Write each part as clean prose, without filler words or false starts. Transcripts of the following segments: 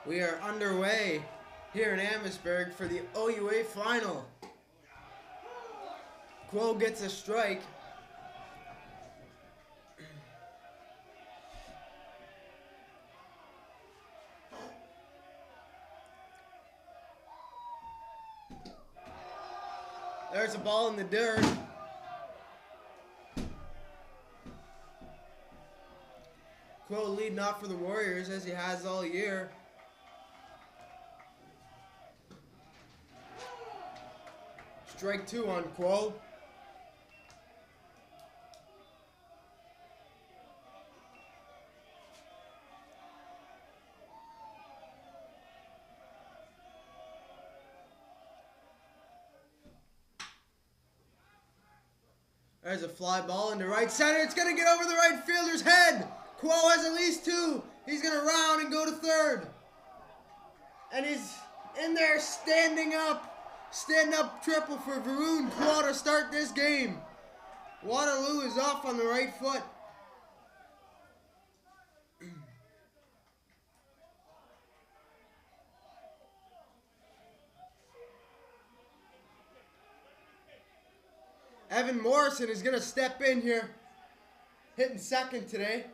We are underway here in Amherstburg for the OUA final. Quo gets a strike. There's a ball in the dirt. Quo leading off for the Warriors as he has all year. Strike two on Quo. There's a fly ball into right center. It's going to get over the right fielder's head. Quo has at least two. He's going to round and go to third. And he's in there standing up. Stand up triple for Varun Quo to start this game. Waterloo is off on the right foot. Evan Morrison is going to step in here, hitting second today.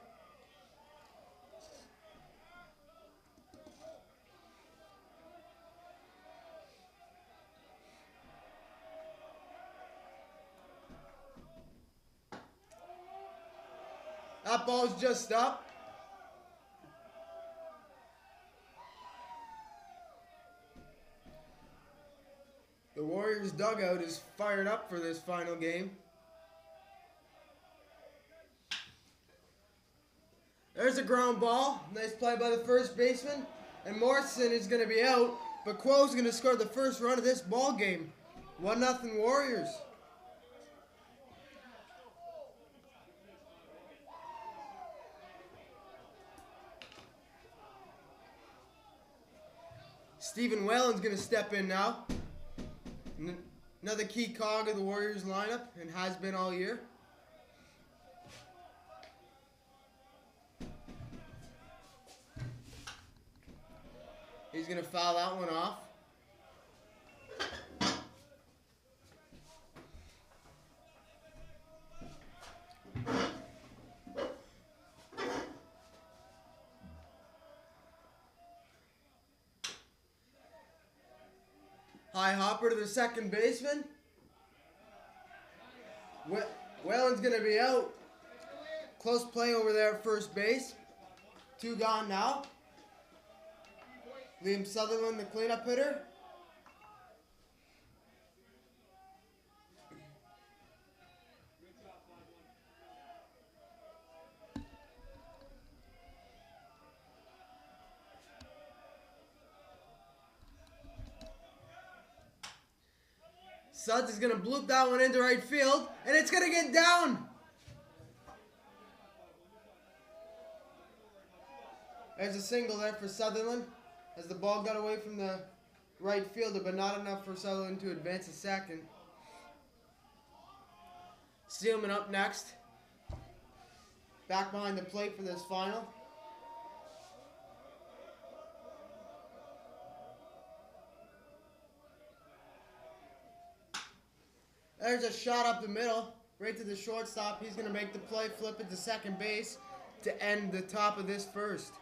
That ball's just up. The Warriors dugout is fired up for this final game. There's a ground ball. Nice play by the first baseman. And Morrison is going to be out. But Quo's going to score the first run of this ball game. 1-0 Warriors. Stephen Whalen's going to step in now. Another key cog of the Warriors lineup and has been all year. He's going to foul that one off. High hopper to the second baseman. Whalen's going to be out. Close play over there at first base. Two gone now. Liam Sutherland, the cleanup hitter. Suds is going to bloop that one into right field, and it's going to get down. There's a single there for Sutherland as the ball got away from the right fielder, but not enough for Sutherland to advance a second. Steelman up next. Back behind the plate for this final. There's a shot up the middle, right to the shortstop. He's going to make the play, flip it to second base to end the top of this first.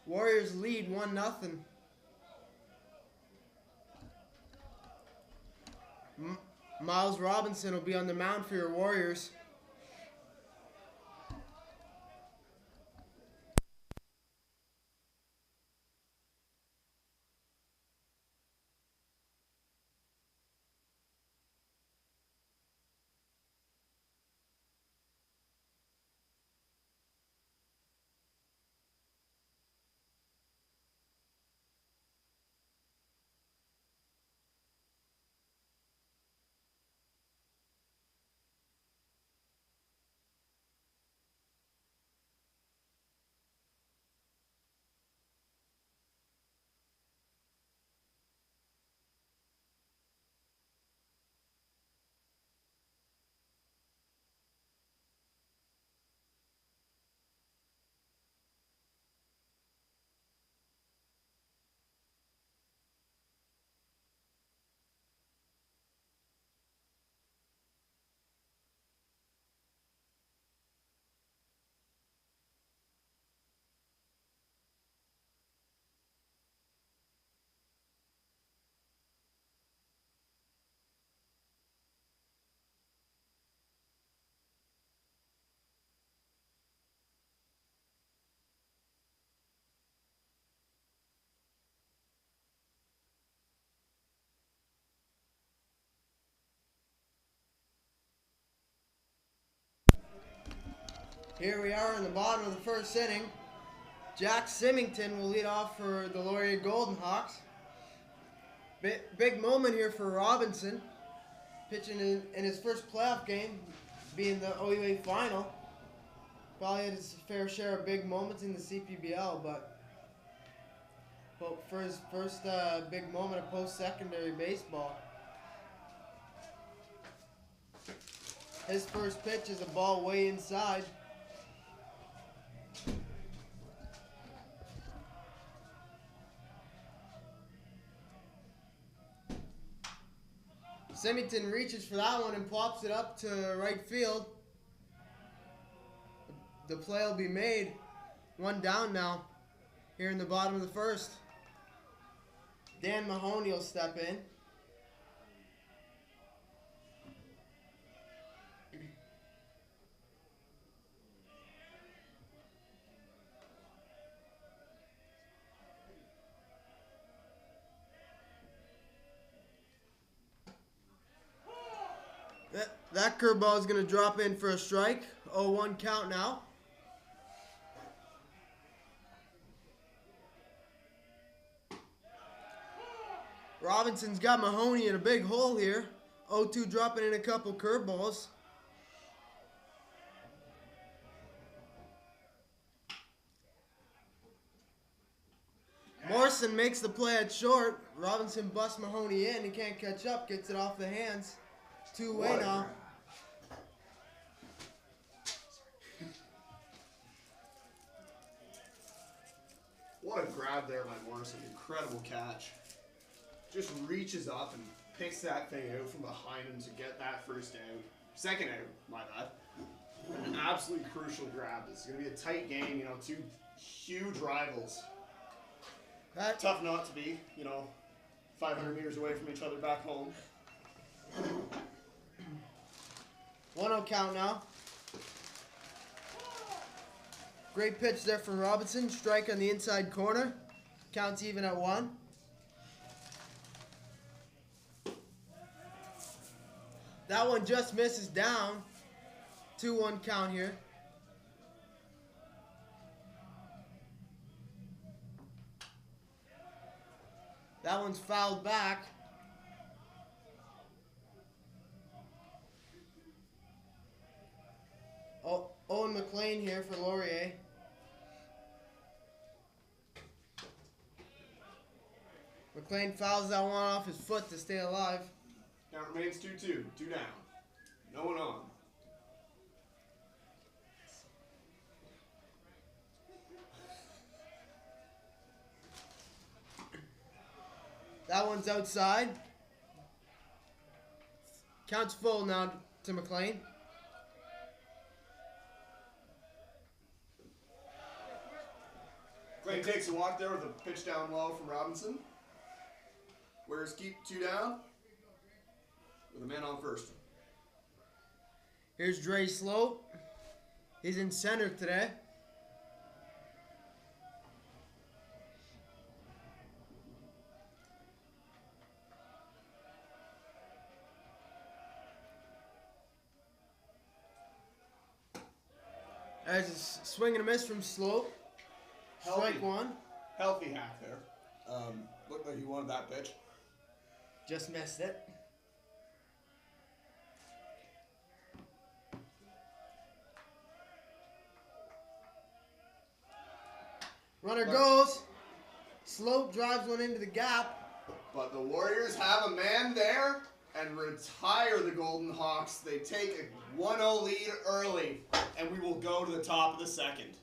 Warriors lead 1-0. Miles Robinson will be on the mound for your Warriors. Here we are in the bottom of the first inning. Jack Symington will lead off for the Laurier Golden Hawks. Big moment here for Robinson, pitching in his first playoff game, being the OUA final. Probably had his fair share of big moments in the CPBL, but for his first big moment of post-secondary baseball. His first pitch is a ball way inside. Symington reaches for that one and plops it up to right field. The play will be made. One down now here in the bottom of the first. Dan Mahoney will step in. That curveball is going to drop in for a strike. 0-1 count now. Robinson's got Mahoney in a big hole here. 0-2 dropping in a couple curveballs. Morrison makes the play at short. Robinson busts Mahoney in. He can't catch up. Gets it off the hands. Two-way now. What a grab there by Morrison. Incredible catch. Just reaches up and picks that thing out from behind him to get that first out. Second out, my bad. An absolutely crucial grab. This is going to be a tight game, you know, two huge rivals. Tough not to be, you know, 500 meters away from each other back home. 1-0 count now. Great pitch there from Robinson. Strike on the inside corner. Counts even at 1. That one just misses down. 2-1 count here. That one's fouled back. Owen McLean here for Laurier. McLean fouls that one off his foot to stay alive. Count remains 2-2. 2 down. No one on. That one's outside. Counts full now to McLean. McLean takes a walk there with a pitch down low from Robinson. Where's keep 2 down with a man on first. Here's Dre Slope. He's in center today. There's a swing and a miss from Slope. Strike 1. Healthy hack there. Looked like he wanted that pitch. Just missed it. Runner goes. Slope drives one into the gap. But the Warriors have a man there and retire the Golden Hawks. They take a 1-0 lead early, and we will go to the top of the second.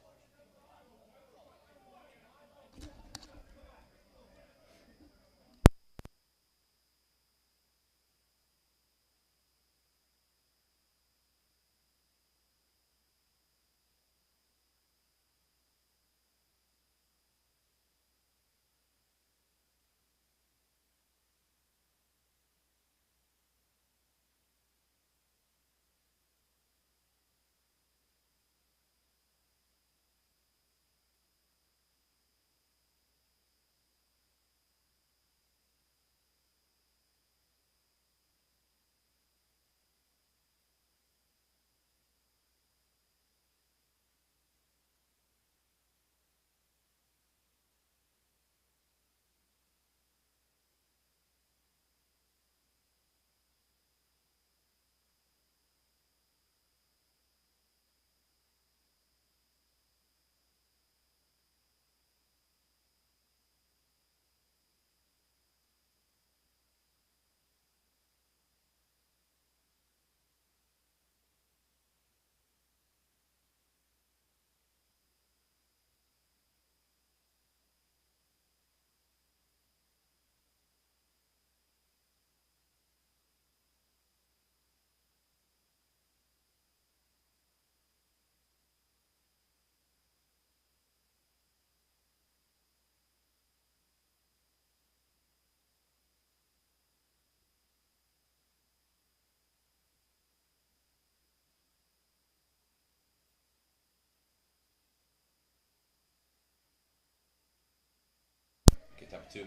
2.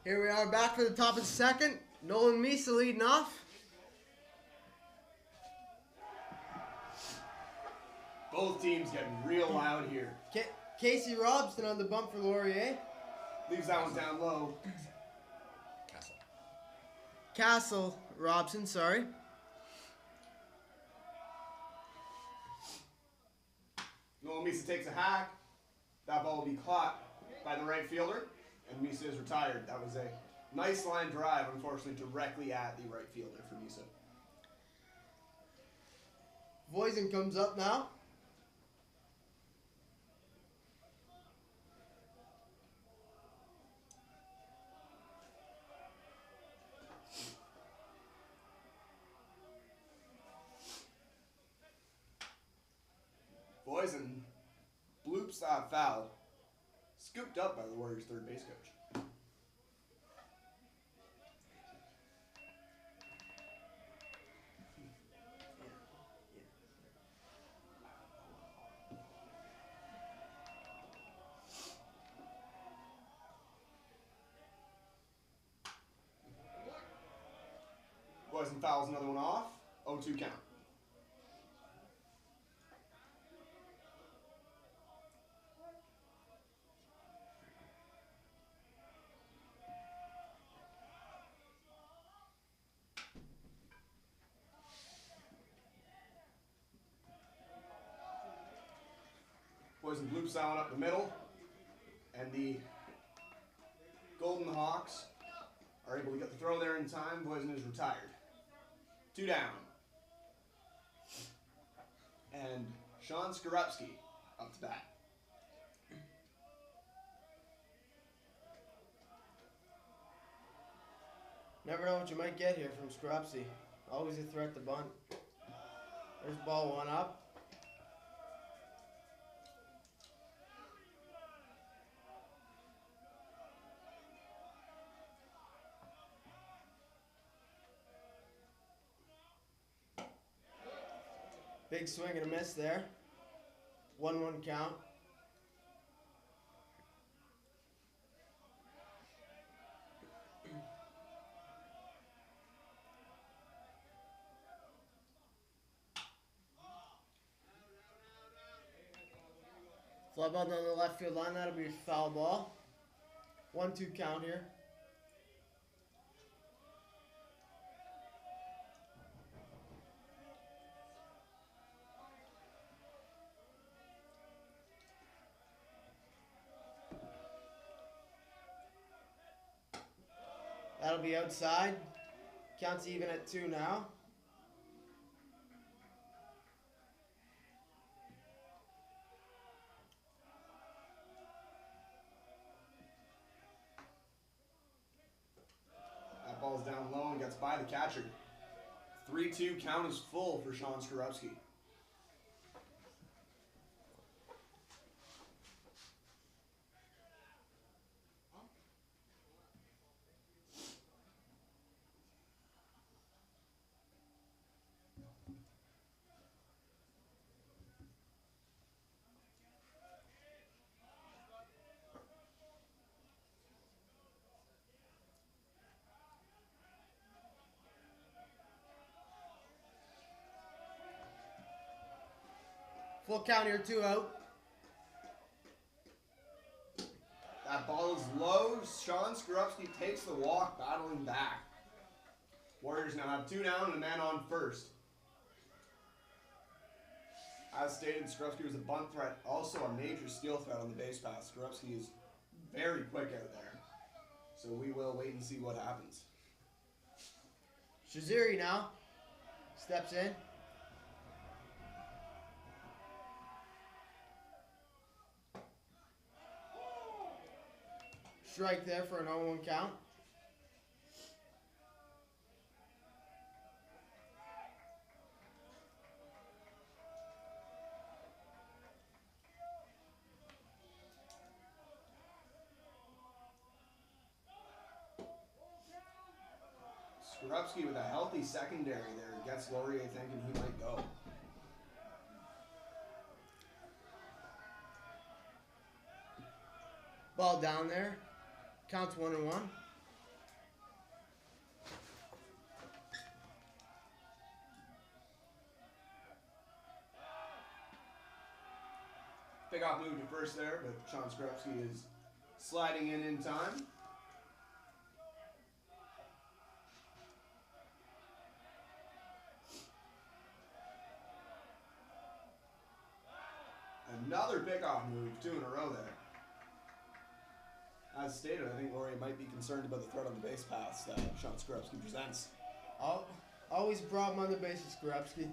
Here we are back for the top of the second. Nolan Misa leading off. Both teams getting real loud here. Casey Robson on the bump for Laurier. Leaves that one down low. Castle Robson, sorry. Nolan Misa takes a hack. That ball will be caught by the right fielder, and Misa is retired. That was a nice line drive, unfortunately, directly at the right fielder for Misa. Voisin comes up now. Voisin bloops that foul. Scooped up by the Warriors' third base coach. Voisin fouls another one off. 0-2 count. Voisin bloops that one up the middle, and the Golden Hawks are able to get the throw there in time. Voisin is retired. 2 down. And Sean Skorupski up to bat. Never know what you might get here from Skorupski. Always a threat to bunt. There's ball 1 up. Big swing and a miss there. 1-1 count. Fly ball down the left field line. That'll be a foul ball. 1-2 count here. That'll be outside. Counts even at 2 now. That ball's down low and gets by the catcher. 3-2 count is full for Sean Skorupski. Full count here, 2 out. That ball is low. Sean Skorupski takes the walk, battling back. Warriors now have 2 down and a man on first. As stated, Skorupski was a bunt threat, also a major steal threat on the base pass. Skorupski is very quick out there. So we will wait and see what happens. Shaziri now steps in. Strike there for an 0-1 count. Skorupski with a healthy secondary there gets Laurier thinking he might go. Ball down there. Counts 1-1. Pick off move to first there, but Sean Skrupski is sliding in time. Another pickoff move, 2 in a row there. As stated, I think Laurier might be concerned about the threat on the base paths that Sean Skrupski presents. Always a problem on the bases, Skrupski.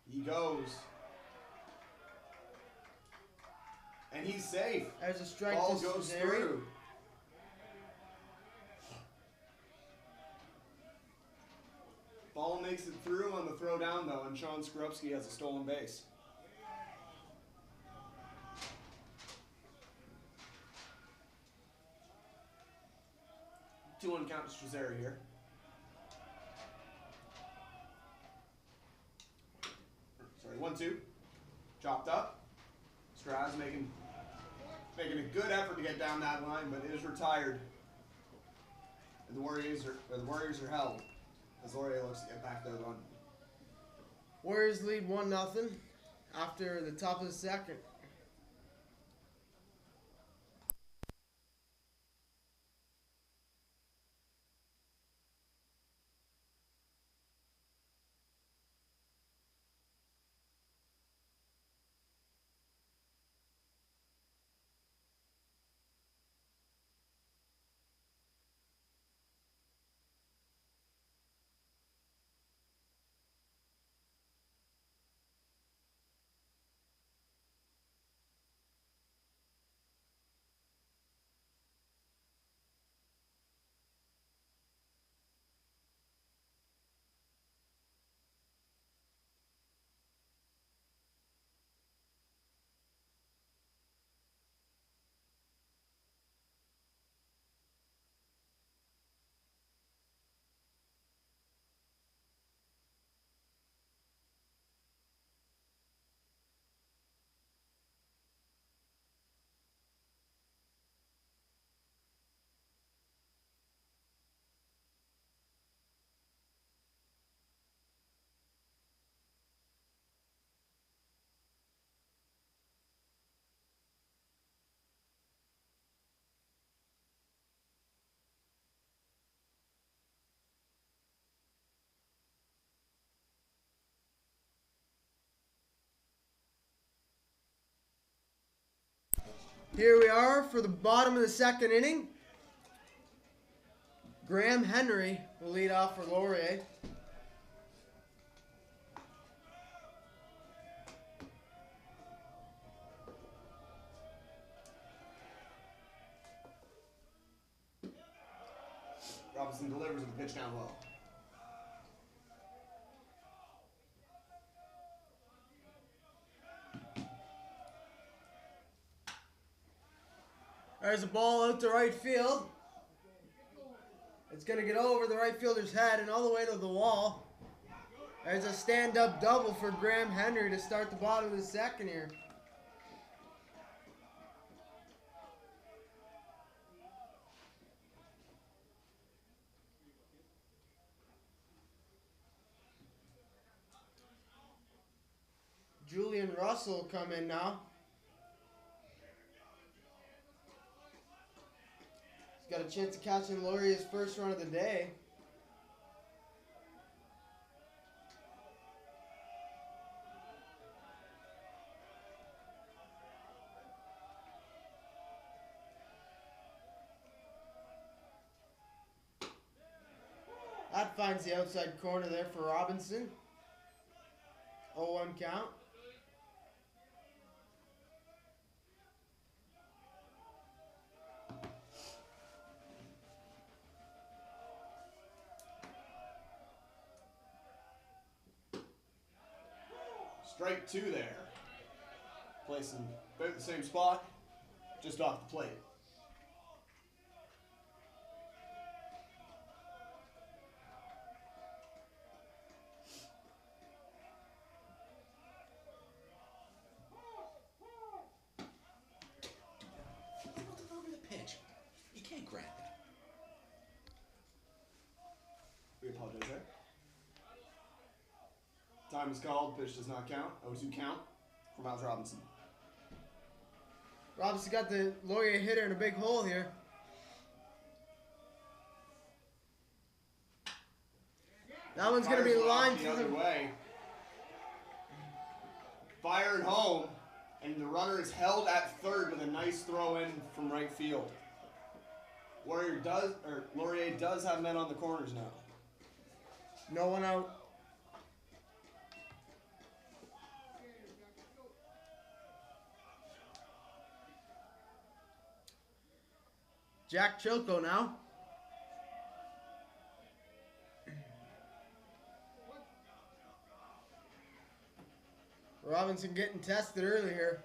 He goes. And he's safe. There's a strike. Ball goes through. Ball makes it through on the throw down though, and Sean Skrupski has a stolen base. Two on count to Strazzeri here. Sorry, 1-2. Chopped up. Straz making a good effort to get down that line, but is retired. And the Warriors are held as Laurier looks to get back their run. Warriors lead 1-0 after the top of the second. Here we are for the bottom of the second inning. Graham Henry will lead off for Laurier. Robinson delivers with the pitch down low. There's a ball out to right field. It's going to get over the right fielder's head and all the way to the wall. There's a stand-up double for Graham Henry to start the bottom of the second here. Julian Russell will come in now. He's got a chance of catching Laurier's first run of the day. That finds the outside corner there for Robinson. 0-1 count. Strike 2 there. Placing about the same spot, just off the plate. Time is called. Pitch does not count. 0-2 count for Miles Robinson. Robinson got the Laurier hitter in a big hole here. That one's going to be lined the other way. Fired home, and the runner is held at third with a nice throw in from right field. Laurier does have men on the corners now. No one out. Jack Chilko now. Robinson getting tested early here.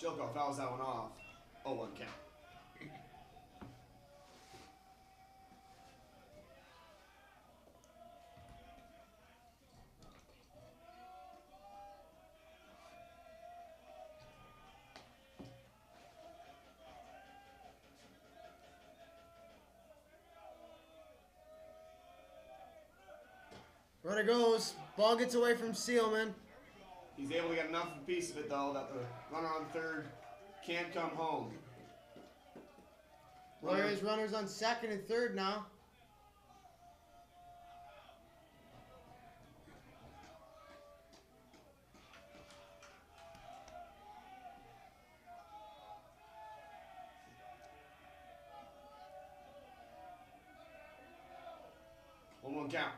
Chilko fouls that one off. 0-1 count. Runner goes. Ball gets away from Seelman. He's able to get enough of a piece of it, though, that the runner on third can't come home. Laurier's runners on second and third now. One count.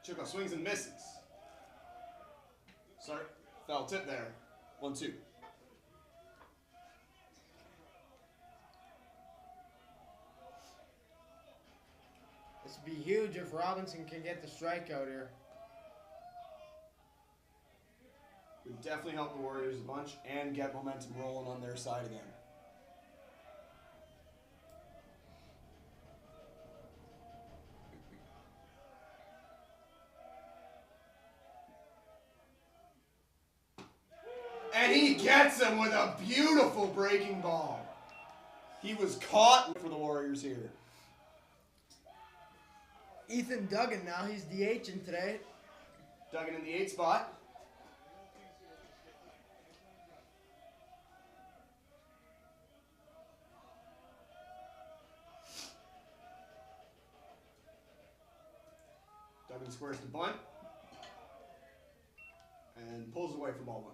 Chilko swings and misses. Sorry, foul tip there. 1-2. This would be huge if Robinson can get the strikeout here. Would definitely help the Warriors a bunch and get momentum rolling on their side again. And he gets him with a beautiful breaking ball. He was caught for the Warriors here. Ethan Duggan now, he's DHing today. Duggan in the 8 spot. Duggan squares the bunt and pulls away for ball 1.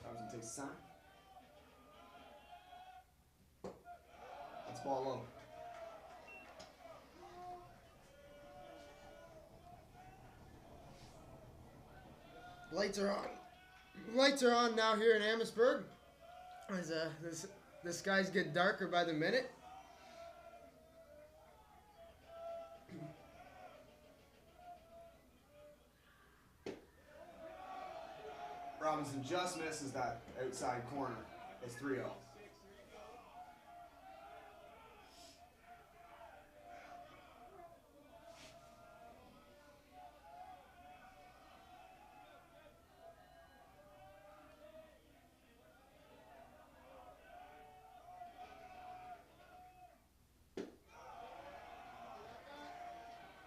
Robinson takes a sign. That's ball low. Lights are on. Lights are on now here in Amherstburg. As the skies get darker by the minute. Robinson just misses that outside corner. It's 3-0.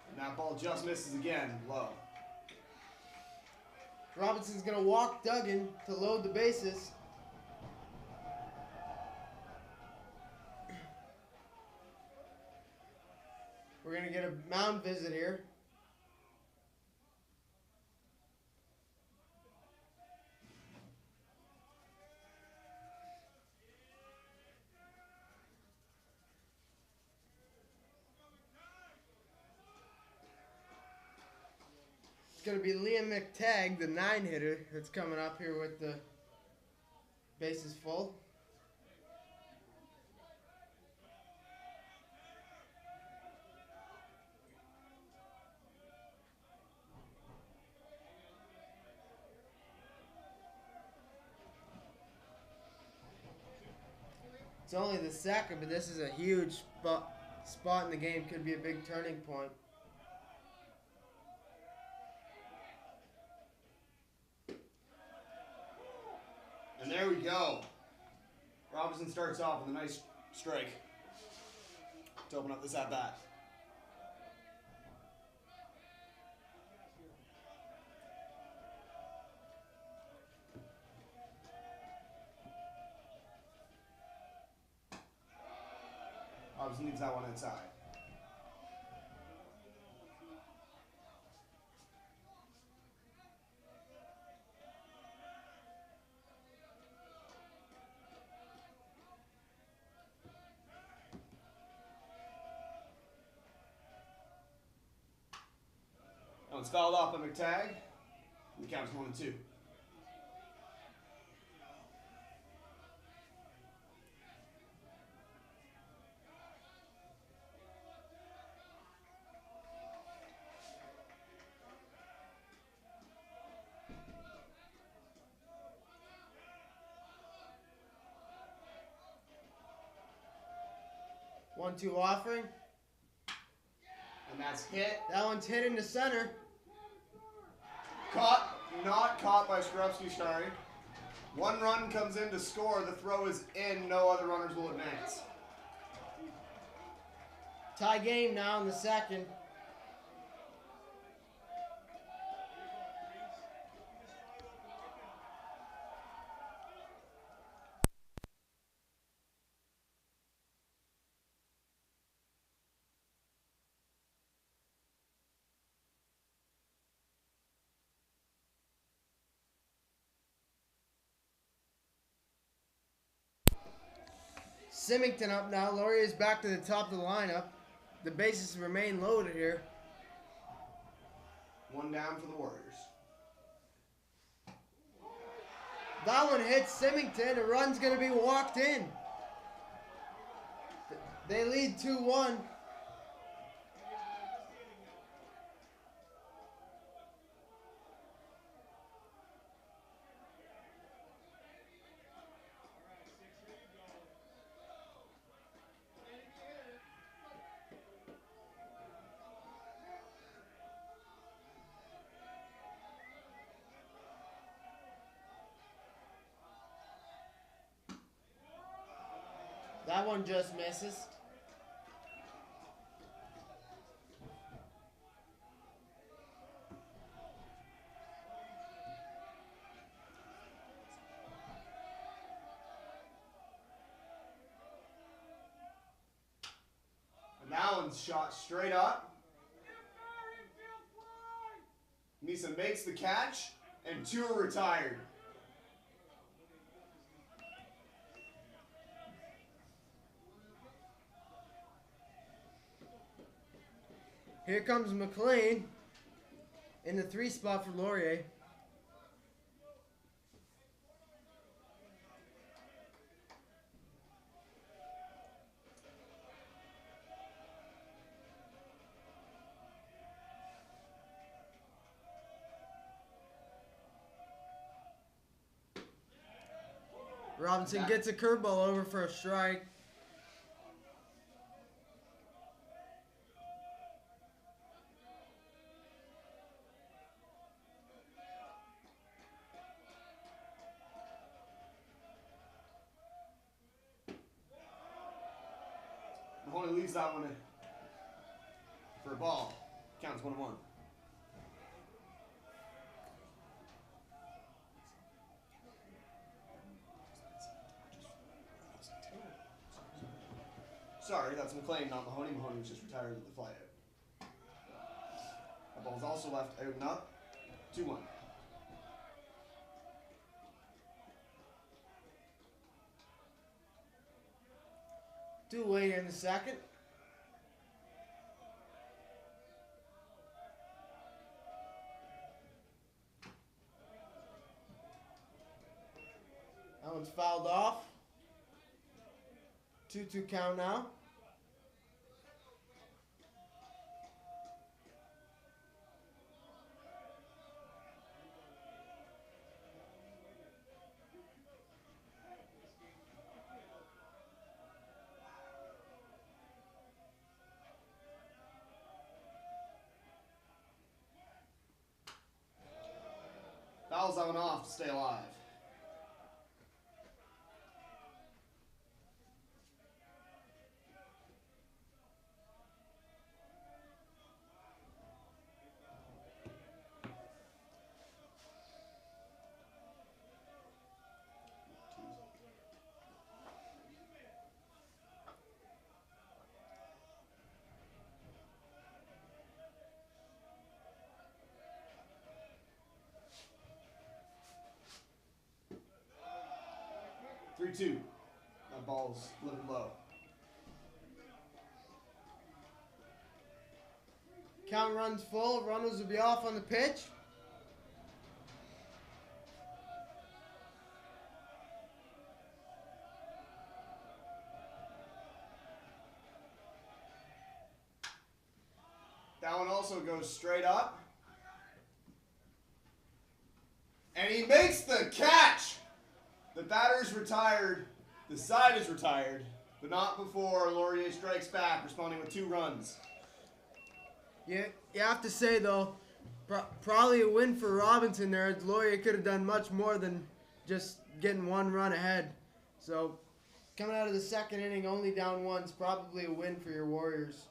And that ball just misses again, low. Robinson's going to walk Duggan to load the bases. We're going to get a mound visit here. Going to be Liam McTagg, the 9-hitter, that's coming up here with the bases full. It's only the second, but this is a huge spot spot in the game could be a big turning point. And there we go. Robinson starts off with a nice strike to open up this at-bat. Robinson needs that one inside. That one's fouled off by McTagg. The count's 1-2. One-two offering. And that's hit. That one's hit into center. Caught, not caught by Skorupski, sorry. One run comes in to score. The throw is in. No other runners will advance. Tie game now in the second. Symington up now. Laurier is back to the top of the lineup. The bases remain loaded here. One down for the Warriors. That one hits Symington. A run's going to be walked in. They lead 2-1. That one just misses. And that one's shot straight up. Misa makes the catch, and two are retired. Here comes McLean in the 3 spot for Laurier. Robinson gets a curveball over for a strike. Mahoney leaves that one in for a ball. Counts 1-1. Sorry, that's McLean, not Mahoney. Mahoney was just retired at the flyout. The ball's also left out and up. 2-1. Two away here in the second. That one's fouled off. 2-2 count now. fouls that one off to stay alive. Three-two. That ball's a little low. Count runs full. Runners will be off on the pitch. That one also goes straight up. And he makes the catch! The batter's retired. The side is retired. But not before Laurier strikes back, responding with 2 runs. You have to say, though, probably a win for Robinson there. Laurier could have done much more than just getting 1 run ahead. So, coming out of the second inning, only down 1 is probably a win for your Warriors.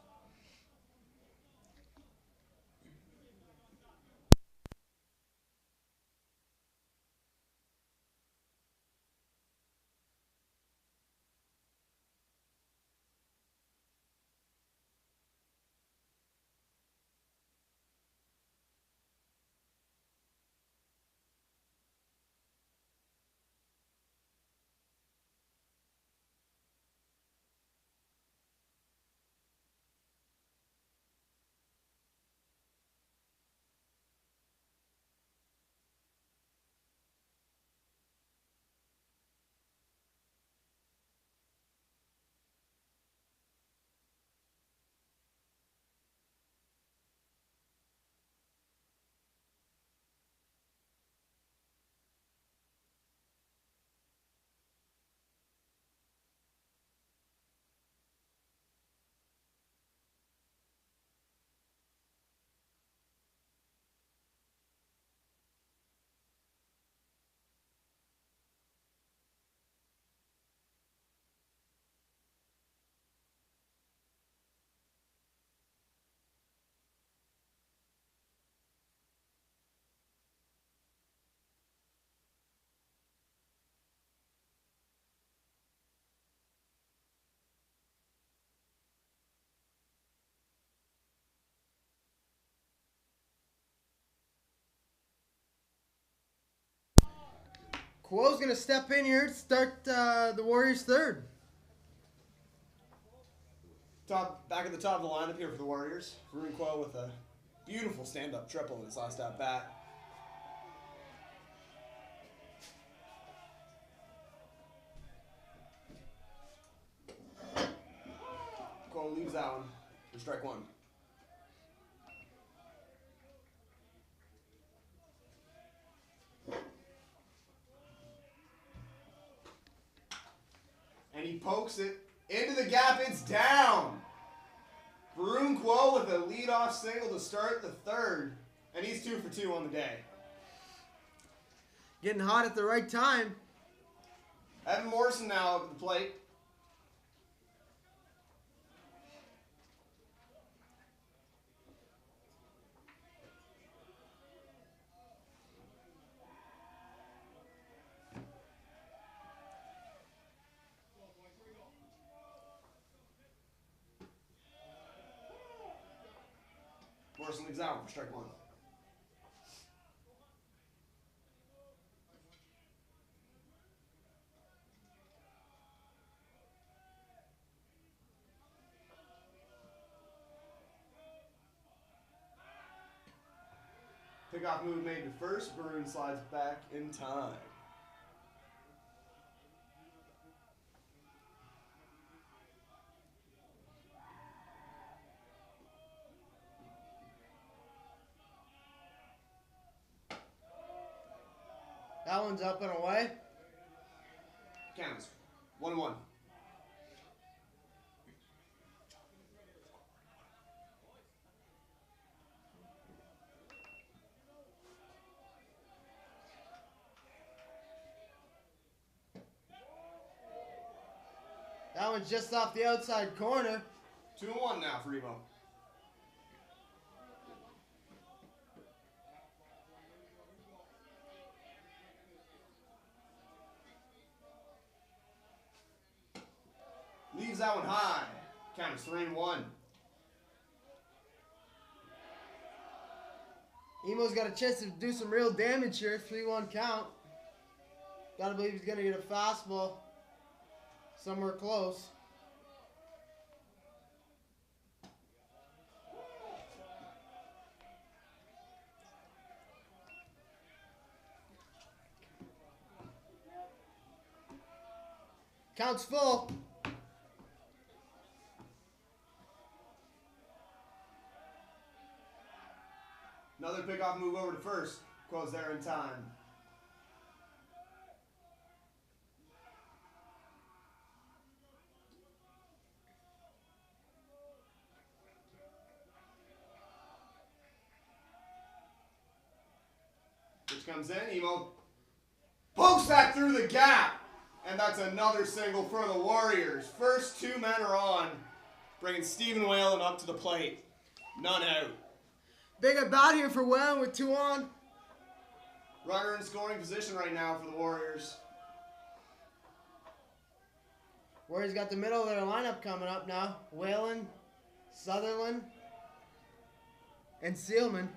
Quo's going to step in here to start the Warriors' third. Back at the top of the lineup here for the Warriors. Varun Quo with a beautiful stand-up triple in his last at bat. Quo leaves that one for strike 1. And he pokes it into the gap. It's down. Varun Quo with a leadoff single to start the third. And he's 2 for 2 on the day. Getting hot at the right time. Evan Morrison now at the plate. Morrison leaves out for strike 1. Pickoff move made to first. Varun slides back in time. That one's up and away. Counts. 1-1. That one's just off the outside corner. 2-1 now for Emo. Leaves that one high. Count is 3-1. Emo's got a chance to do some real damage here. 3-1 count. Gotta believe he's gonna get a fastball somewhere close. Count's full. Another pickoff move over to first. Quo's there in time. Which comes in. Emo pokes that through the gap. And that's another single for the Warriors. First 2 men are on. Bringing Stephen Whalen up to the plate. None out. Big at bat here for Whalen with 2 on. Runner in scoring position right now for the Warriors. Warriors got the middle of their lineup coming up now. Whalen, Sutherland, and Seelman.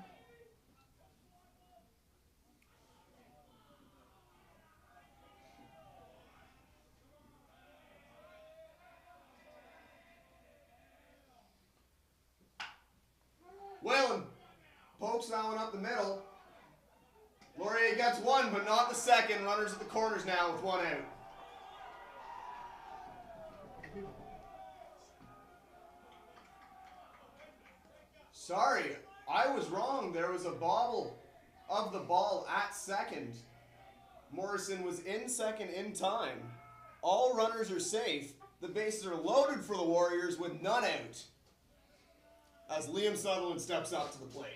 Whalen pokes that one up the middle. Laurier gets 1, but not the second. Runners at the corners now with 1 out. Sorry, I was wrong. There was a bobble of the ball at second. Morrison was in second in time. All runners are safe. The bases are loaded for the Warriors with none out. As Liam Sutherland steps up to the plate.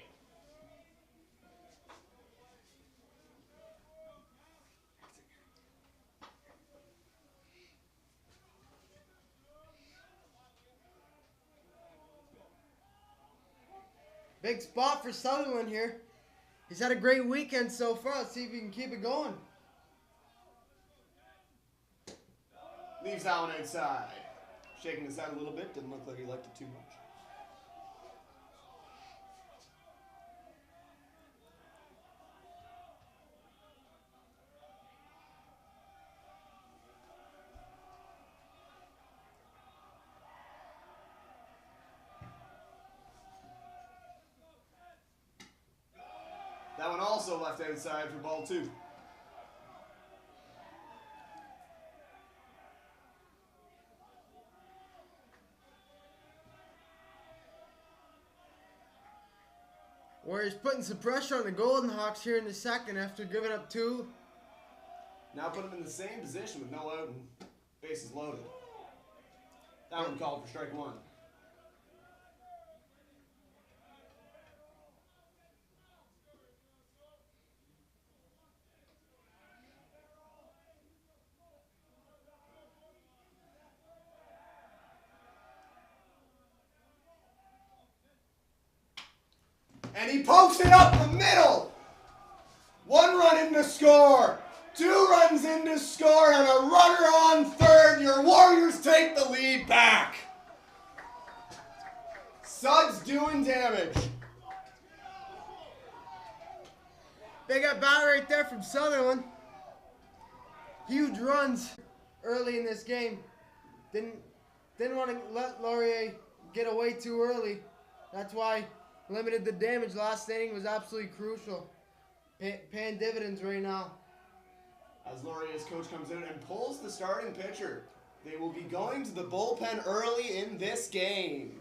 Big spot for Sutherland here. He's had a great weekend so far. Let's see if he can keep it going. Leaves that one outside. Shaking his head a little bit. Didn't look like he liked it too much. That one also left outside for ball 2. Warriors putting some pressure on the Golden Hawks here in the second after giving up 2. Now put him in the same position with no out and bases loaded. That one called for strike 1. And he pokes it up the middle. 1 run in to score. 2 runs in to score and a runner on third. Your Warriors take the lead back. Sud's doing damage. Big at bat right there from Sutherland. Huge runs early in this game. Didn't want to let Laurier get away too early. That's why limited the damage. Last inning was absolutely crucial. Paying dividends right now. As Laurier's coach comes in and pulls the starting pitcher. They will be going to the bullpen early in this game.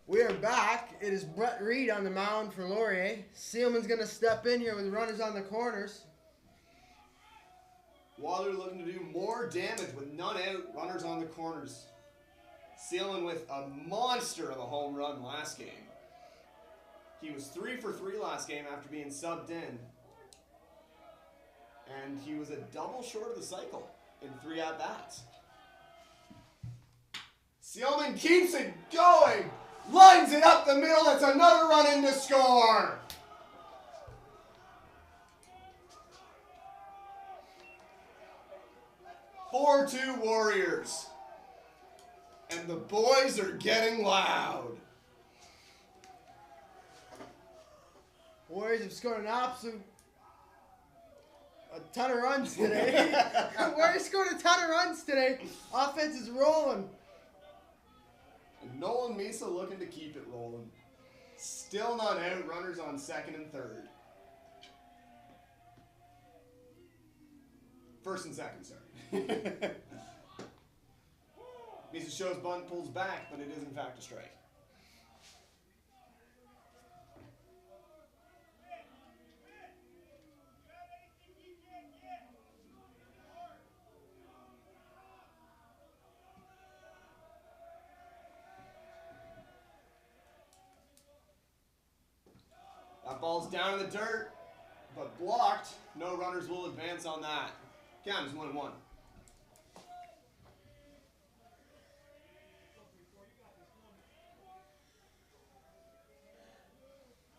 We are back. It is Brett Reed on the mound for Laurier. Seelman's going to step in here with runners on the corners. Waterloo looking to do more damage with none out, runners on the corners. Seelman with a monster of a home run last game. He was 3 for 3 last game after being subbed in. And he was a double short of the cycle in 3 at-bats. Seelman keeps it going. Lines it up the middle. That's another run in to score. "4-2 Warriors." And the boys are getting loud. Warriors have scored a ton of runs today. Warriors scored a ton of runs today. Offense is rolling. And Nolan Mesa looking to keep it rolling. Still not out. Runners on second and third. First and second, sorry. Mesa shows bunt, pulls back, but it is in fact a strike. That ball's down in the dirt, but blocked. No runners will advance on that. Count is 1-1.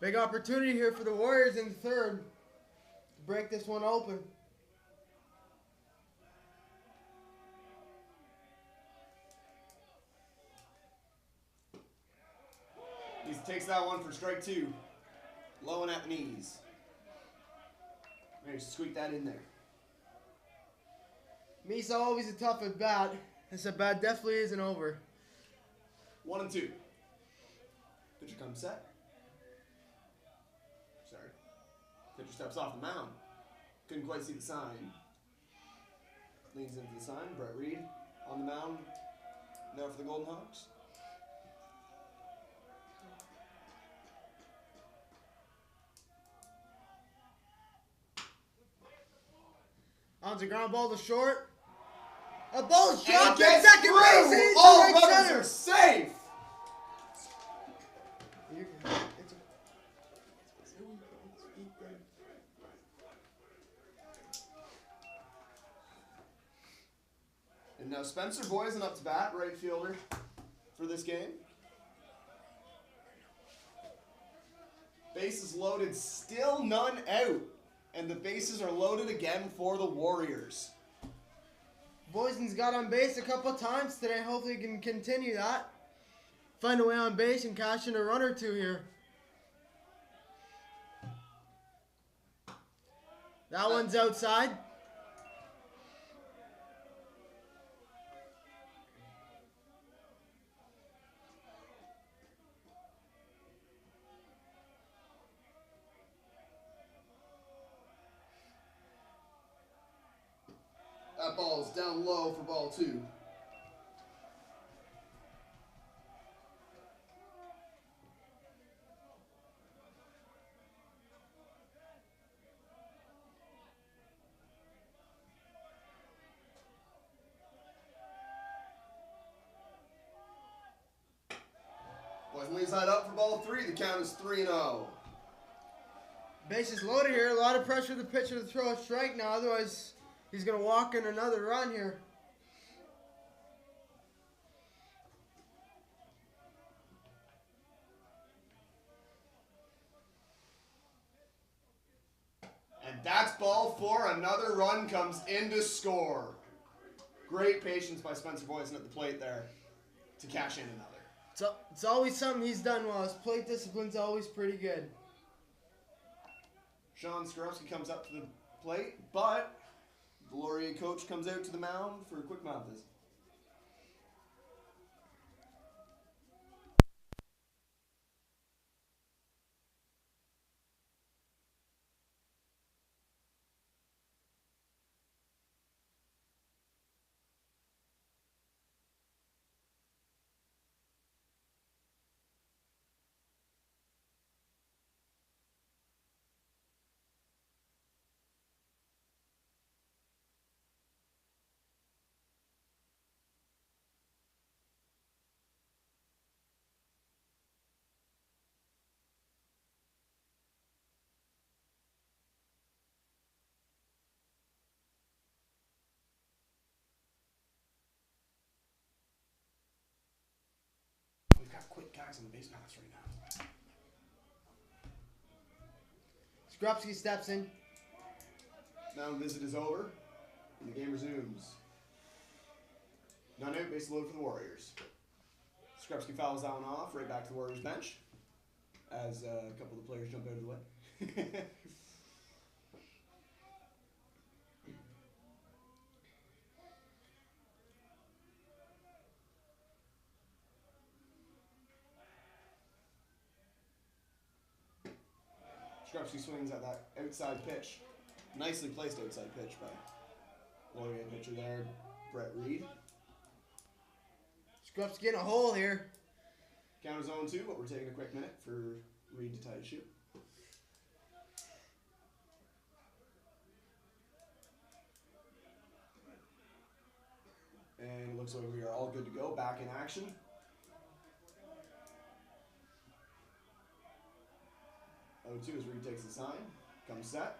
Big opportunity here for the Warriors in the third to break this one open. He takes that one for strike 2. Low and at the knees. Maybe squeak that in there. Mesa always a tough at bat. This at bat definitely isn't over. 1-2. Pitcher comes set. Sorry. Pitcher steps off the mound. Couldn't quite see the sign. Leans into the sign. Brett Reed on the mound. Now for the Golden Hawks. On the ground ball to short. A ball's And dropped it at gets second through. base and into All right runners center. are safe. And now Spencer Boysen up to bat, right fielder for this game. Bases loaded, still none out. And the bases are loaded again for the Warriors. Boysen's got on base a couple times today. Hopefully he can continue that. Find a way on base and cash in a run or two here. That one's outside. That ball is down low for ball 2. Boysen leaves that up for ball 3. The count is 3-0. Bases loaded here. A lot of pressure the pitcher to throw a strike now. Otherwise, he's going to walk in another run here. And that's ball 4. Another run comes in to score. Great patience by Spencer Boysen at the plate there to cash in another. It's always something he's done well. His plate discipline's always pretty good. Sean Skorowski comes up to the plate, but the Laurier coach comes out to the mound for a quick mound visit. guys on the base paths right now. Skrupski steps in. Mound visit is over, and the game resumes. None out, base load for the Warriors. Skrupski fouls that one off, right back to the Warriors bench, as a couple of the players jump out of the way. Skrupski swings at that outside pitch. Nicely placed outside pitch by Laurier pitcher there, Brett Reed. Skrupski in a hole here. Counter's 0-2, but we're taking a quick minute for Reed to tie the shoe. And it looks like we are all good to go. Back in action. 0-2 as Reed takes the sign. Comes set.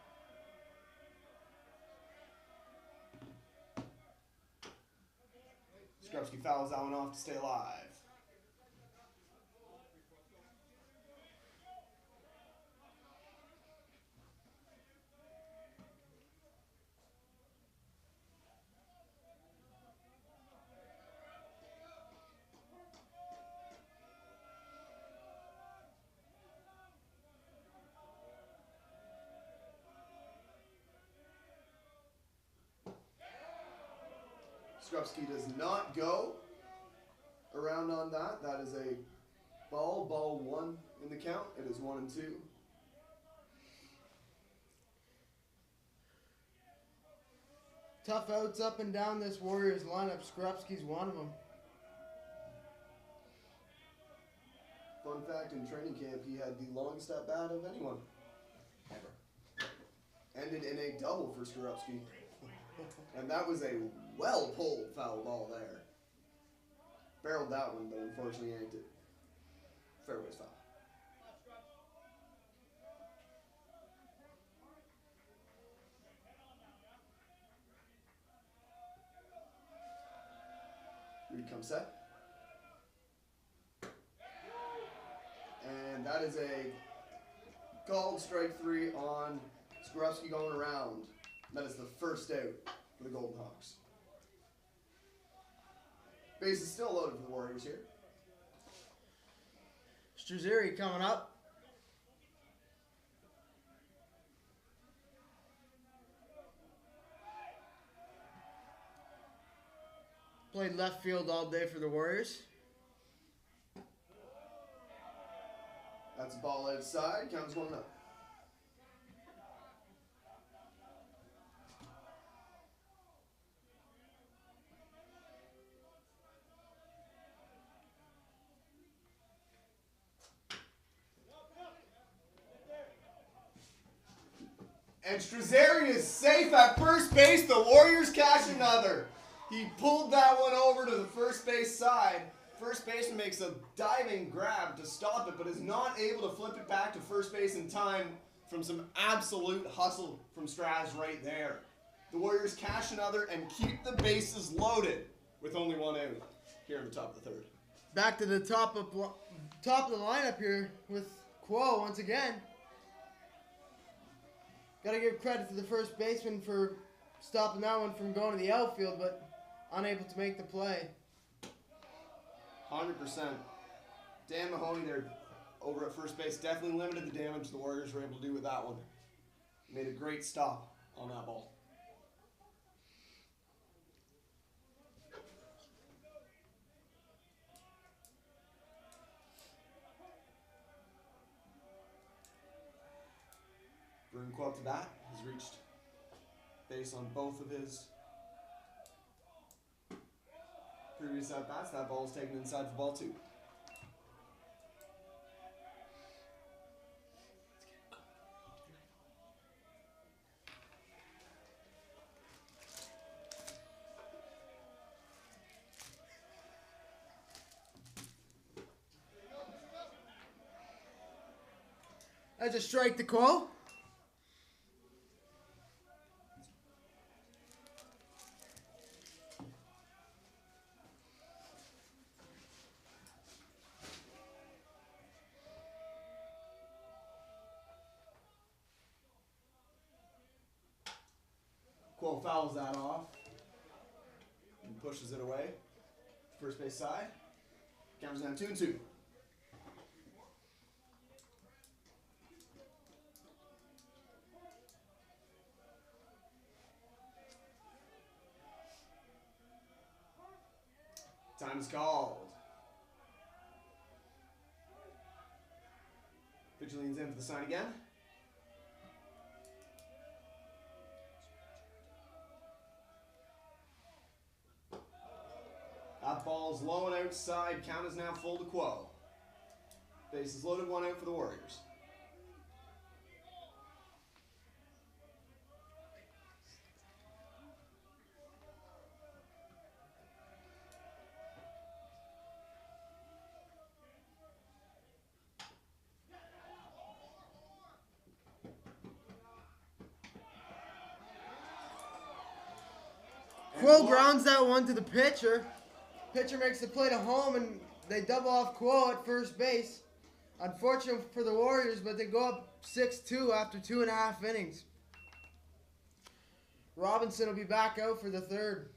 Skrupski fouls that one off to stay alive. Skrupski does not go around on that. That is a ball 1 in the count. It is 1-2. Tough outs up and down this Warriors lineup. Skrupski's one of them. Fun fact, in training camp, he had the longest at bat of anyone ever. Ended in a double for Skrupski. And that was a well-pulled foul ball there. Barreled that one, but unfortunately yanked it. Fairway's foul. Reed comes set. And that is a called strike 3 on Skrupski going around. That is the first out for the Golden Hawks. Base is still loaded for the Warriors here. Struzeri coming up. Played left field all day for the Warriors. That's a ball outside. Counts 1-0. And Struzeri is safe at first base. The Warriors catch another. He pulled that one over to the first base side. First baseman makes a diving grab to stop it, but is not able to flip it back to first base in time from some absolute hustle from Straz right there. The Warriors cash another and keep the bases loaded with only 1 out here in the top of the 3rd. Back to the top of the lineup here with Quo once again. Got to give credit to the first baseman for stopping that one from going to the outfield, but unable to make the play. 100%. Dan Mahoney there over at first base definitely limited the damage the Warriors were able to do with that one. Made a great stop on that ball. Brunquo up to bat has reached base on both of his previous at-bats. That ball is taken inside for ball 2. That's a strike to Quo. Quo fouls that off and pushes it away. First base side. Counters down 2-2. Time is called. Pitcher leans in for the sign again. That ball's low and outside. Count is now full to Quo. Base is loaded, 1 out for the Warriors. Quo grounds that one to the pitcher. Pitcher makes the play to home, and they double off Quo at first base. Unfortunate for the Warriors, but they go up 6-2 after 2.5 innings. Robinson will be back out for the third.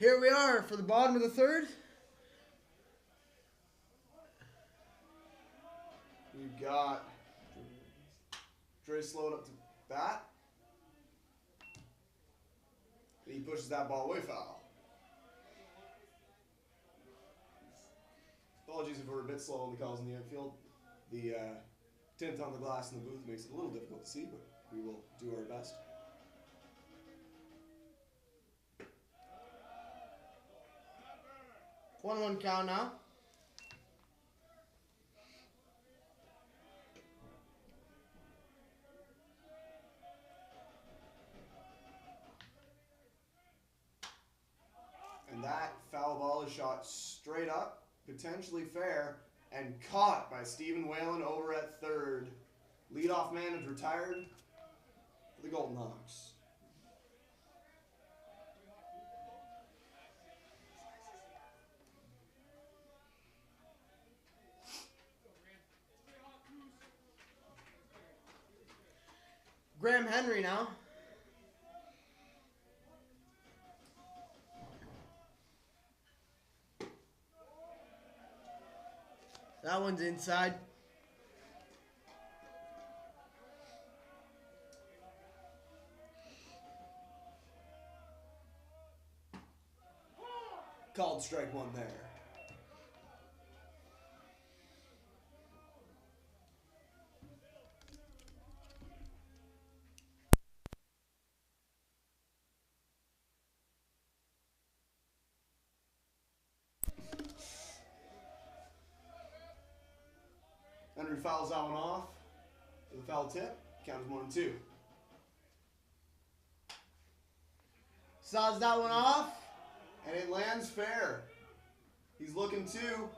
Here we are for the bottom of the third. We've got Dre slowed up to bat. He pushes that ball away, foul. Apologies if we're a bit slow on the calls in the outfield. The tint on the glass in the booth makes it a little difficult to see, but we will do our best. One count now. And that foul ball is shot straight up, potentially fair, and caught by Stephen Whalen over at third. Leadoff man is retired for the Golden Hawks. Graham Henry now. That one's inside. Called strike one there. Henry fouls that one off with a foul tip. Count as 1-2. Saws that one off. And it lands fair. He's looking two.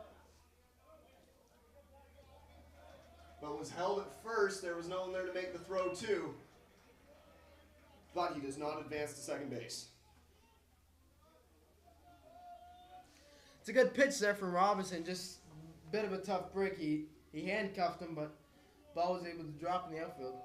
But was held at first. There was no one there to make the throw to. But he does not advance to second base. It's a good pitch there from Robinson. Just a bit of a tough break. He handcuffed him, but ball was able to drop in the outfield.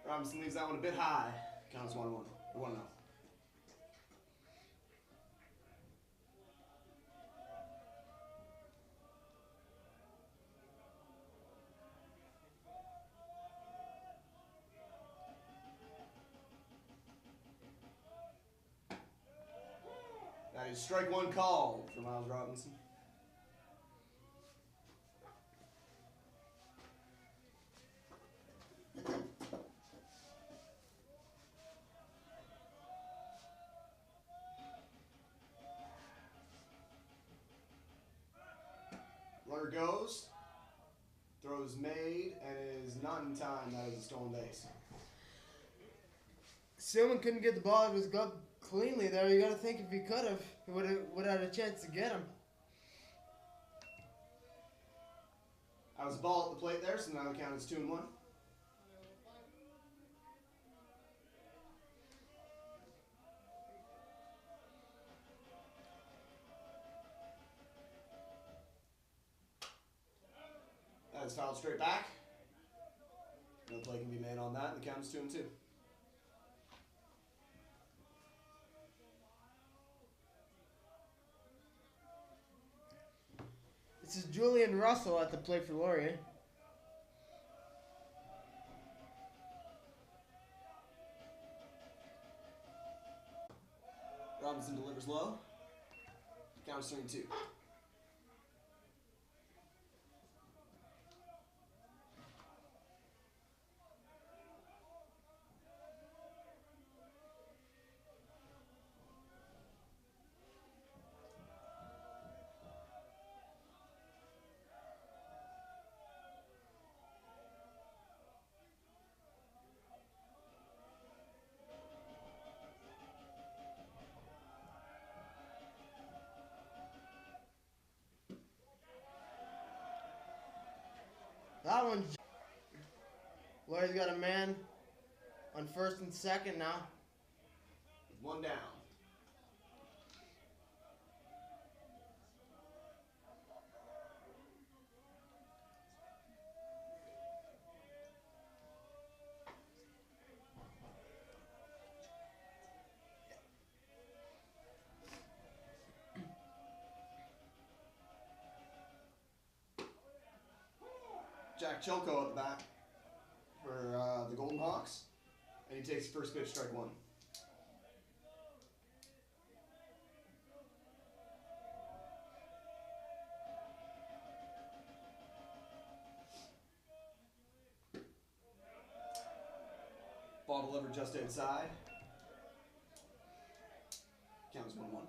Robinson leaves that one a bit high. Counts 1-1. 1-0. That is strike one called for Miles Robinson. Runner goes, throws made, and it is not in time. That is a stolen base. Silman couldn't get the ball out of his glove cleanly there. You got to think if he could have, he would have had a chance to get him. That was a ball at the plate there, so now the count is 2-1. That is fouled straight back. No play can be made on that, and the count is 2-2. This is Julian Russell at the plate for Laurier. Robinson delivers low. Count is 3-2. That one. Laurier's got a man on first and second now. One down. Jack Chelko at the bat for the Golden Hawks, and he takes first pitch, strike one. Ball delivered just inside. Counts 1-1.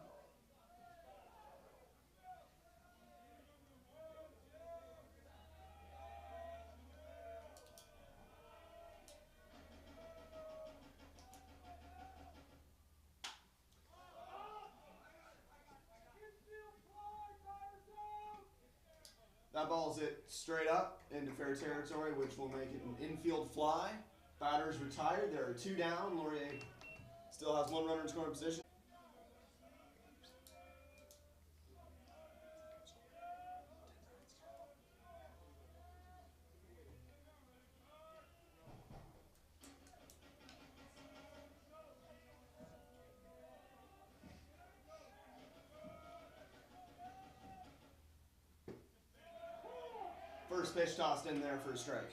That ball's it straight up into fair territory, which will make it an infield fly. Batters retired. There are two down. Laurier still has one runner in scoring position. First pitch tossed in there for a strike.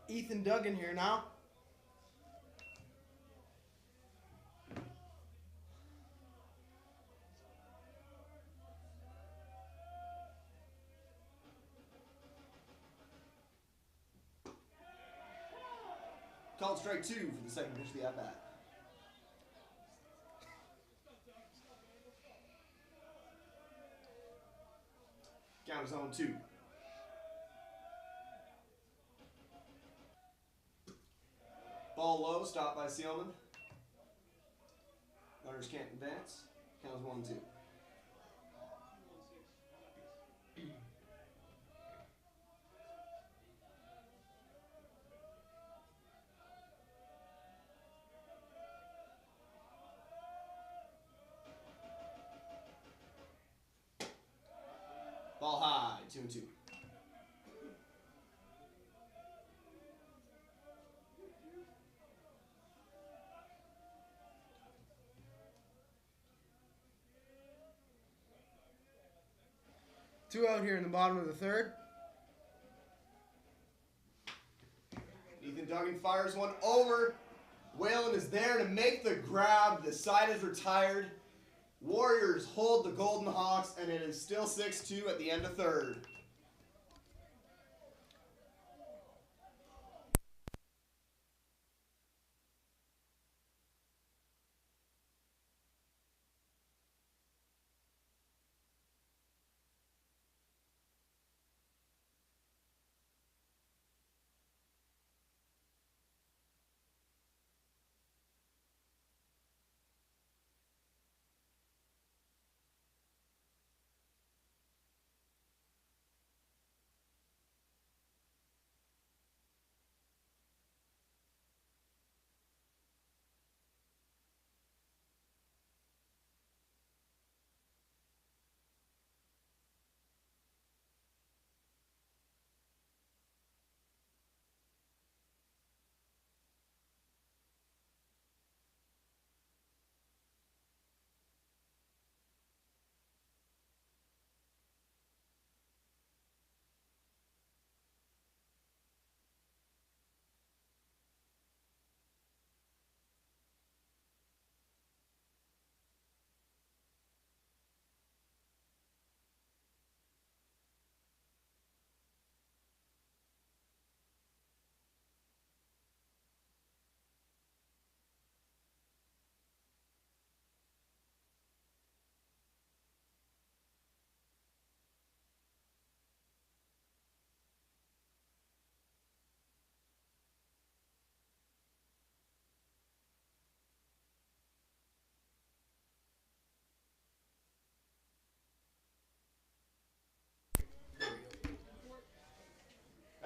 Ethan Duggan here now. Called strike 2 for the second pitch of the at-bat. Count is 0-2. Ball low, stopped by Seelman. Runners can't advance. Count is 1-2. Ball high, 2-2. Two out here in the bottom of the third. Ethan Duggan fires one over. Whalen is there to make the grab. The side is retired. Warriors hold the Golden Hawks, and it is still 6-2 at the end of third.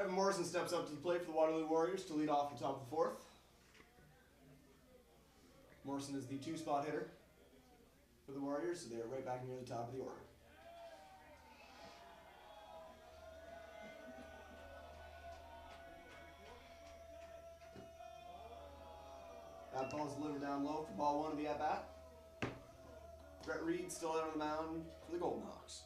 Evan Morrison steps up to the plate for the Waterloo Warriors to lead off the top of the fourth. Morrison is the two-spot hitter for the Warriors, so they're right back near the top of the order. That ball is delivered down low for ball 1 of the at-bat. Brett Reed still out on the mound for the Golden Hawks.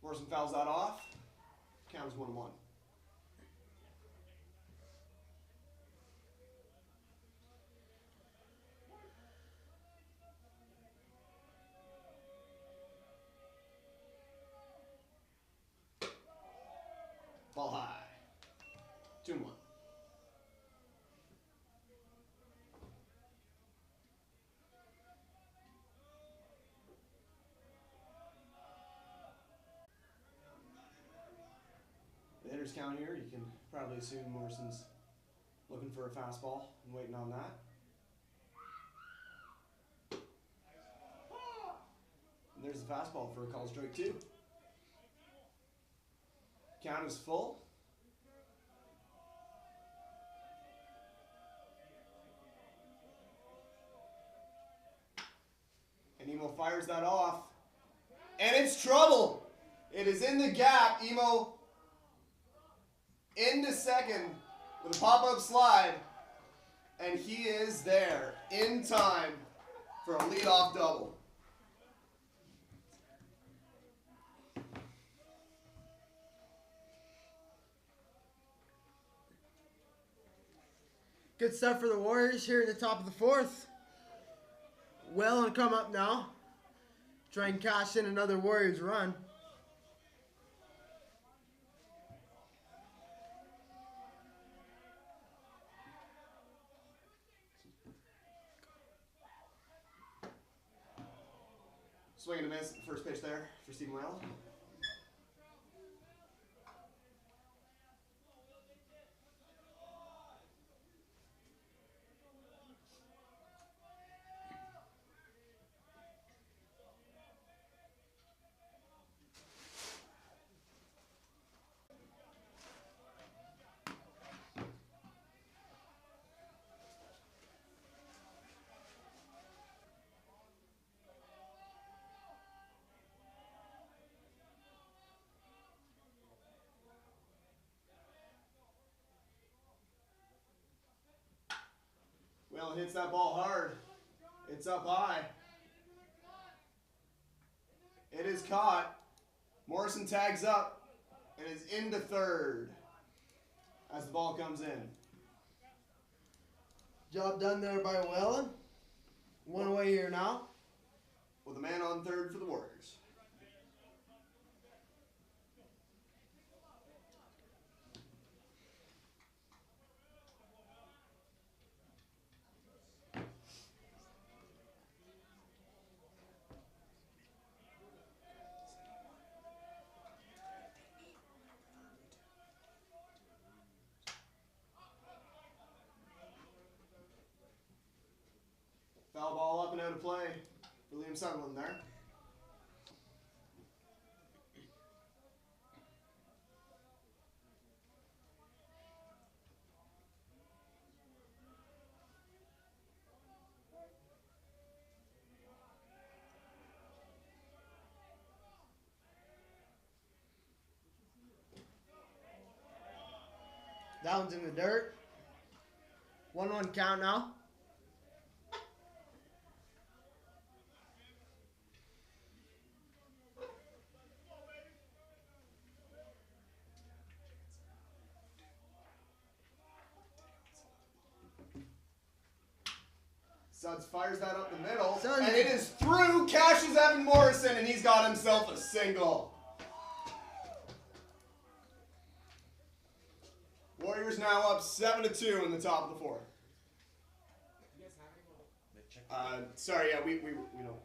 Morrison fouls that off. Count is 1-1. Ball high. 2-1. The hitter's count here, you can probably assume Morrison's looking for a fastball and waiting on that. And there's the fastball for a call strike 2. Count is full. And Emo fires that off. And it's trouble. It is in the gap. Emo into second with a pop-up slide. And he is there in time for a leadoff double. Good stuff for the Warriors here in the top of the fourth. Well on come up now. Try and cash in another Warriors run. Swing and a miss at the first pitch there for Stephen Whalen. Whalen hits that ball hard. It's up high. It is caught. Morrison tags up and is into third as the ball comes in. Job done there by Whalen. One away here now. With a man on third for the Warriors. Foul ball up and out of play for Liam Sutherland there. That one's in the dirt. 1-1 count now. Suds fires that up the middle, Suds. and it is through. Cashes Evan Morrison, and he's got himself a single. Warriors now up 7-2 in the top of the fourth. Sorry, yeah, we don't.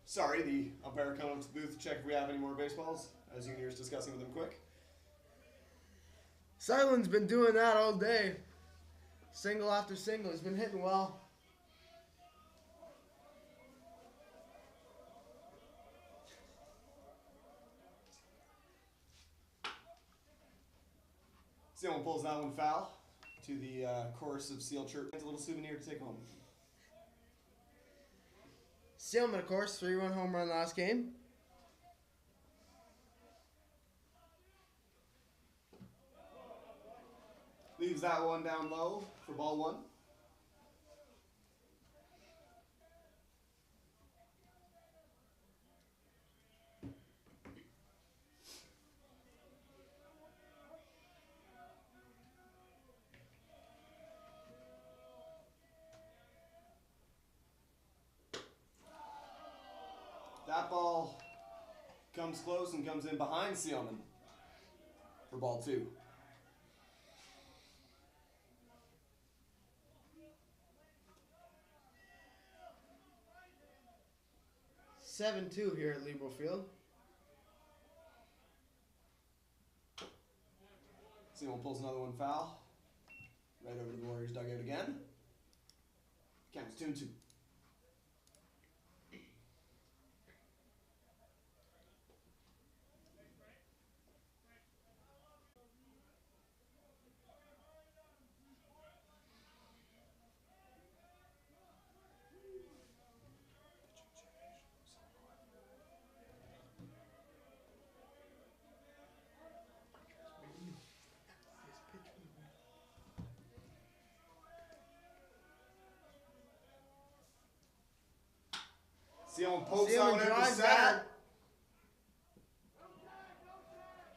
Sorry, the umpire coming up to the booth to check if we have any more baseballs, as Junior's discussing with him quick. Sutherland's been doing that all day. Single after single. He's been hitting well. Sealman pulls that one foul to the chorus of Seal Church. It's a little souvenir to take home. Sealman, of course, 3-run home run last game. Leaves that one down low for ball one. That ball comes close and comes in behind Sealman for ball two. (7-2) here at Libro Field. Sealman pulls another one foul. Right over to the Warriors dugout again. Counts 2-2. Sealman pokes that one out to center.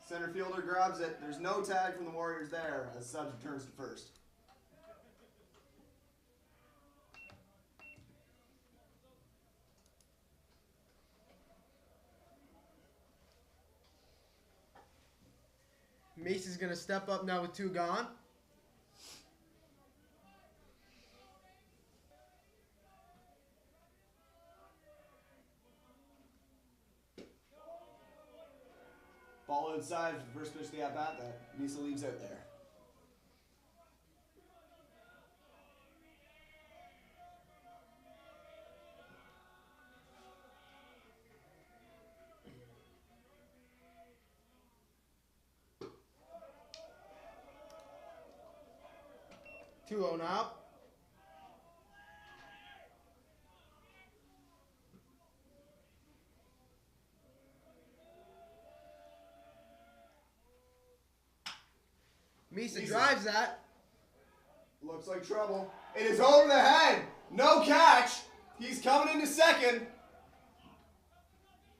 Center fielder grabs it. There's no tag from the Warriors there as Suggs returns to first. Misa's going to step up now with 2 gone. Ball outside for the first pitch of the at-bat that Misa leaves out there. Two oh now. Misa drives that. Looks like trouble. It is over the head. No catch. He's coming into second.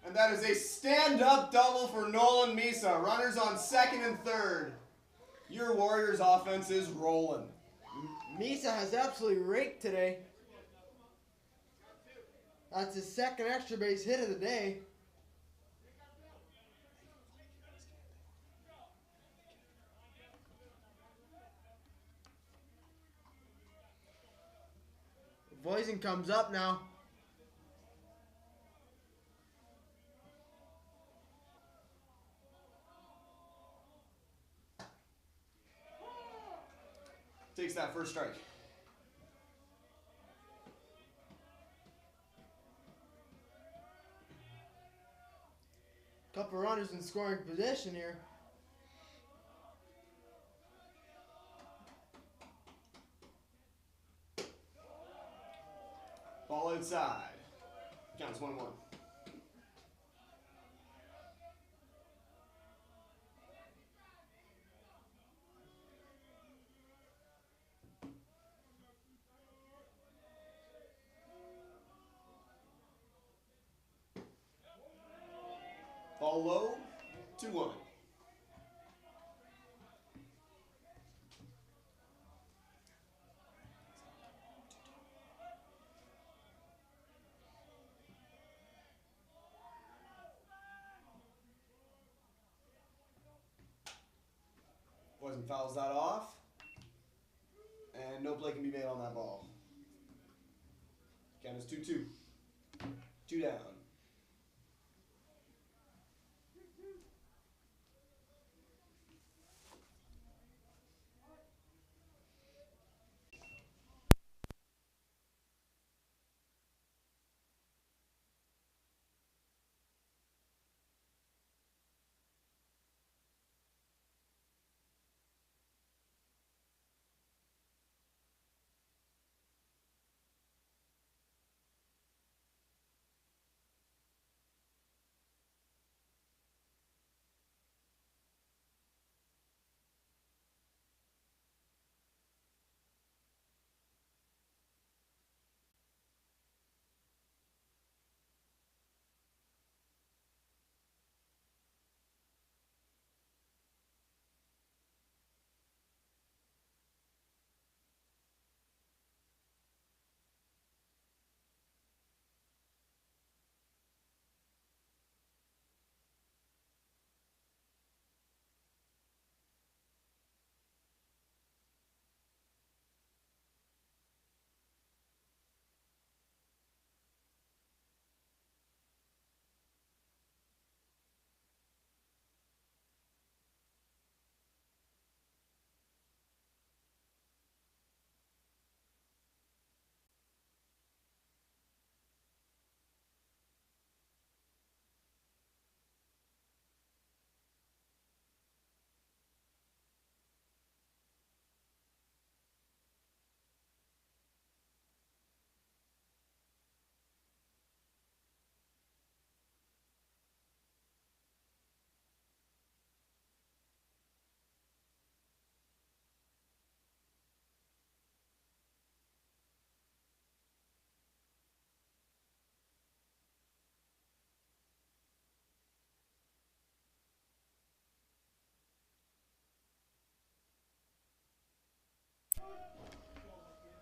And that is a stand-up double for Nolan Misa. Runners on second and third. Your Warriors offense is rolling. Misa has absolutely raked today. That's his second extra base hit of the day. Voisin comes up now. Takes that first strike. Couple runners in scoring position here. Ball outside. Counts 1-1. Ball low, 2-1. Poison fouls that off. And no play can be made on that ball. Count is 2-2. 2 down.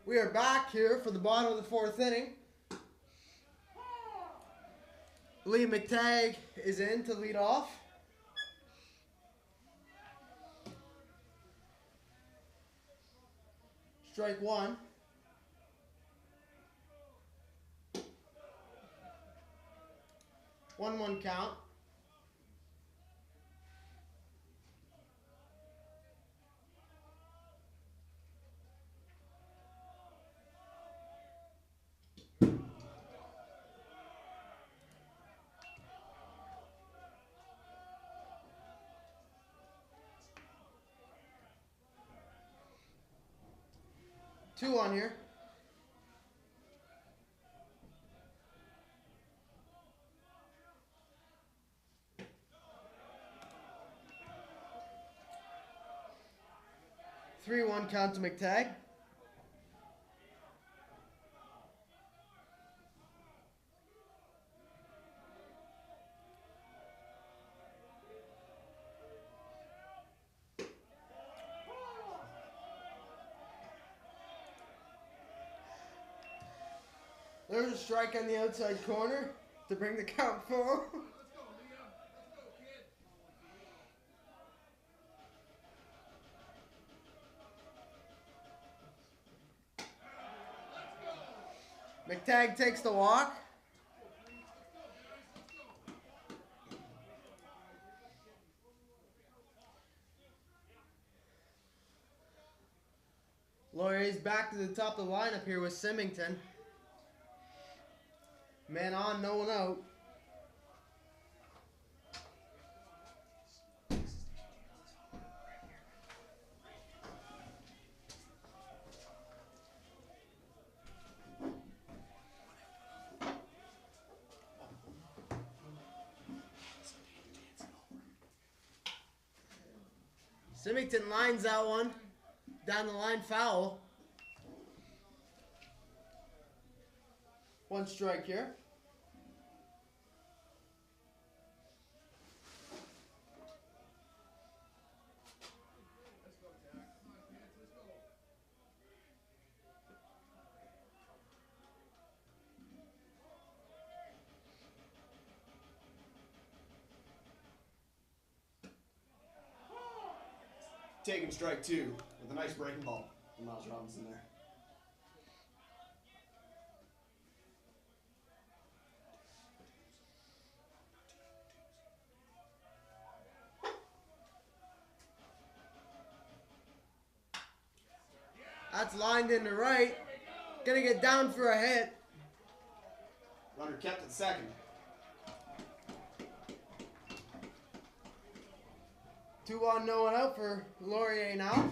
We are back here for the bottom of the 4th inning. Lee McTagg is in to lead off. Strike one. One count. Two on here. 3-1 count to McTagg. There's a strike on the outside corner to bring the count full. McTagg takes the walk. Laurier's back to the top of the lineup here with Symington. Man on, no one out. Symington lines that one. Down the line foul. One strike here. Taking strike two with a nice breaking ball from Miles Robinson there. That's lined in the right. Gonna get down for a hit. Runner kept at second. 2-1, no one out for Laurier now.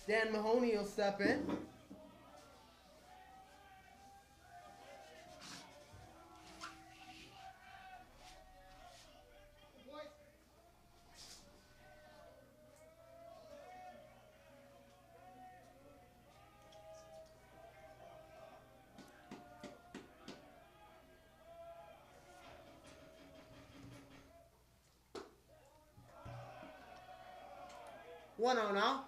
Dan Mahoney will step in. One out now.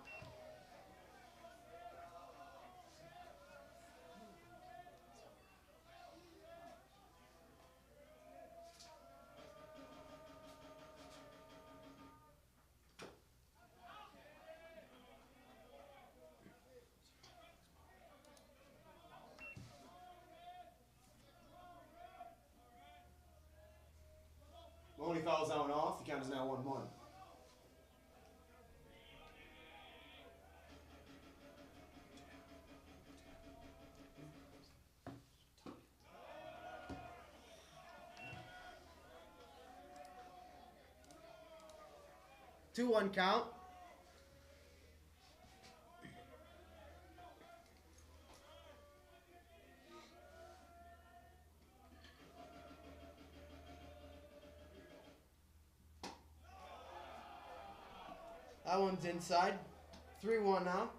Mahoney fouls out and off. The count is now 1-1. Two-one count. That one's inside. 3-1 now.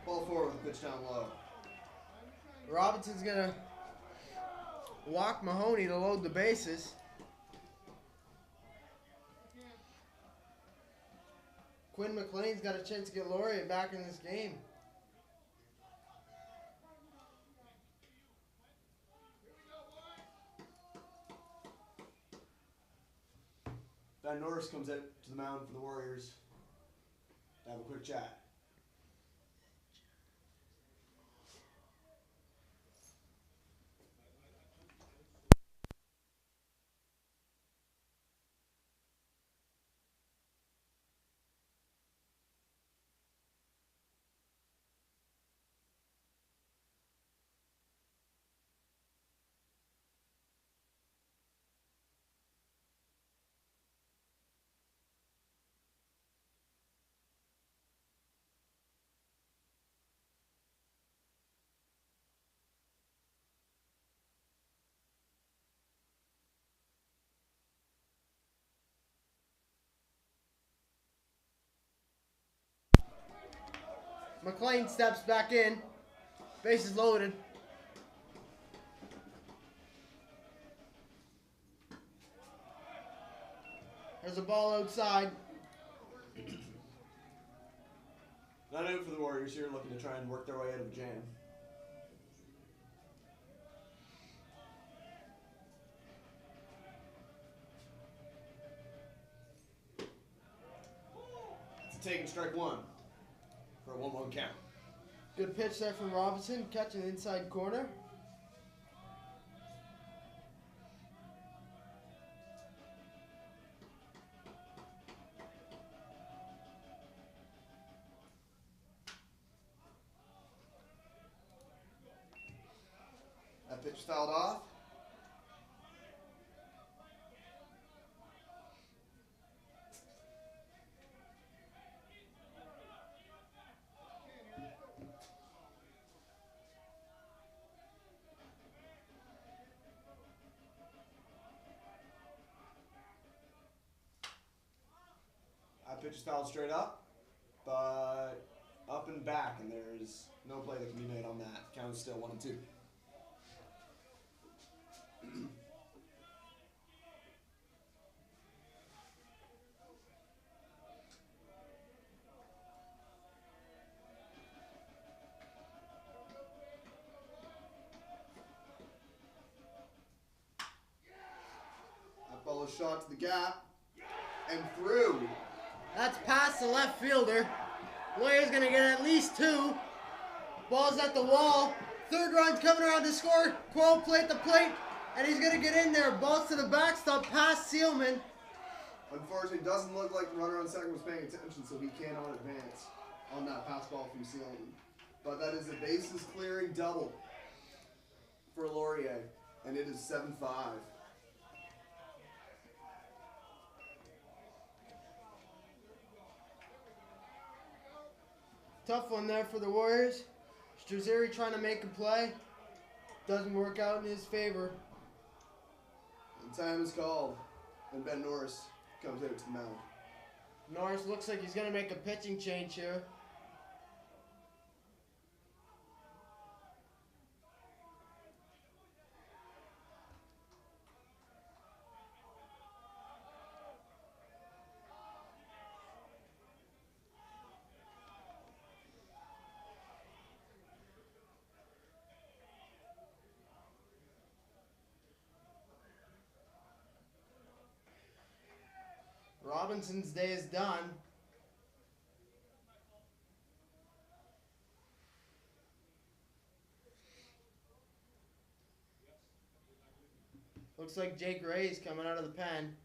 Ball forward with the pitch down low. Robinson's gonna walk Mahoney to load the bases. Quinn McLean's got a chance to get Laurier back in this game. Ben Norris comes out to the mound for the Warriors to have a quick chat. McLean steps back in. Bases loaded. There's a ball outside. Not out for the Warriors here, looking to try and work their way out of a jam. It's a taking strike one for a 1-1 count. Good pitch there from Robinson, catching the inside corner. That pitch fouled off. That pitch is fouled straight up, but up and back, and there's no play that can be made on that. Count is still 1-2. That ball is shot to the gap and through. That's past the left fielder. Laurier's gonna get at least 2. Ball's at the wall. Third run's coming around to score. Quo play at the plate, and he's gonna get in there. Ball's to the backstop, past Sealman. Unfortunately, it doesn't look like the runner on second was paying attention, so he cannot advance on that pass ball from Sealman. But that is a bases clearing double for Laurier, and it is 7-5. Tough one there for the Warriors. Struzeri trying to make a play. Doesn't work out in his favor. And time is called, and Ben Norris comes out to the mound. Norris looks like he's going to make a pitching change here. Robinson's day is done. Looks like Jake Ray's coming out of the pen.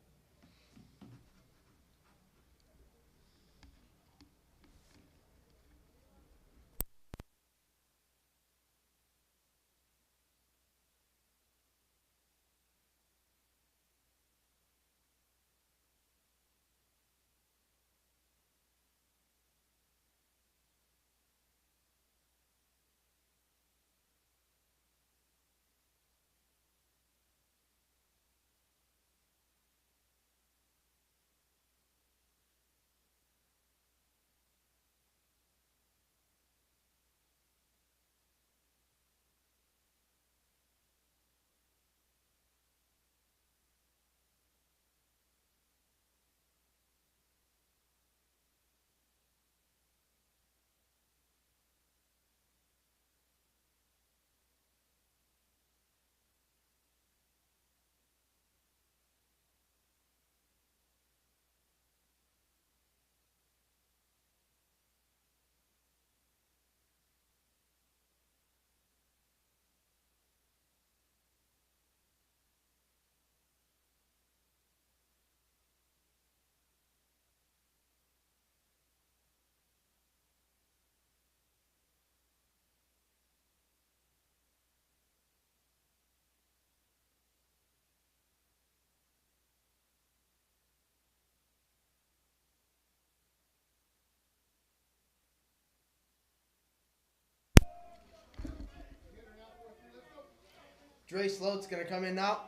Dre Sloat's going to come in now.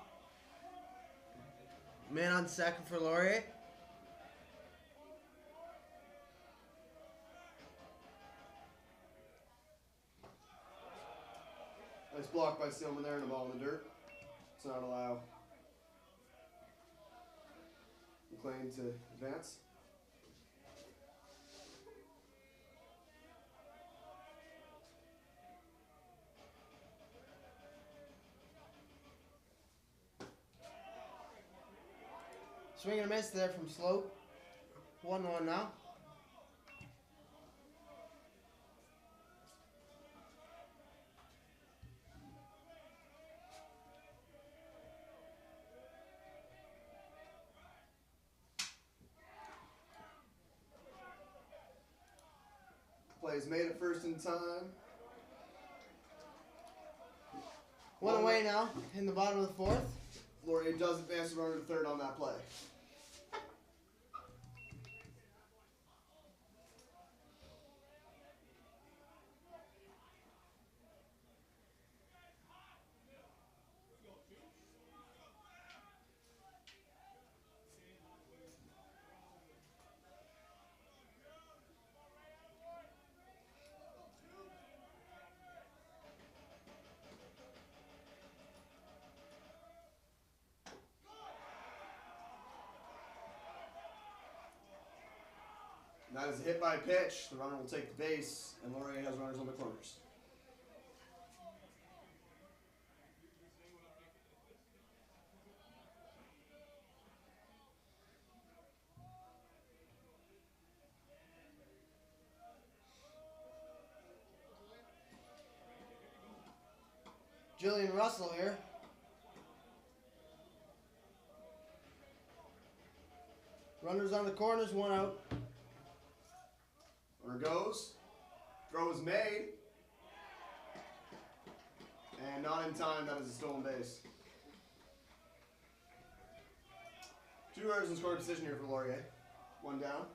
Man on second for Laurier. Nice block by Stillman there and the ball in the dirt. It's not allow McLean to advance. Swing and a miss there from Sloat. 1-1 now. Plays made it first in time. One away now in the bottom of the fourth. Laurier does advance the runner to third on that play. And that is a hit by pitch. The runner will take the base, and Laurier has runners on the corners. Julian Russell here. Runners on the corners, 1 out. Runner goes. Throw is made. And not in time. That is a stolen base. 2 runners in scoring position here for Laurier. 1 down.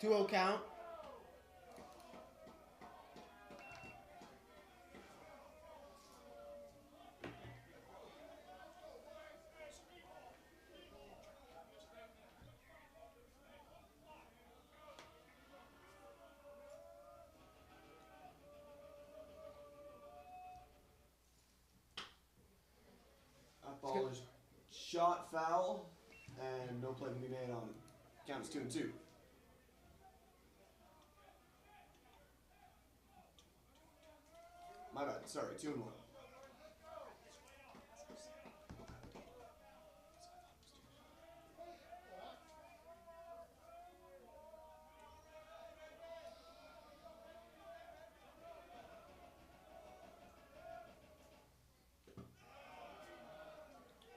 Two-0 count. That ball is shot foul, and no play can be made on it. Count is 2-2. My bad. Sorry, 2-1.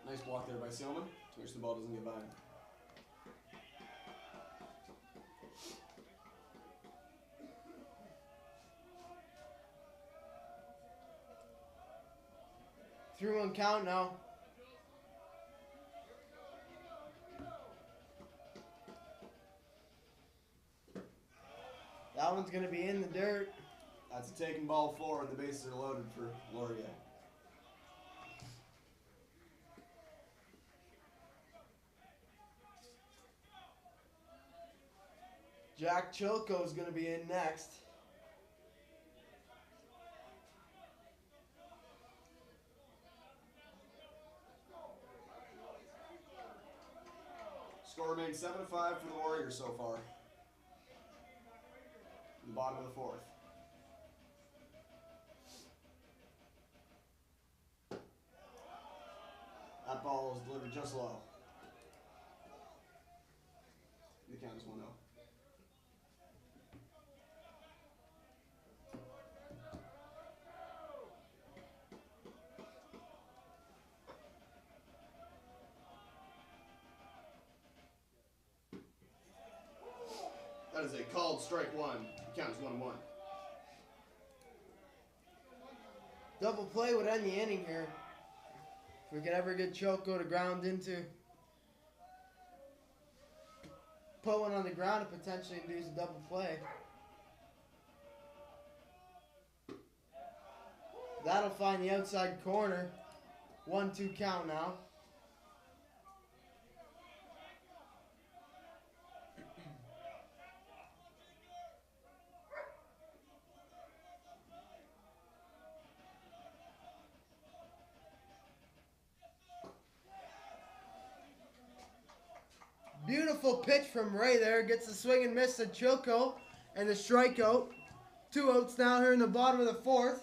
Nice block there by Seelman, to which the ball doesn't get by him. Through 1 count now. That one's going to be in the dirt. That's a taken ball 4, and the bases are loaded for Laurier. Jack Chilko is going to be in next. Score remains 7-5 for the Warriors so far. In the bottom of the 4th. That ball is delivered just low. The count is 1-0. That is a called strike 1. The count is 1-1. Double play would end the inning here. If we could ever get Choco to ground into. Put one on the ground and potentially induce a double play. That'll find the outside corner. 1-2 count now. Beautiful pitch from Ray there. Gets the swing and miss to Choco. And the strikeout. 2 outs now here in the bottom of the 4th.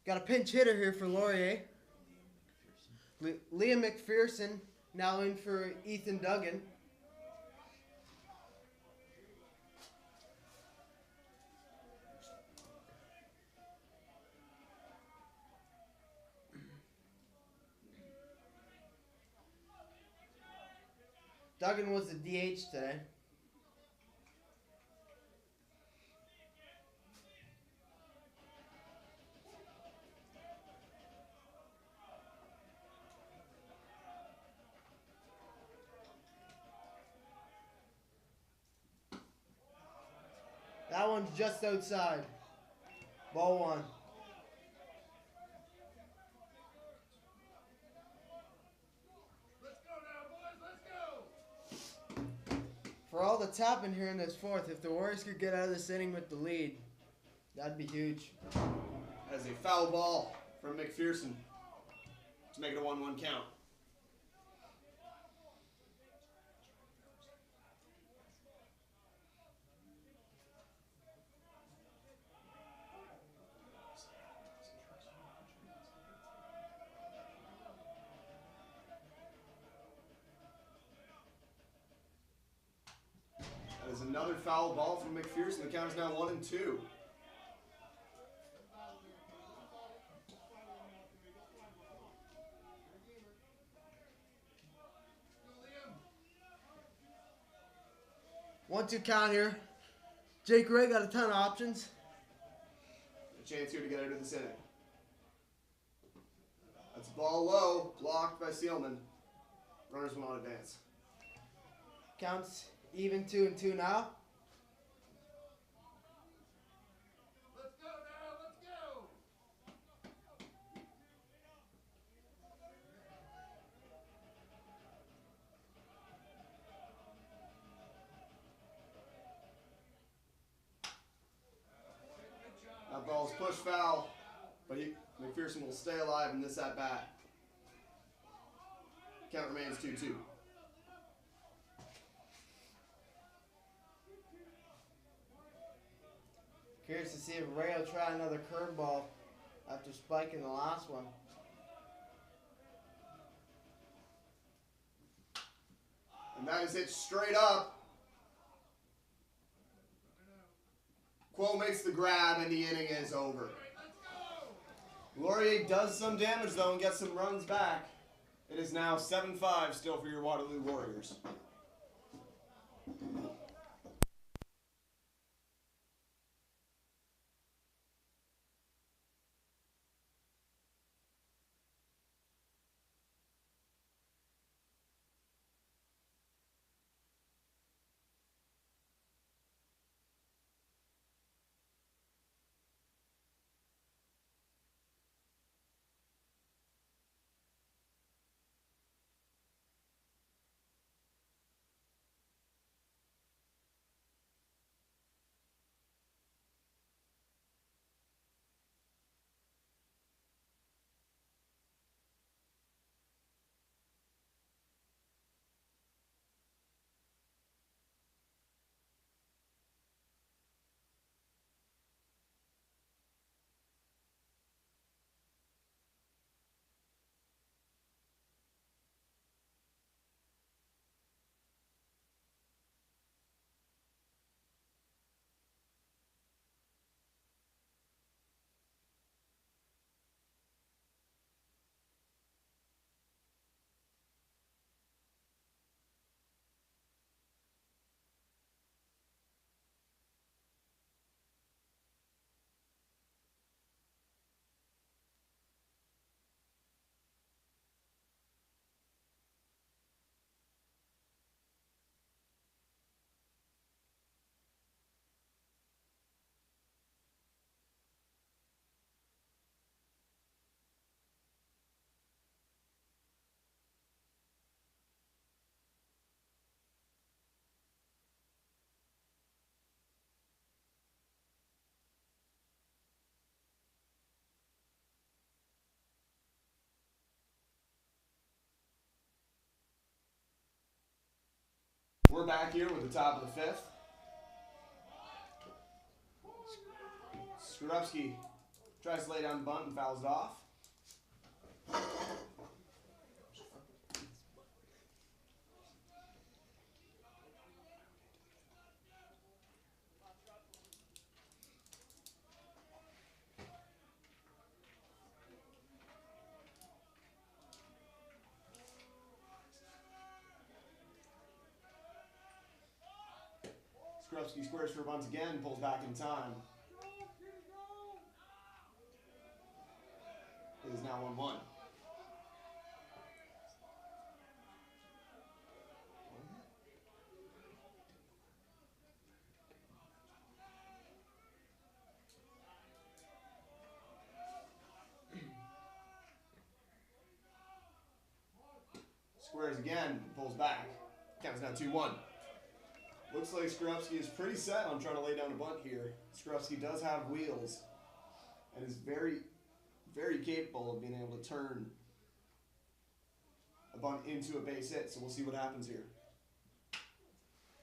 Got a pinch hitter here for Laurier. Liam McPherson now in for Ethan Duggan. Duggan was the DH today. That one's just outside. Ball 1. Let's go now, boys. Let's go. For all that's happened here in this 4th, if the Warriors could get out of this inning with the lead, that'd be huge. As a foul ball from McPherson to make it a 1-1 count. That is another foul ball from McPherson. The count is now 1-2. Go, Liam. 1-2 count here. Jake Ray got a ton of options. A chance here to get out of this inning. That's ball low, blocked by Seelman. Runners will not advance. Counts even 2-2 now. Let's go now. Let's go. That ball's pushed foul, but McPherson will stay alive in this at-bat. Count remains 2-2. Curious to see if Ray will try another curveball after spiking the last one. And that is hit straight up. Quo makes the grab and the inning is over. Laurier does some damage though and gets some runs back. It is now 7-5 still for your Waterloo Warriors. We're back here with the top of the fifth. Skrupski tries to lay down the bunt and fouls it off. Skrupski squares for a bunt again, pulls back in time. It is now 1-1. Squares again, pulls back. Counts now 2-1. Looks like Skrupski is pretty set on trying to lay down a bunt here. Skrupski does have wheels and is very, very capable of being able to turn a bunt into a base hit, so we'll see what happens here.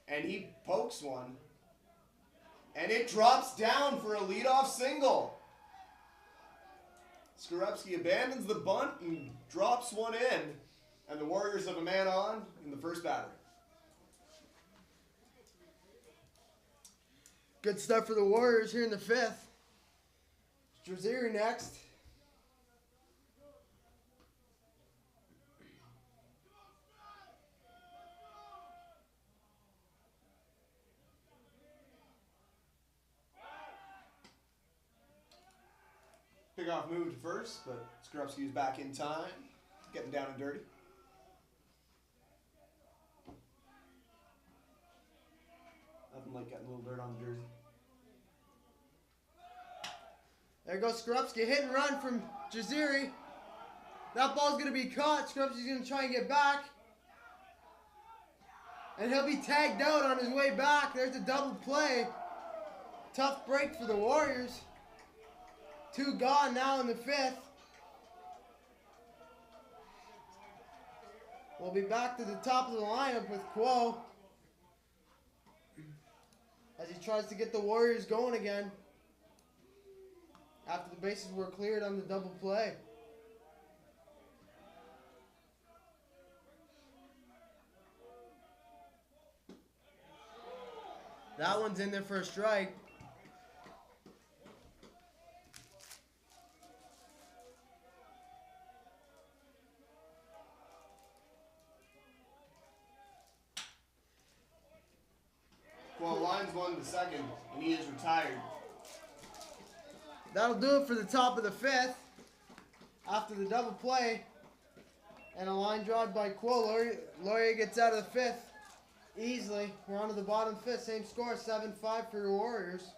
And he pokes one, and it drops down for a leadoff single. Skrupski abandons the bunt and drops one in, and the Warriors have a man on in the first batter. Good stuff for the Warriors here in the fifth. Laurier next. Pickoff move to first, but Skrupski is back in time, getting down and dirty. Nothing like getting a little dirt on the jersey. There goes Skrupski, hit and run from Jaziri. That ball's going to be caught. Skrupski's going to try and get back. And he'll be tagged out on his way back. There's a double play. Tough break for the Warriors. 2 gone now in the fifth. We'll be back to the top of the lineup with Quo as he tries to get the Warriors going again after the bases were cleared on the double play. That one's in there for a strike. Well, lines 1 to second, and he is retired. That'll do it for the top of the fifth. After the double play and a line drive by Quo, Laurier gets out of the fifth easily. We're on to the bottom fifth. Same score, 7-5 for the Warriors.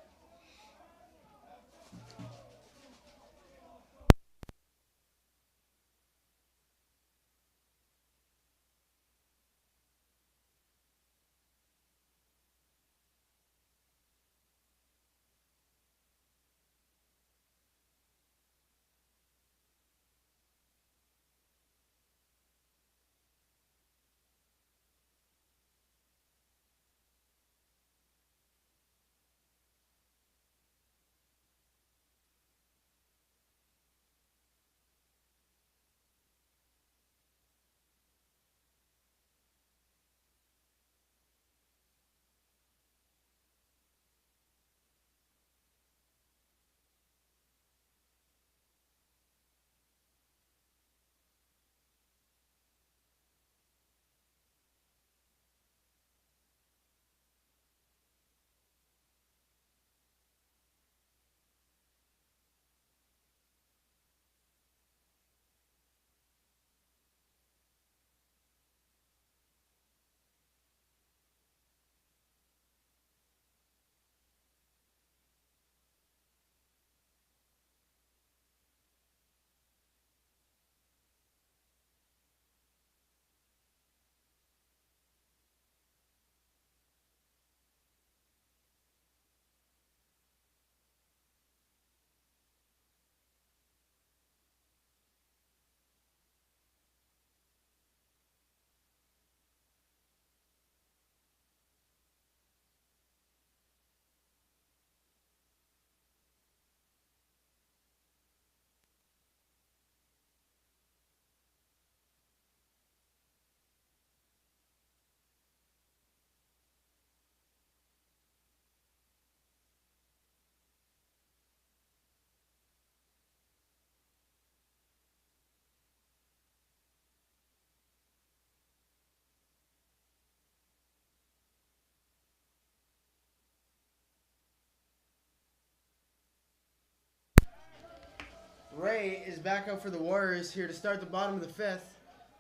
Ray is back out for the Warriors here to start the bottom of the fifth.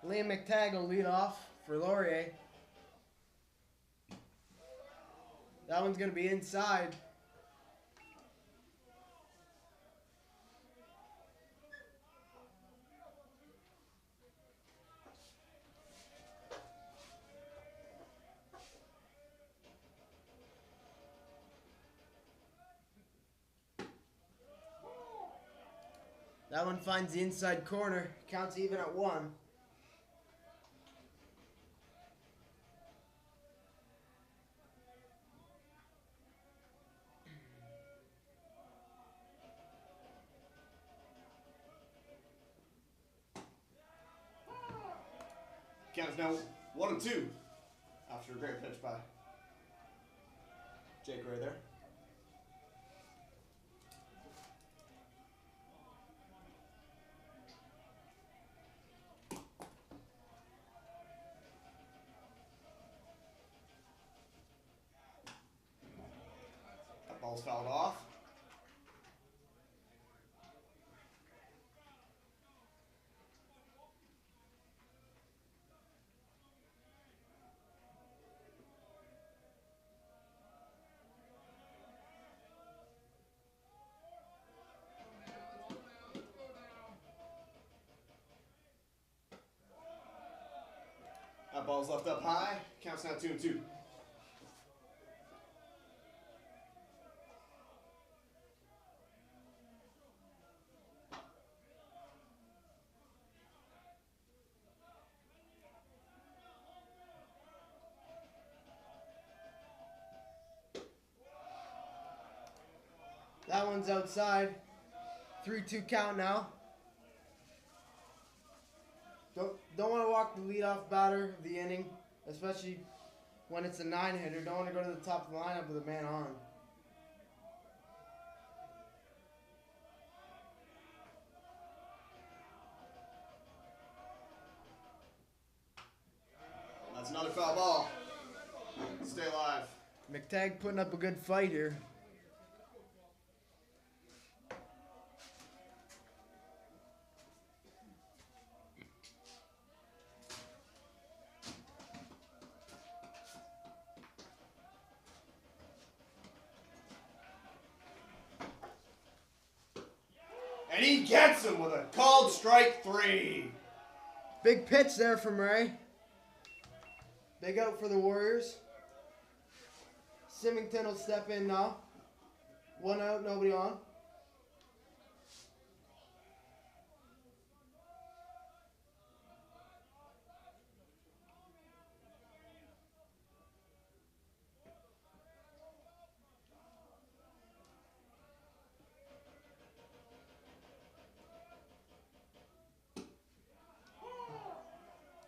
Liam McTagg will lead off for Laurier. That one's going to be inside. That one finds the inside corner. Counts even at 1. Count is now 1-2 after a great pitch by Jake Ray there. That ball's fouled off. That ball's left up high. Counts now 2-2. That one's outside. 3-2 count now. Don't want to walk the leadoff batter of the inning, especially when it's a 9-hitter. Don't want to go to the top of the lineup with a man on. That's another foul ball. Stay alive. McTagg putting up a good fight here. And he gets him with a called strike 3. Big pitch there from Ray. Big out for the Warriors. Symington will step in now. 1 out, nobody on.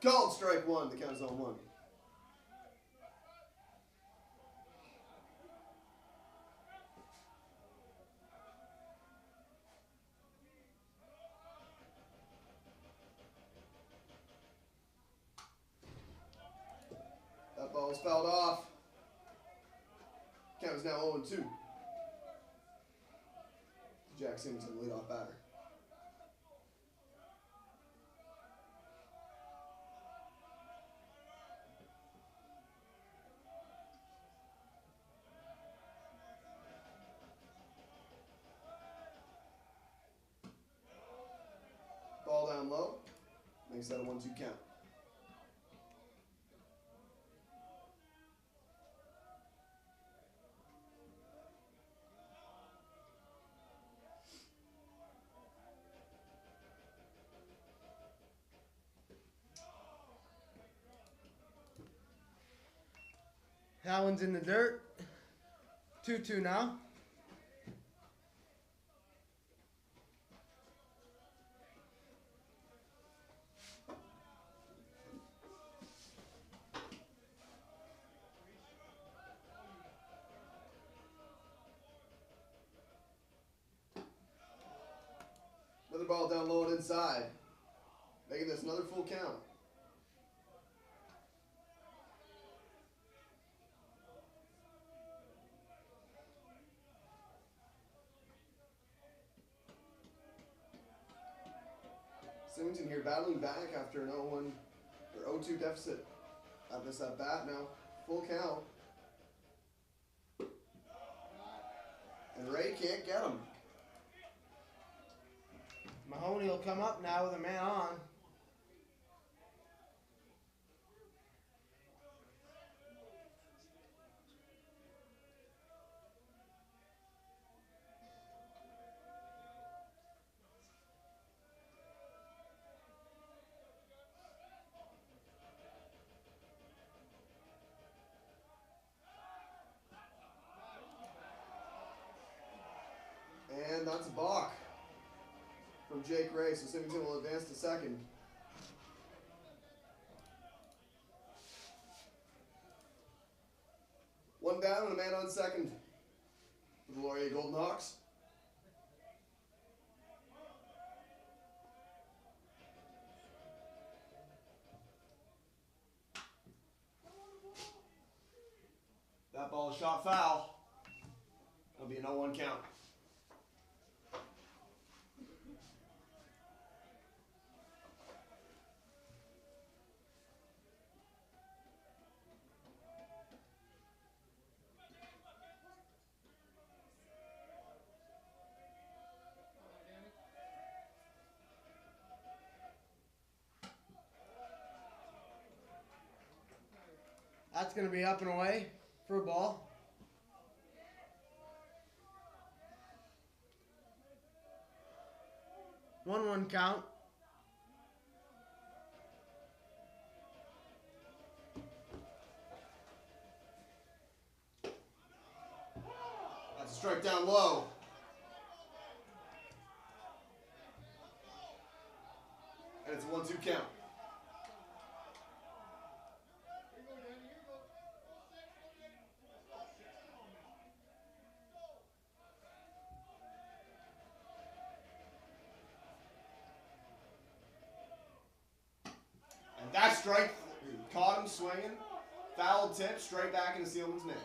Called strike 1. The count is on 1. That ball is fouled off. Count is now 0-2. Jack Symington, leadoff batter. Ball down low. Makes that a 1-2 count. That one's in the dirt. 2-2 now. Another ball down low and inside. Making this another full count. Symington here battling back after an 0-1 or 0-2 deficit at this at bat now. Full count. And Ray can't get him. Mahoney will come up now with a man on. And that's a balk from Jake Ray, so Symington will advance to second. One down and a man on second for the Laurier Golden Hawks. That ball is shot foul. That'll be an 0-1 count. That's going to be up and away for a ball. One count. That's a strike down low. And it's a 1-2 count. That strike caught him swinging. Foul tip straight back into Sealman's mitt.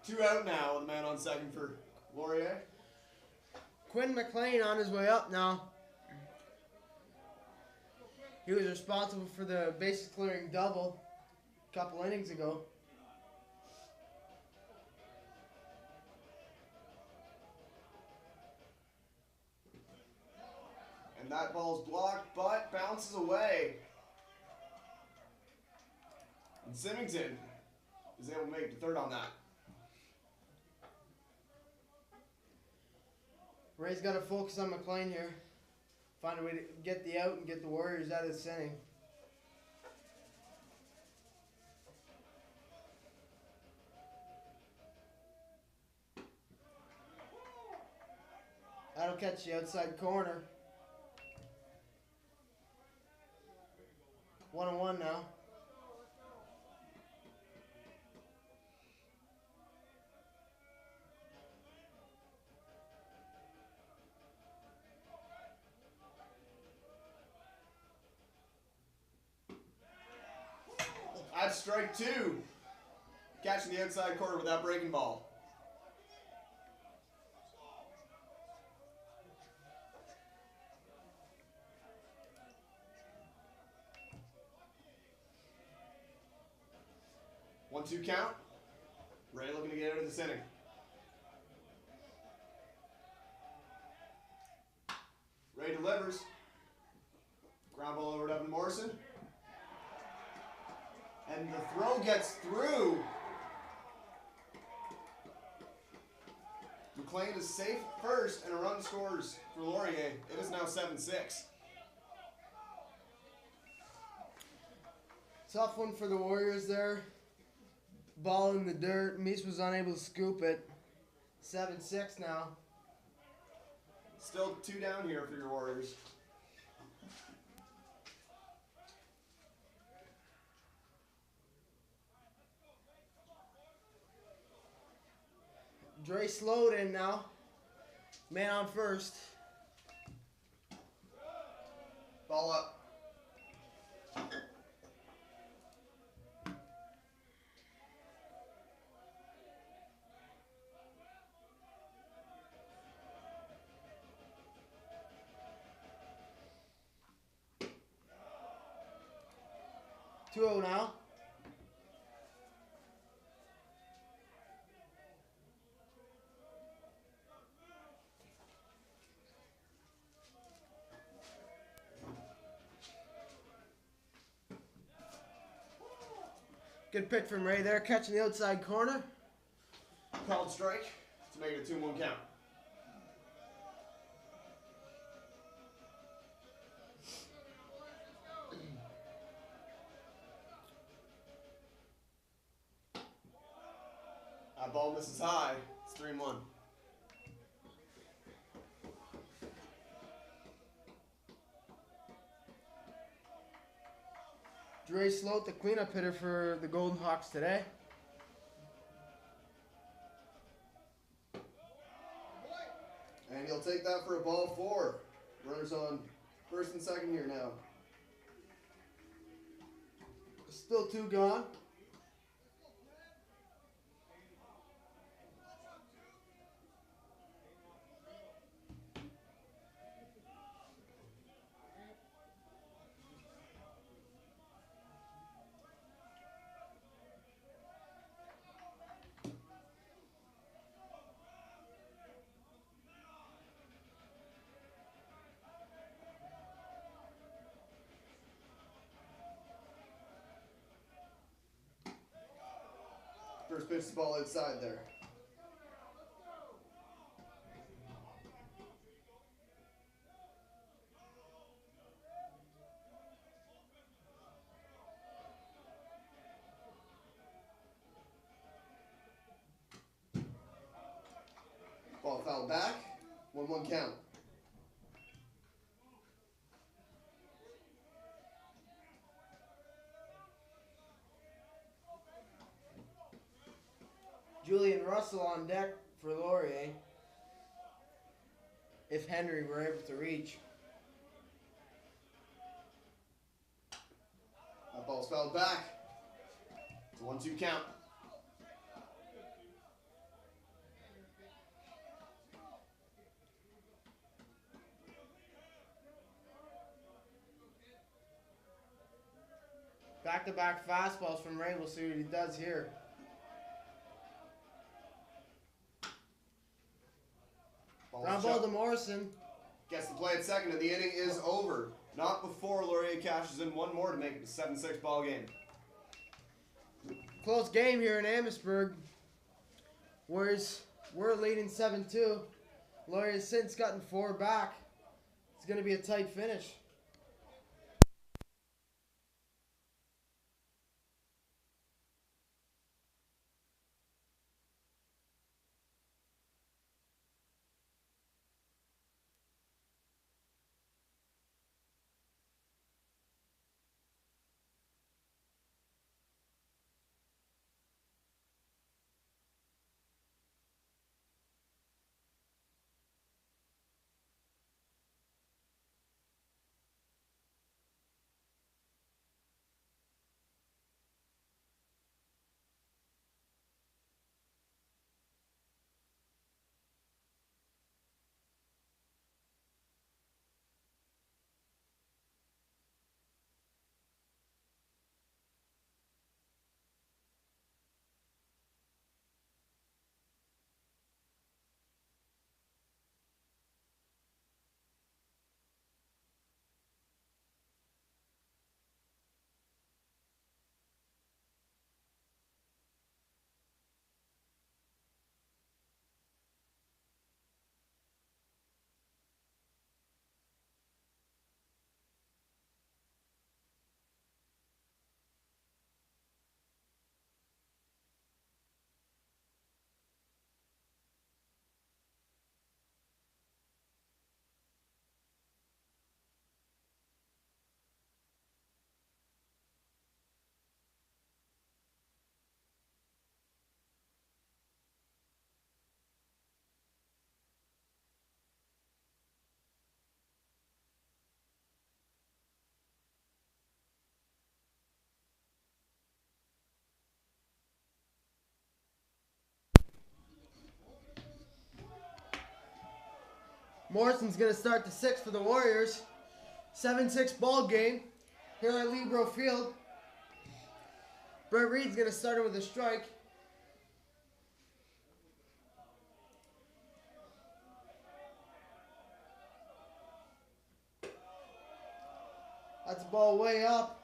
Two out now with a man on second for Laurier. Quinn McLean on his way up now. He was responsible for the bases clearing double a couple innings ago. And that ball's blocked, but bounces away. And Symington is able to make the third on that. Ray's got to focus on McLean here. Find a way to get the out and get the Warriors out of this inning. That'll catch the outside corner. 1-1 now. That's strike two. Catching the outside corner with that breaking ball. One-two count. Ray looking to get out of this inning. Ray delivers. Ground ball over to Evan Morrison. And the throw gets through. McLean is safe first, and a run scores for Laurier. It is now 7-6. Tough one for the Warriors there. Ball in the dirt. Meese was unable to scoop it. 7-6 now. Still two down here for your Warriors. Dre slowed in now. Man on first. Ball up. 2-0 now. Good pitch from Ray there, catching the outside corner. Called strike to make it a 2-1 count. That ball misses high. It's 3-1. Dre Sloat, the cleanup hitter for the Golden Hawks today. And he'll take that for a ball 4. Runners on first and second here now. Still 2 gone. First pitch, the ball outside there. Ball fouled back. 1-1 count. Julian Russell on deck for Laurier. If Henry were able to reach. That ball's fouled back. It's a 1-2 count. Back-to-back fastballs from Ray. We'll see what he does here. Ground ball to Morrison. Gets the play at second, and the inning is over. Not before Laurier cashes in one more to make it a 7-6 ball game. Close game here in Amherstburg. Warriors we're leading 7-2. Laurier's since gotten 4 back. It's going to be a tight finish. Morrison's going to start the 6th for the Warriors. 7-6 ball game here at Libro Field. Brett Reed's going to start it with a strike. That's a ball way up.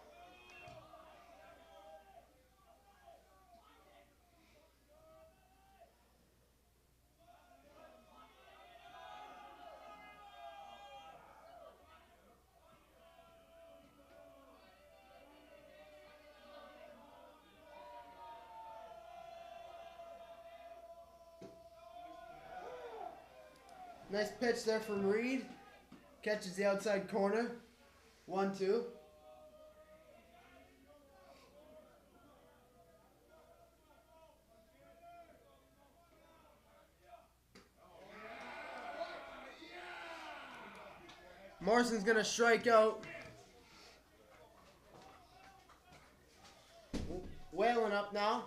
Nice pitch there from Reed. Catches the outside corner. 1-2. Morrison's going to strike out. Whalen up now.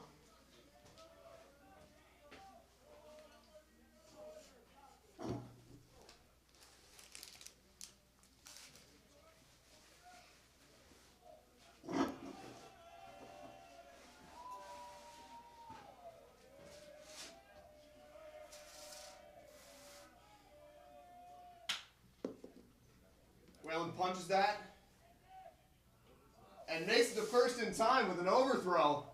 Whalen punches that and makes it the first in time with an overthrow.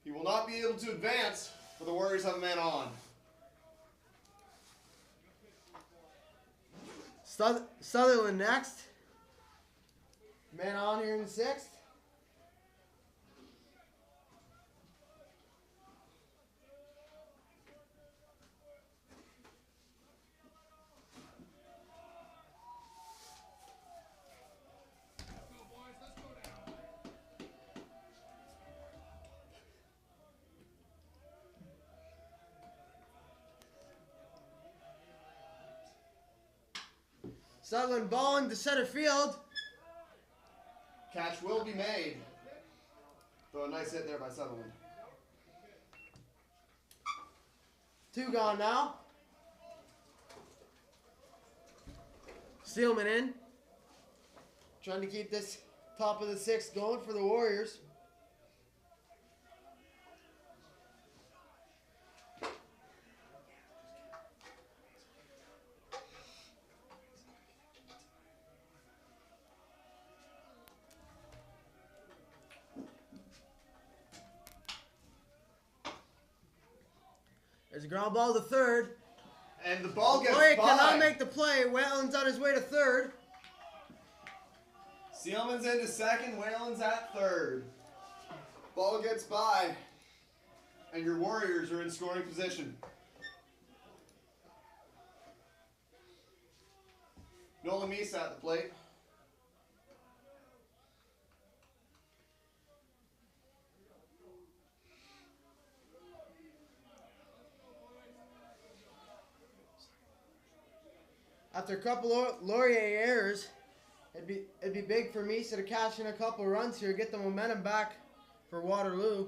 He will not be able to advance, but the Warriors have a man on. Sutherland next. Man on here in the 6th. Sutherland balling to center field. Catch will be made. Though a nice hit there by Sutherland. 2 gone now. Steelman in. Trying to keep this top of the 6th going for the Warriors. There's a ground ball to third. And the ball gets Laurier by. cannot make the play. Whalen's on his way to third. Sealman's into second. Whalen's at third. Ball gets by. And your Warriors are in scoring position. Nolan Misa at the plate. After a couple of Laurier errors, it'd be big for Misa to cash in a couple runs here, get the momentum back for Waterloo.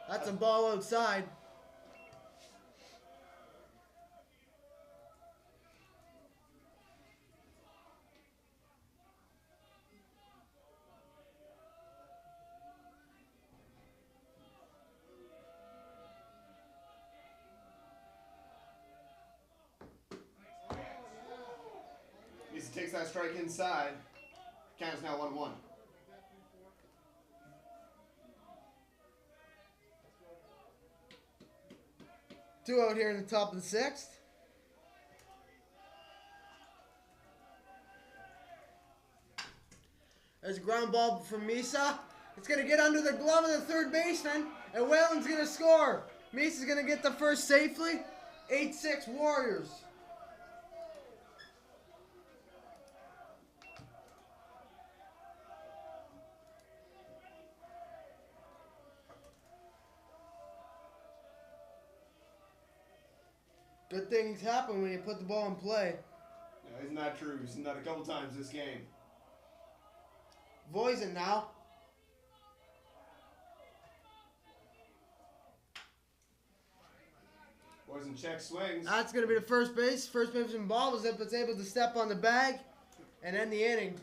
That's a ball outside. Misa takes that strike inside. Count is now 1-1. Two out here in the top of the 6th. There's a ground ball from Misa. It's going to get under the glove of the third baseman, and Whalen's going to score. Misa's going to get the first safely. 8-6 Warriors. Good things happen when you put the ball in play. Yeah, isn't that true? We've seen that a couple times this game. Voisin now. Voisin check swings. That's going to be the first base. First baseman ball was able to step on the bag and end the inning.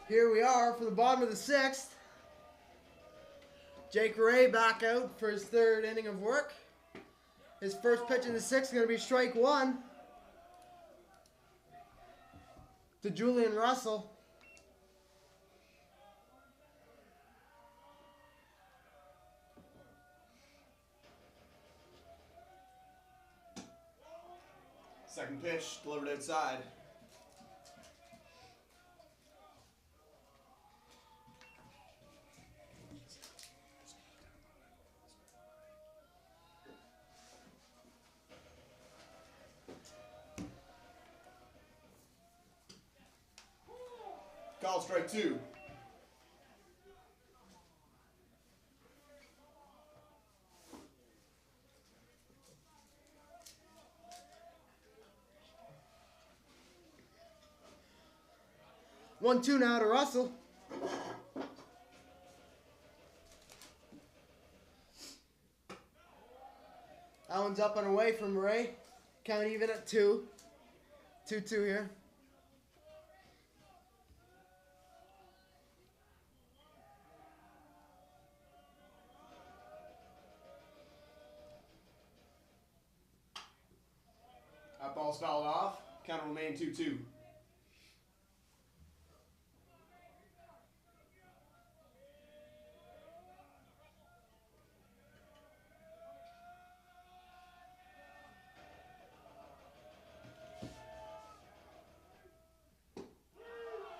Here we are for the bottom of the 6th. Jake Ray back out for his 3rd inning of work. His first pitch in the 6th is going to be strike 1 to Julian Russell. Second pitch delivered outside. Call strike 2. One, 2 now to Russell. That one's up and away from Ray. Count even at 2. 2-2 here. That ball's fouled off. Count will remain 2-2.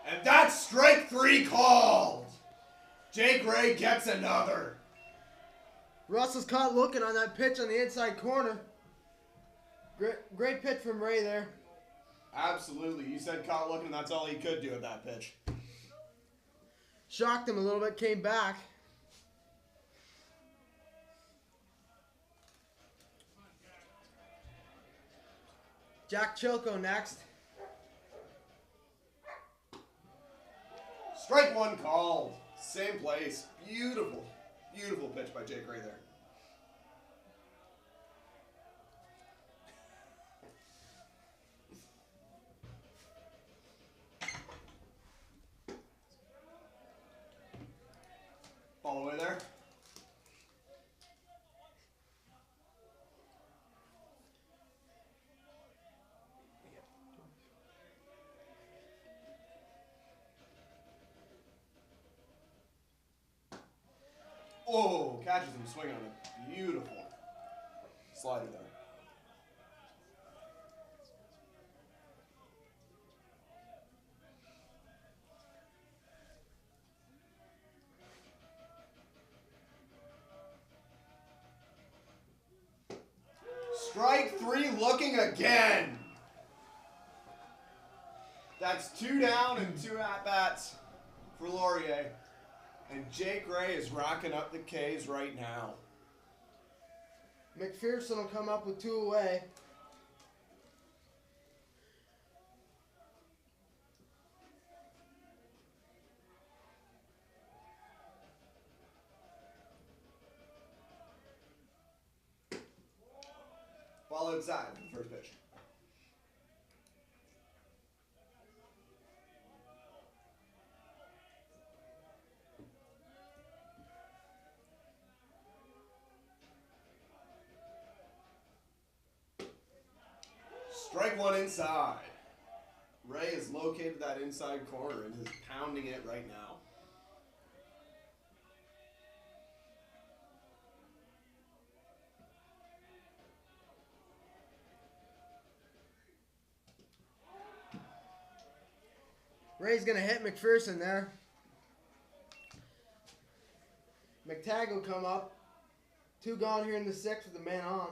And that's strike 3 called. Jake Ray gets another. Russell's caught looking on that pitch on the inside corner. Great pitch from Ray there. Absolutely. You said caught looking, and that's all he could do at that pitch. Shocked him a little bit, came back. Jack Chilko next. Strike 1 called. Same place. Beautiful. Beautiful pitch by Jake Ray there. Ball away there. Oh, catches him swinging on a beautiful slider there. Strike 3 looking again. That's 2 down and 2 at-bats for Laurier. And Jake Ray is rocking up the K's right now. McPherson will come up with 2 away. Ball outside for the first pitch. Strike 1 inside. Ray has located that inside corner and is pounding it right now. Ray's going to hit McPherson there. McTagg will come up. 2 gone here in the 6th with the man on.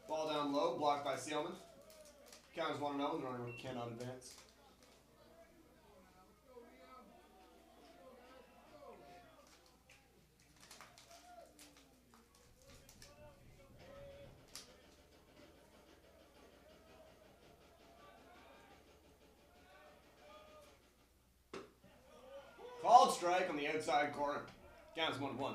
Ball down low, blocked by Seelman. Count is 1-0, and the runner cannot advance. strike on the outside corner. Counts 1-1.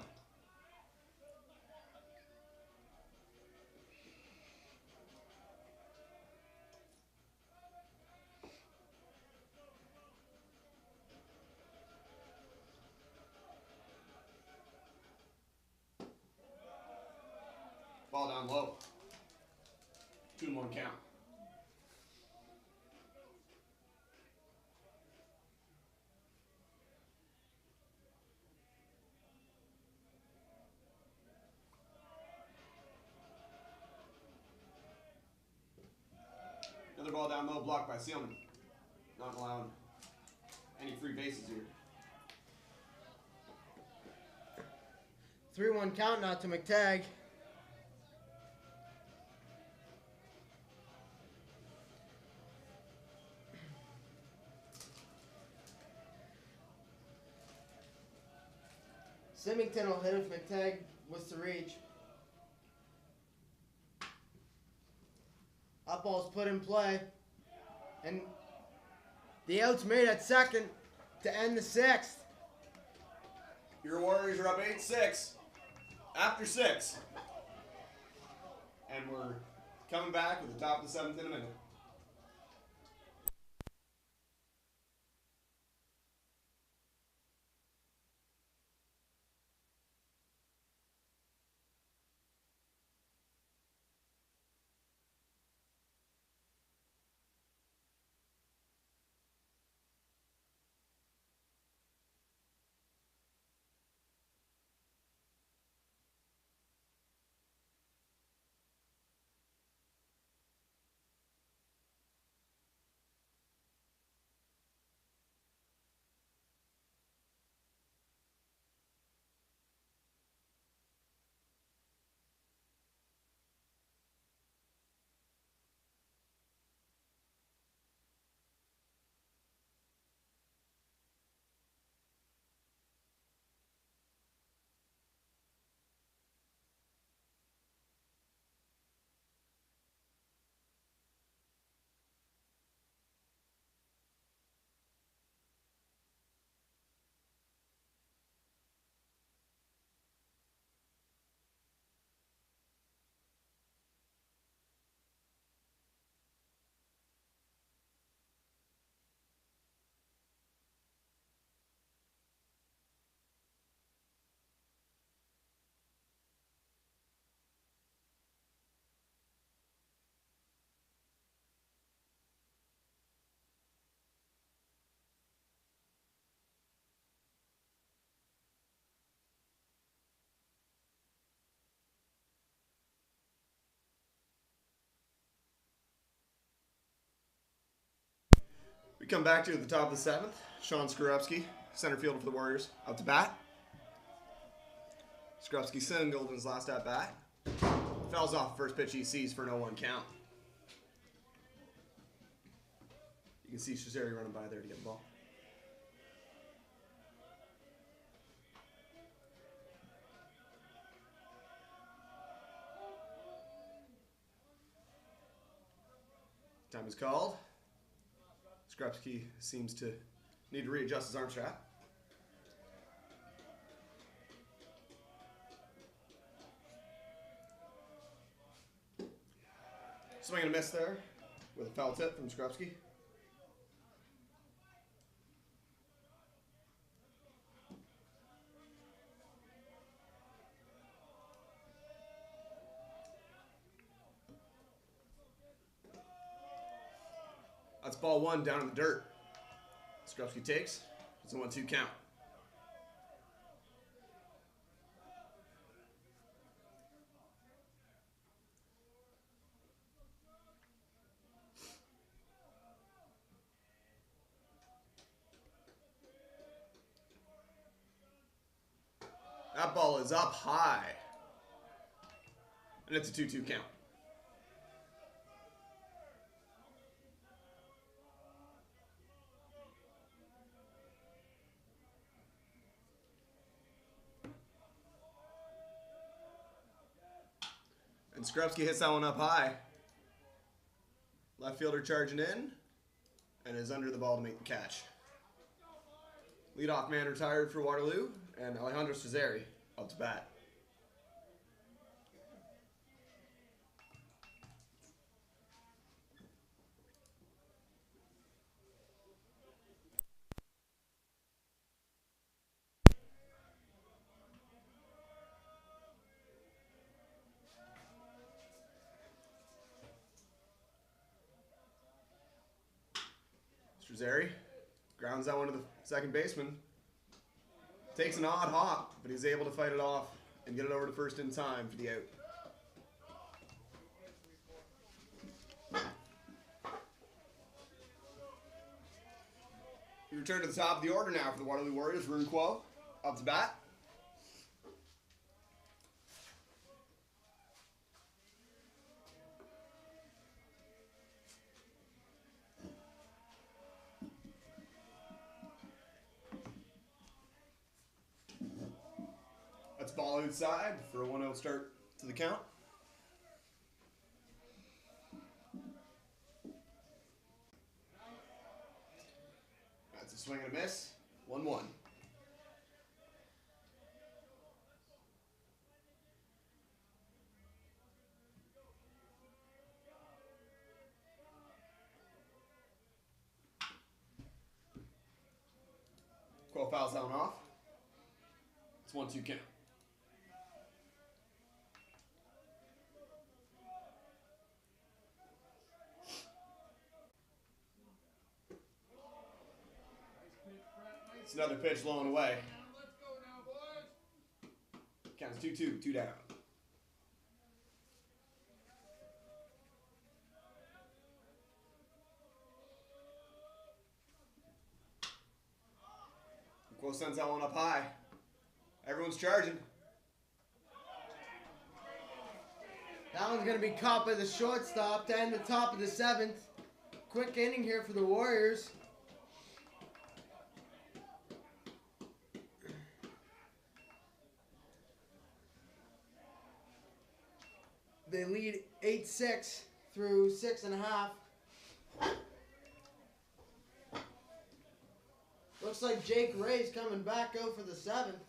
Ball down low. 2-1 count. Another ball down low, blocked by Sealman. Not allowing any free bases here. 3-1 count now to McTagg. Symington will hit if McTagg was to reach. Up ball's put in play. And the out's made at second to end the sixth. Your Warriors are up 8-6 after 6. And we're coming back with the top of the 7th in a minute. We come back to the top of the 7th. Sean Skrupski, center fielder for the Warriors, out to bat. Skrupski singled in his last at bat. Fouls off the first pitch he sees for an 0-1 count. You can see Cesare running by there to get the ball. Time is called. Skrupski seems to need to readjust his arm strap. Swing and a miss there with a foul tip from Skrupski. That's ball 1 down in the dirt. Skrupski takes. It's a 1-2 count. That ball is up high. And it's a 2-2 count. And Skrupski hits that one up high. Left fielder charging in and is under the ball to make the catch. Leadoff man retired for Waterloo, and Alejandro Strazzeri up to bat. Strazzeri grounds that one to the second baseman. Takes an odd hop, but he's able to fight it off and get it over to first in time for the out. We return to the top of the order now for the Waterloo Warriors. Rune Quo up to bat. That's ball outside for a 1-0 start to the count. That's a swing and a miss. 1-1. Quo fouls that one off. It's 1-2 count. It's another pitch low and away. Let's go now, boys. Counts 2-2, 2 down. Quo sends that one up high. Everyone's charging. That one's going to be caught by the shortstop to end the top of the 7th. Quick inning here for the Warriors. They lead 8-6 through 6.5. Looks like Jake Ray's coming back out for the 7th.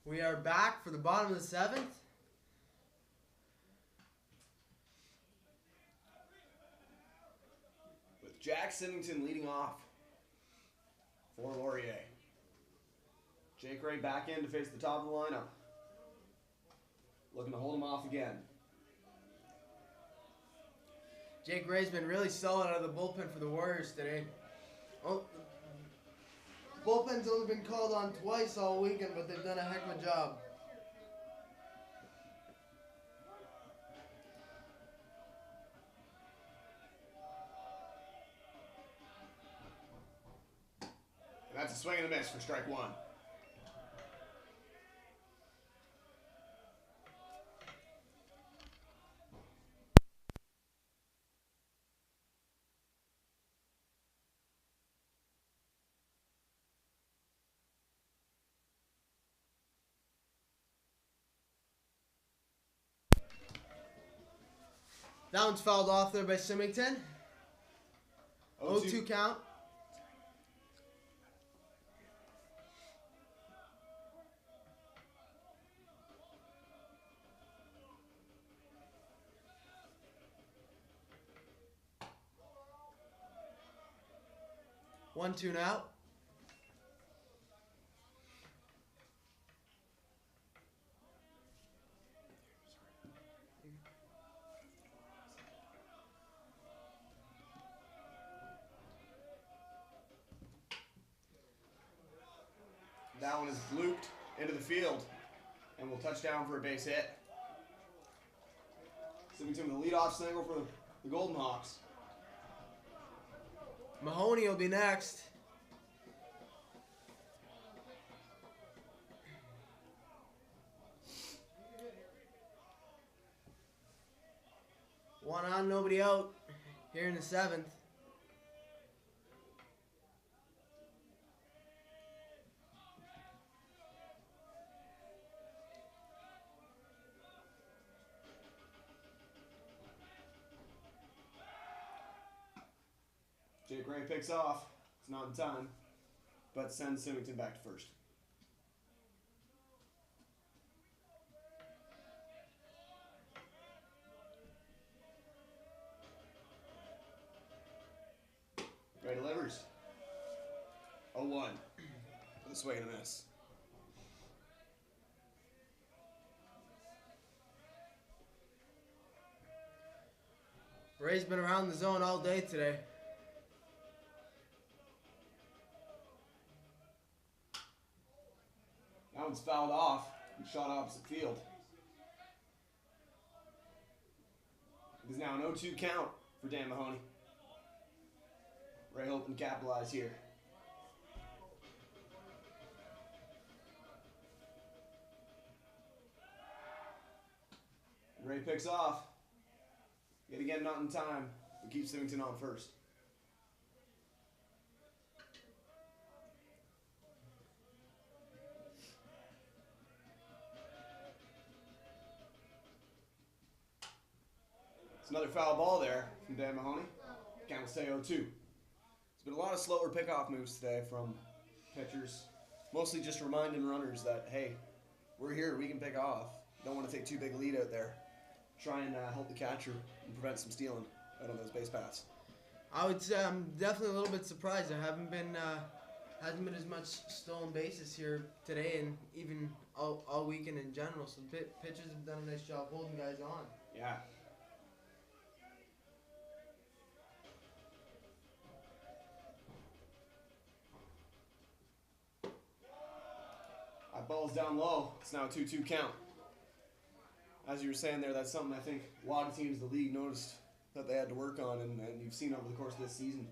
We are back for the bottom of the 7th. With Jack Symington leading off for Laurier. Jake Ray back in to face the top of the lineup. Looking to hold him off again. Jake Ray's been really solid out of the bullpen for the Warriors today. Oh, bullpen's only been called on twice all weekend, but they've done a heck of a job. And that's a swing and a miss for strike 1. That one's fouled off there by Symington. 0-2 count. One, two now. That one is looped into the field and will touch down for a base hit. Symington with the leadoff single for the Golden Hawks. Mahoney will be next. One on, nobody out here in the 7th. Jake Ray picks off. It's not in time, but sends Symington back to first. Ray delivers. 0-1 with a swing and a miss. Ray's been around the zone all day today. That one's fouled off and shot opposite field. It is now an 0-2 count for Dan Mahoney. Ray hoping to capitalize here. And Ray picks off. Yet again, not in time, but keeps Symington on first. It's another foul ball there from Dan Mahoney. Count will stay 0-2. There's been a lot of slower pickoff moves today from pitchers. Mostly just reminding runners that, hey, we're here, we can pick off. Don't want to take too big a lead out there. Try and help the catcher and prevent some stealing out on those base paths. I would say I'm definitely a little bit surprised. There hasn't been as much stolen bases here today and even all weekend in general. So pitchers have done a nice job holding guys on. Yeah. That ball's down low. It's now a 2-2 count. As you were saying there, that's something I think a lot of teams in the league noticed that they had to work on, and you've seen over the course of this season.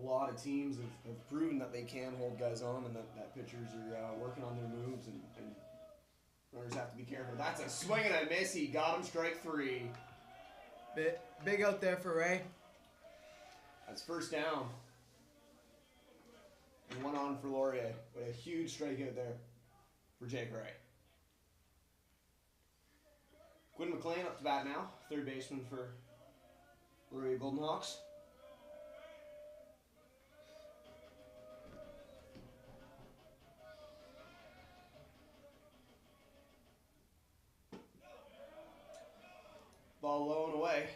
A lot of teams have proven that they can hold guys on and that pitchers are working on their moves, and runners have to be careful. That's a swing and a miss. He got him, strike 3. Big out there for Ray. That's first down. And one on for Laurier, but a huge strikeout there for Jake Ray. Quinn McLean up to bat now, third baseman for Laurier Golden Hawks. Ball low and away.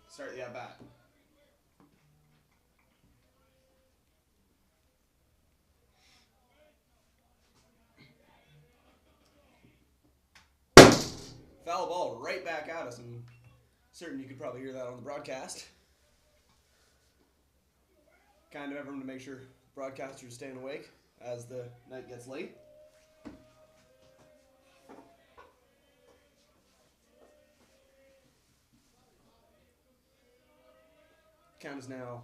Start the at-bat. Foul ball right back at us. I'm certain you could probably hear that on the broadcast. Kind of everyone to make sure broadcasters are staying awake as the night gets late. Count is now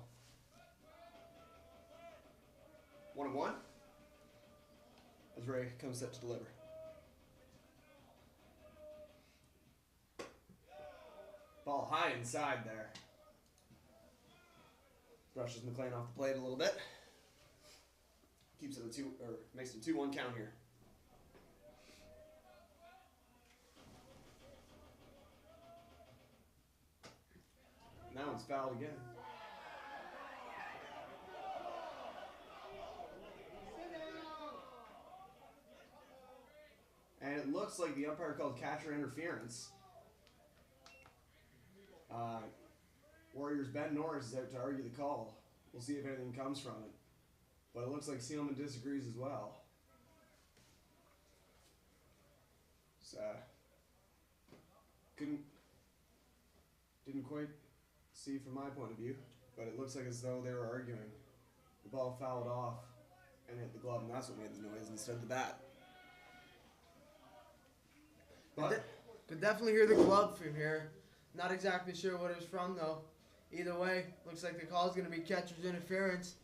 1-1 as Ray comes set to deliver. Ball high inside there. Brushes McLean off the plate a little bit. Keeps it a makes it a 2-1 count here. fouled again. And it looks like the umpire called catcher interference. Warriors' Ben Norris is out to argue the call. We'll see if anything comes from it. But it looks like Seelman disagrees as well. So, didn't quite see from my point of view, but it looks like as though they were arguing. The ball fouled off and hit the glove, and that's what made the noise instead of the bat. But Could definitely hear the glove from here. Not exactly sure what it was from though. Either way, looks like the call is going to be catcher's interference,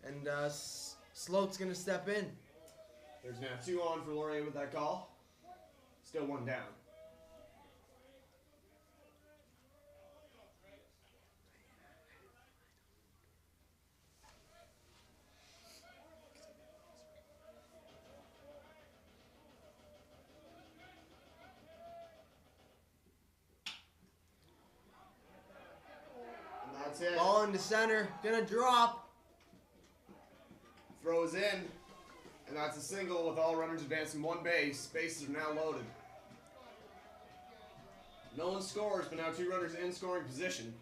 and Sloat's going to step in. there's now 2 on for Laurier with that call. Still 1 down. And that's it. Ball into center, gonna drop. Throws in, and that's a single with all runners advancing 1 base. Bases are now loaded. No one scores, but now 2 runners in scoring position,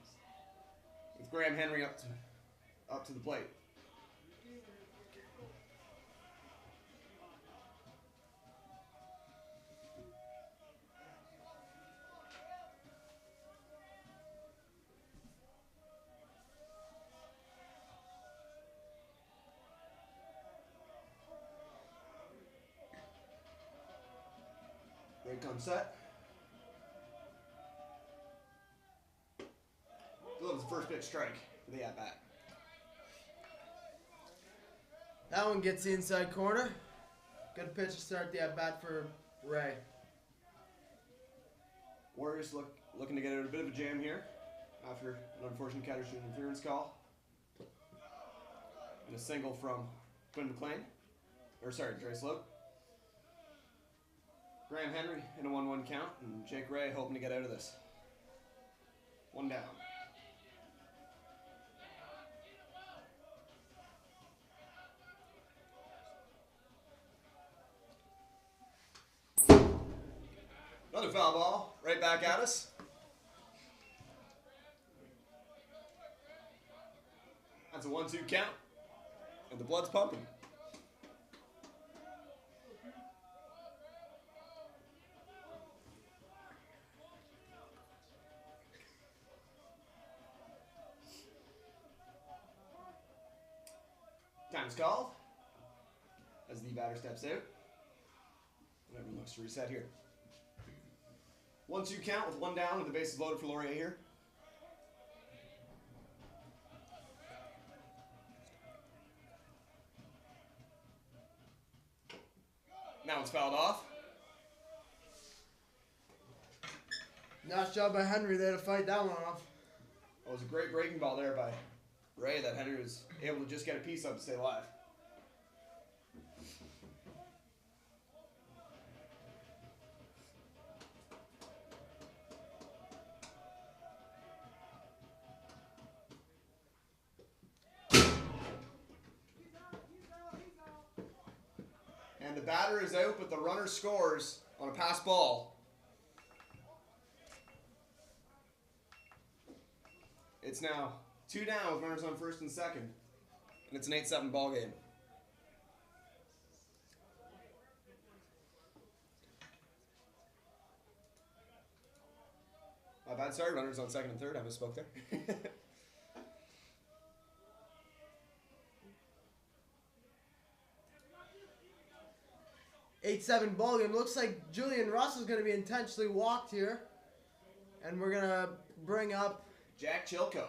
with Graham Henry up to the plate. Break comes set. Delivers the first pitch strike for the at-bat. That one gets the inside corner. Good pitch to start the at-bat for Ray. Warriors looking to get out of a bit of a jam here after an unfortunate catcher's interference call. And a single from Quinn McLean. Dre Sloat. Graham Henry in a 1-1 count, and Jake Ray hoping to get out of this. 1 down. Another foul ball, right back at us. That's a 1-2 count, and the blood's pumping. Time's called as the batter steps out. And everyone looks to reset here. 1-2 count with 1 down, and the bases loaded for Laurier here. Now it's fouled off. Nice job by Henry there to fight that one off. It was a great breaking ball there by Ray that Henry was able to just get a piece of to stay alive. And the batter is out, but the runner scores on a pass ball. It's now 2 down with runners on first and second. And it's an 8-7 ball game. My bad, sorry, runners on second and third. I misspoke there. 8-7 ball game. Looks like Julian Russell's going to be intentionally walked here. And we're going to bring up Jack Chilko.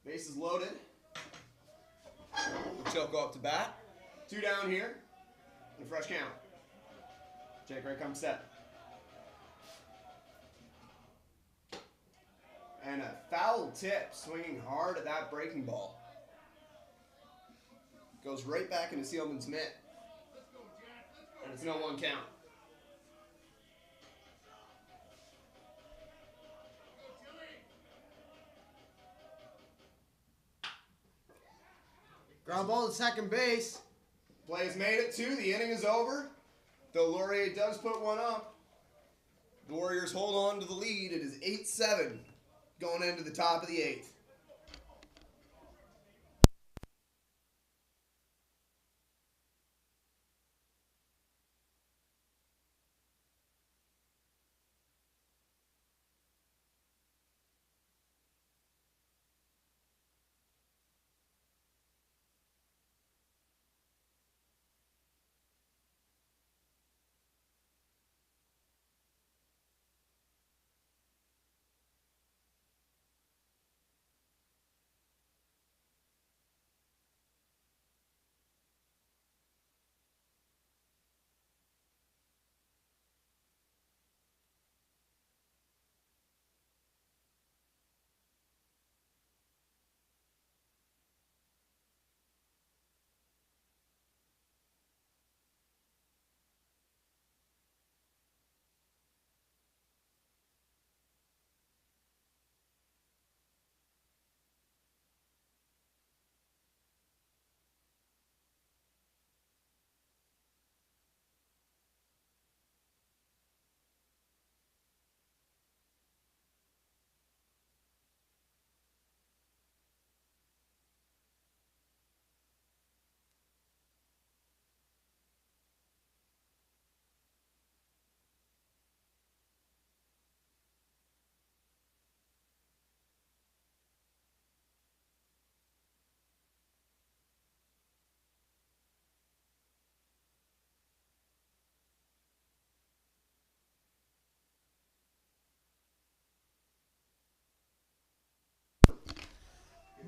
Bases loaded. Chilko up to bat. 2 down here. And a fresh count. Jake Ray comes set. And a foul tip, swinging hard at that breaking ball. Goes right back into Seelman's mitt. And it's no 1 count. Ground ball to second base. Play has made it 2. The inning is over. Though Laurier does put one up. The Warriors hold on to the lead. It is 8-7 going into the top of the 8th.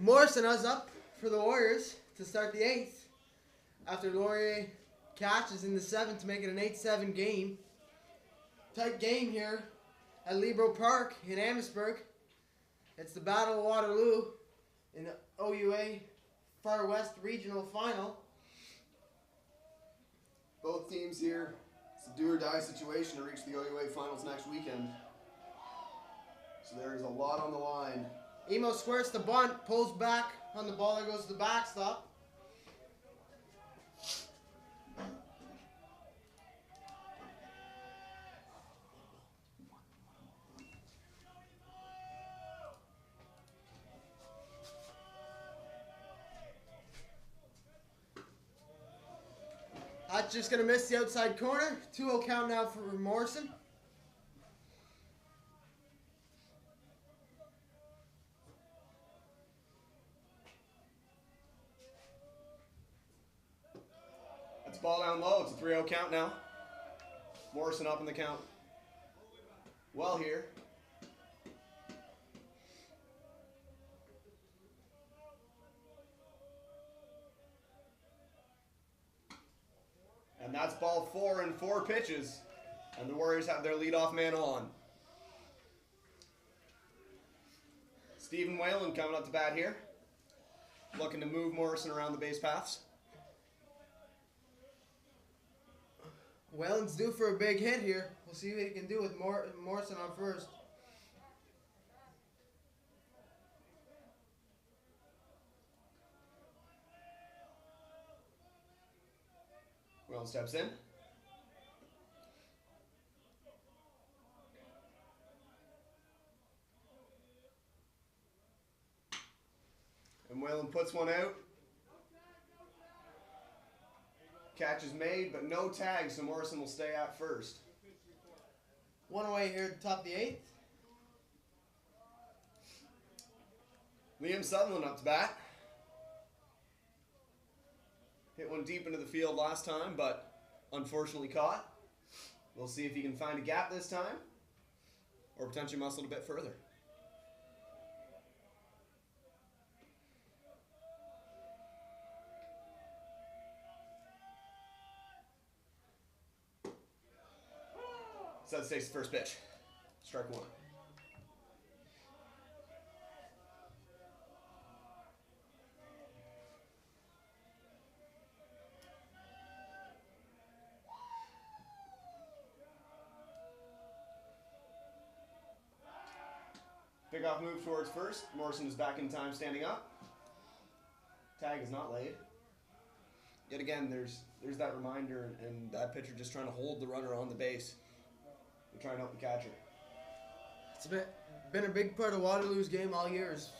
Morrison is up for the Warriors to start the 8th. After Laurier catches in the 7th to make it an 8-7 game. Tight game here at Libro Park in Amherstburg. It's the Battle of Waterloo in the OUA Far West Regional Final. Both teams here, it's a do or die situation to reach the OUA Finals next weekend. So there is a lot on the line. Emo squares the bunt, pulls back on the ball that goes to the backstop. That's just going to miss the outside corner. 2-0 count now for Morrison. It's ball down low. It's a 3-0 count now. Morrison up in the count. Well here. And that's ball 4 in 4 pitches. And the Warriors have their leadoff man on. Stephen Whalen coming up to bat here. Looking to move Morrison around the base paths. Whelan's due for a big hit here. We'll see what he can do with Morrison on first. Whalen steps in. And Whalen puts one out. Catch is made, but no tag, so Morrison will stay at first. One away here at the top of the 8th. Liam Sutherland up to bat. Hit one deep into the field last time, but unfortunately caught. We'll see if he can find a gap this time, or potentially muscle it a bit further. So that takes the first pitch. Strike 1. Pickoff move towards first. Morrison is back in time standing up. Tag is not laid. yet again, there's that reminder, and that pitcher just trying to hold the runner on the base. They're trying to help the catcher. It's been a big part of Waterloo's game all year is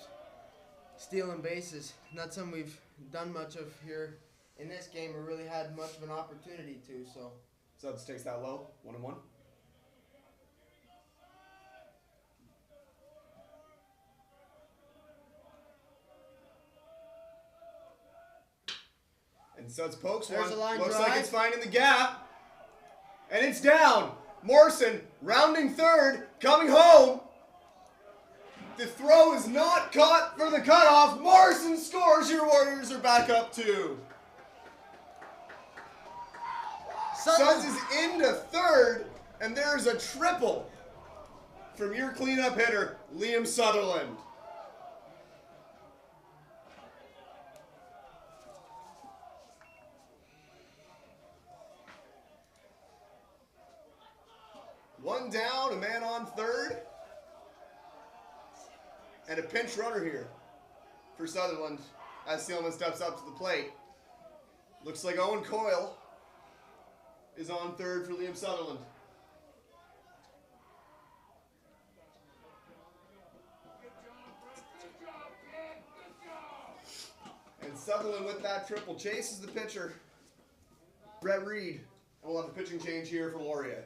stealing bases. Not something we've done much of here in this game or really had much of an opportunity to. So Subs takes that low, 1-1. And Suds pokes There's one. a line Looks drive. like it's finding the gap. And it's down. Morrison rounding third, coming home. The throw is not caught for the cutoff. Morrison scores. Your Warriors are back up 2. Suds is into third, and there's a triple from your cleanup hitter, Liam Sutherland. One down, a man on third. And a pinch runner here for Sutherland as Seelman steps up to the plate. Looks like Owen Coyle is on third for Liam Sutherland. And Sutherland with that triple chases the pitcher, Brett Reed. And we'll have the pitching change here for Laurier.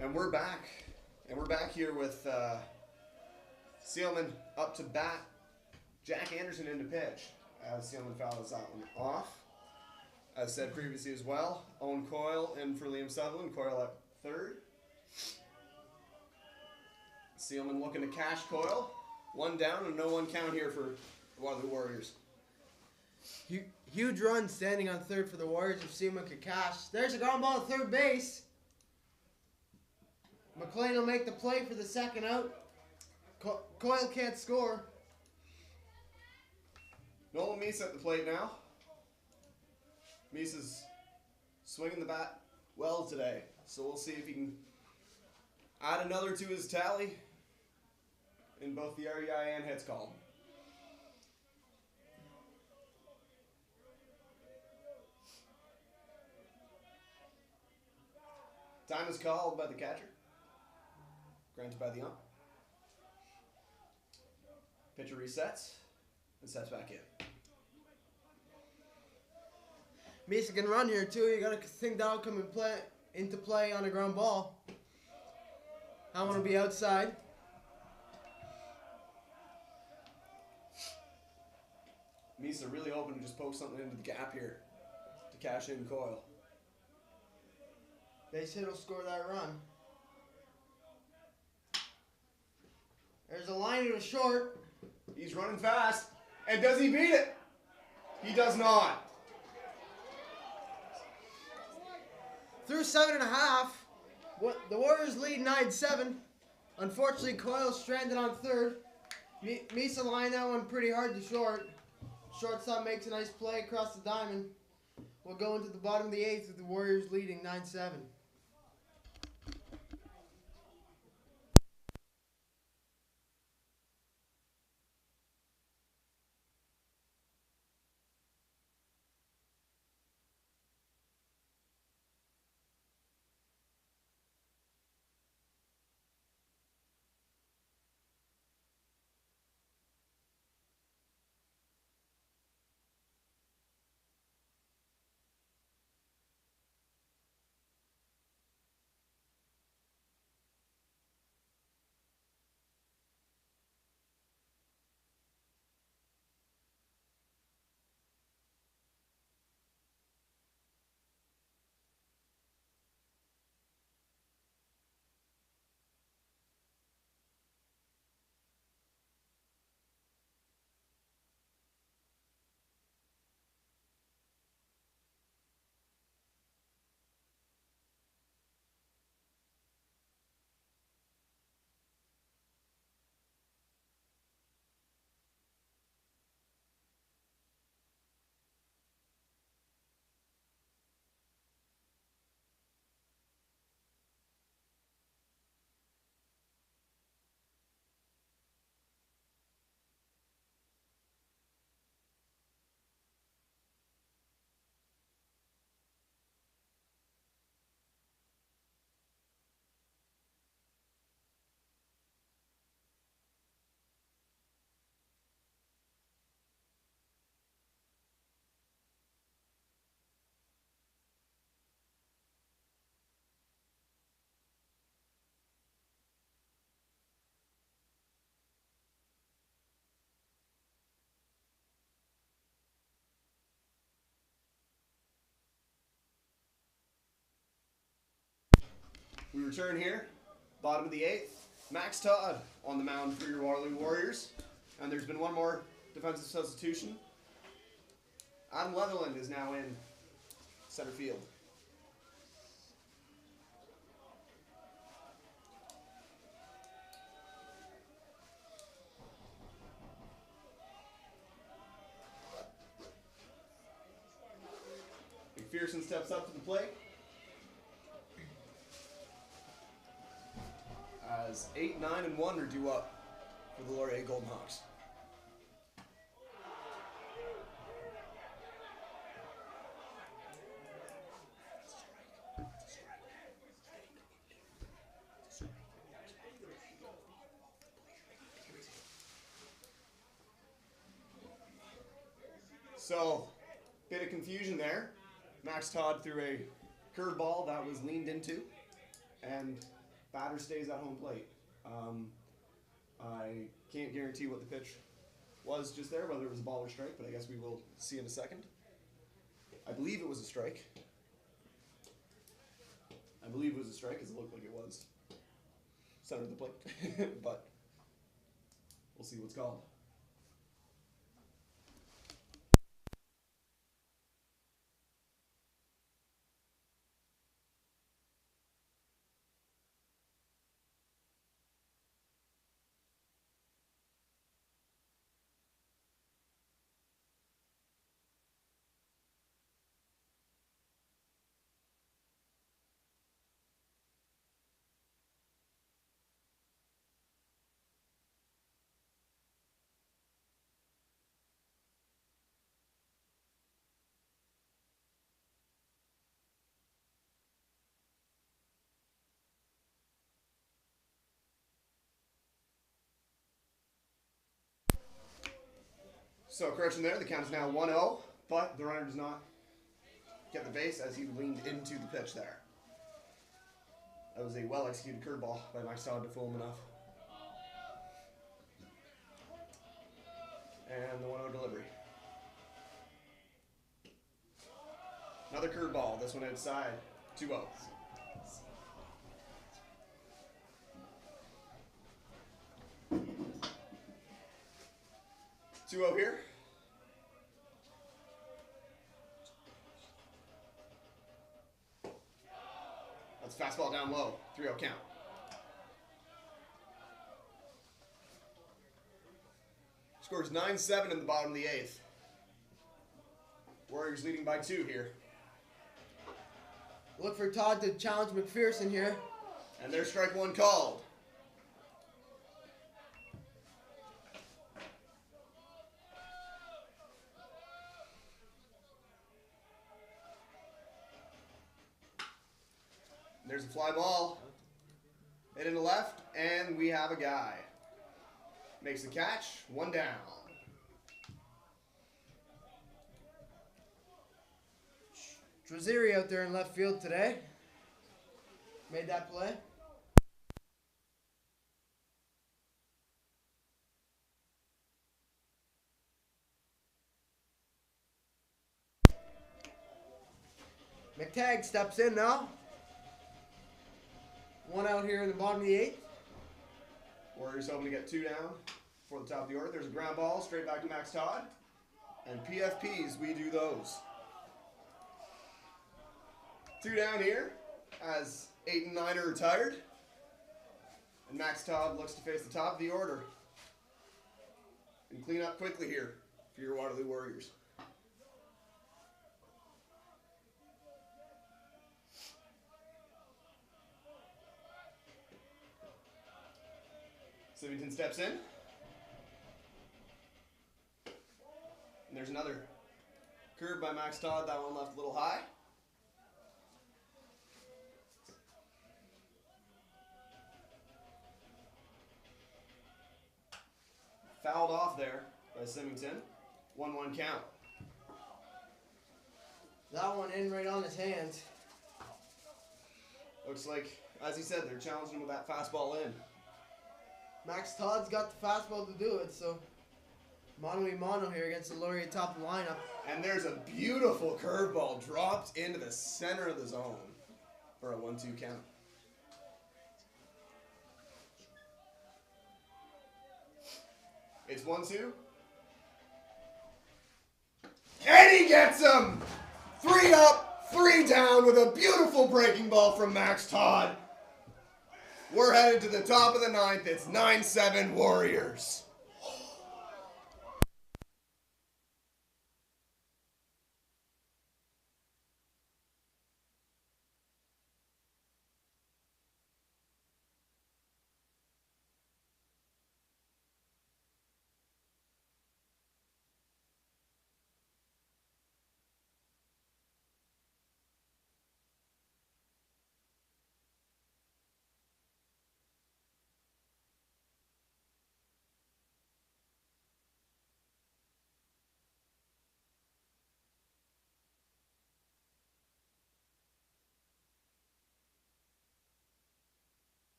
And we're back. And we're back here with Seelman up to bat. Jack Anderson into pitch. As Seelman fouls that one off. As said previously as well, Owen Coyle in for Liam Sutherland. Coyle at third. Seelman looking to cash Coyle. One down and no one count here for the Waterloo Warriors. Huge run standing on third for the Warriors if Seelman could cash. There's a ground ball at third base. McLean will make the play for the second out. Coyle can't score. Nolan Meese at the plate now. Meese is swinging the bat well today. So we'll see if he can add another to his tally in both the RBI and hits column. Time is called by the catcher. Granted by the ump. Pitcher resets and steps back in. Mesa can run here too. You gotta think that'll come into play on a ground ball. That one will be outside. Misa really hoping to just poke something into the gap here to cash in Coyle. Base hit will score that run. There's a line to a short. He's running fast. And does he beat it? He does not. Through 7.5. The Warriors lead 9-7. Unfortunately, Coyle stranded on third. Misa lined that one pretty hard to short. Shortstop makes a nice play across the diamond. We'll go into the bottom of the 8th with the Warriors leading 9-7. We return here, bottom of the 8th. Max Todd on the mound for your Waterloo Warriors. And there's been one more defensive substitution. Adam Leatherland is now in center field. McPherson steps up to the plate. As 8, 9, and 1 are due up for the Laurier Golden Hawks. So, bit of confusion there. Max Todd threw a curveball that was leaned into, and batter stays at home plate. I can't guarantee what the pitch was just there, whether it was a ball or strike, but I guess we will see in a second. I believe it was a strike. I believe it was a strike, as it looked like it was center of the plate, but we'll see what's called. So, correction there, the count is now 1-0, but the runner does not get the base as he leaned into the pitch there. That was a well-executed curveball by Max Todd to fool him enough. And the 1-0 delivery. Another curveball. This one outside. 2-0. Here. That's fastball down low. 3-0 count. Scores 9-7 in the bottom of the 8th. Warriors leading by 2 here. Look for Todd to challenge McPherson here. And there's strike 1 called. There's a fly ball. Hit in the left, and we have a guy. Makes the catch, 1 down. Draziri out there in left field today. Made that play. McTagg steps in now. 1 out here in the bottom of the 8th. Warriors hoping to get 2 down for the top of the order. There's a ground ball straight back to Max Todd. And PFPs, we do those. 2 down here as 8 and 9 are retired. And Max Todd looks to face the top of the order. And clean up quickly here for your Waterloo Warriors. Sivington steps in. And there's another curve by Max Todd. That one left a little high. Fouled off there by Sivington. 1-1 count. That one in right on his hands. Looks like, as he said, they're challenging him with that fastball in. Max Todd's got the fastball to do it, so mono here against the Laurier top of the lineup. And there's a beautiful curveball dropped into the center of the zone for a 1-2 count. It's 1-2. And he gets him! 3 up, 3 down with a beautiful breaking ball from Max Todd. We're headed to the top of the 9th. It's 9-7 Warriors.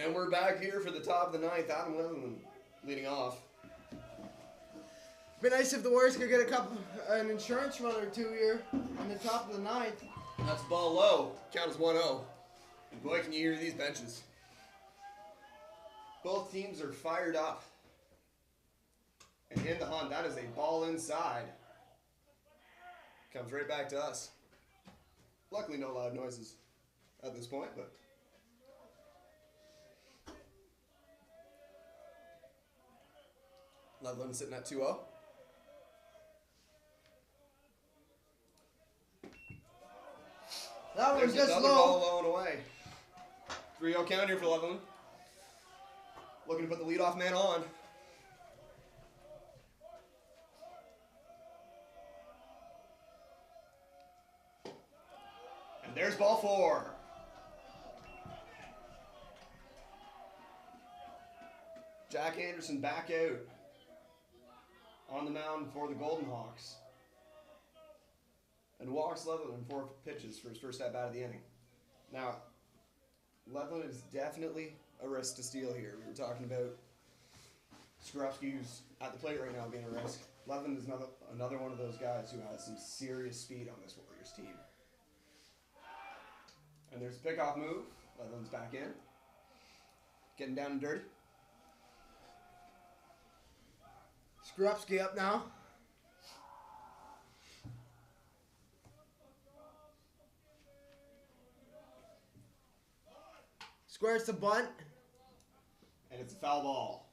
And we're back here for the top of the ninth. Adam Leatherman leading off. It'd be nice if the Warriors could get an insurance run or two here in the top of the ninth. That's ball low. Count as 1-0. And boy, can you hear these benches. Both teams are fired up. And in the hunt, that is a ball inside. Comes right back to us. Luckily, no loud noises at this point, but... Loveland sitting at 2-0. That was There's just another low. ball low and away. 3-0 count here for Loveland. Looking to put the leadoff man on. And there's ball 4. Jack Anderson back out on the mound for the Golden Hawks. And walks Loveland in 4 pitches for his first at bat of the inning. Now, Loveland is definitely a risk to steal here. We were talking about Skorupski, who's at the plate right now, being a risk. Loveland is another one of those guys who has some serious speed on this Warriors team. And there's a pickoff move. Loveland's back in. Getting down and dirty. Skorupski up now. Squares the bunt. And it's a foul ball.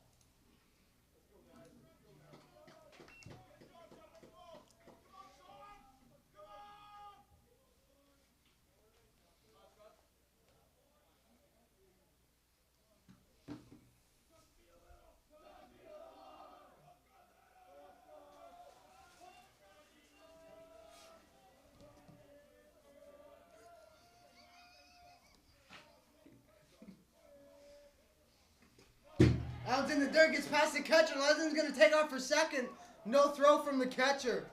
Allen's in the dirt, gets past the catcher. Leatherman's going to take off for second. No throw from the catcher.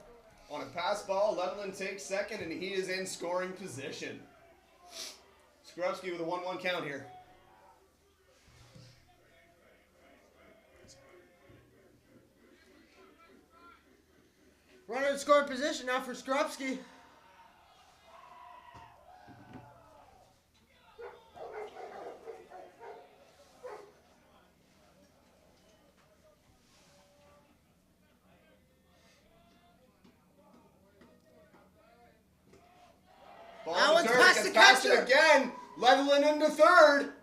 On a pass ball, Leatherman takes second, and he is in scoring position. Skorupski with a 1-1 count here. Runner in scoring position now for Skorupski. Allen's past the catcher again. Leveling into third.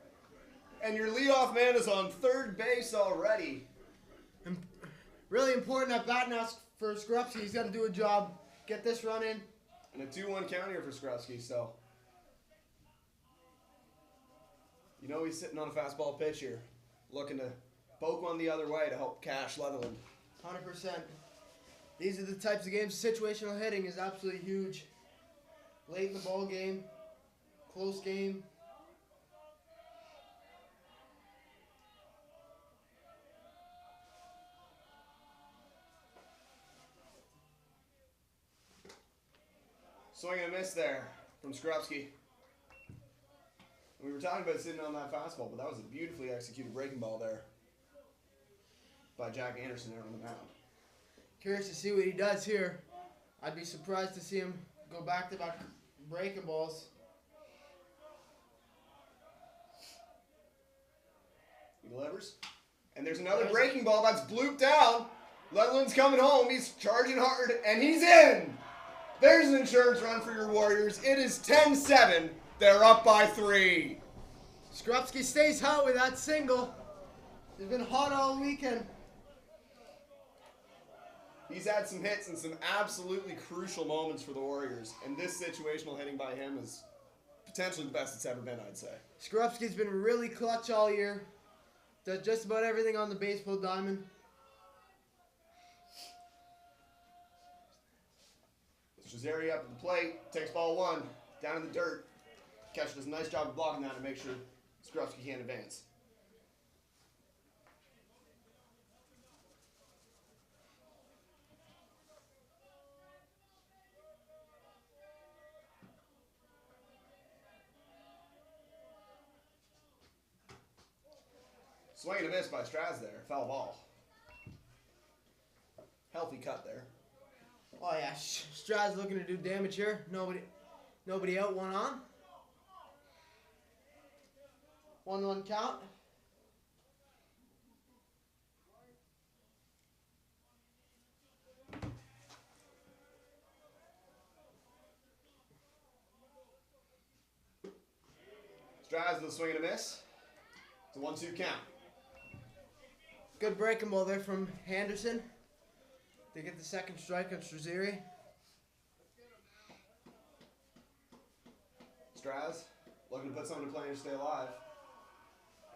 And your leadoff man is on third base already. Really important at bat now for Skorupski. He's got to do a job. Get this run in. And a 2-1 count here for Skorupski, so. You know he's sitting on a fastball pitch here. Looking to poke one the other way to help cash Leatherland. 100%. These are the types of games. Situational hitting is absolutely huge. Late in the ball game. Close game. Swing and a miss there from Skorupski. We were talking about sitting on that fastball, but that was a beautifully executed breaking ball there by Jack Anderson there on the mound. Curious to see what he does here. I'd be surprised to see him go back-to-back breaking balls. He delivers. And there's another breaking ball that's blooped down. Leatherland's coming home. He's charging hard, and he's in. There's an insurance run for your Warriors. It is 10-7. They're up by 3. Skorupski stays hot with that single. He's been hot all weekend. He's had some hits and some absolutely crucial moments for the Warriors. And this situational hitting by him is potentially the best it's ever been, I'd say. Skorupski's been really clutch all year. Does just about everything on the baseball diamond. Shazari up at the plate, takes ball 1, down in the dirt. Catcher does a nice job of blocking that to make sure Skorupski can't advance. Swing and a miss by Straz there. Foul ball. Healthy cut there. Oh yeah, Strad's looking to do damage here. Nobody out, one on. 1-1 count. Straz with a swing and a miss. It's a 1-2 count. Good breaking ball there from Henderson. They get the second strike on Straziri. Straz looking to put someone to play and stay alive.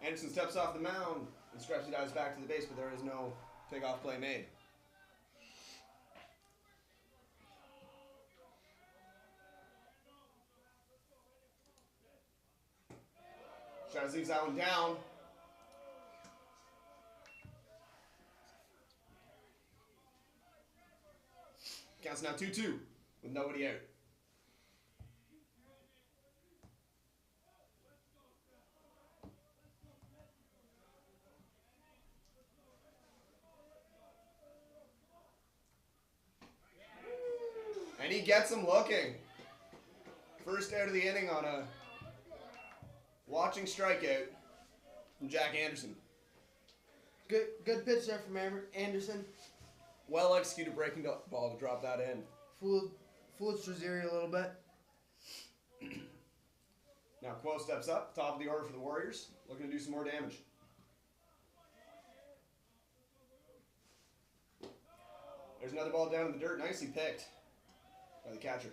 Anderson steps off the mound and Stretchy dives back to the base, but there is no pickoff play made. Straz leaves that one down. Counts now 2-2 with nobody out. And he gets him looking. First out of the inning on a watching strikeout from Jack Anderson. Good pitch there from Anderson. Well executed breaking ball to drop that in. Fooled Straziri a little bit. Now Quo steps up, top of the order for the Warriors, looking to do some more damage. There's another ball down in the dirt, nicely picked by the catcher.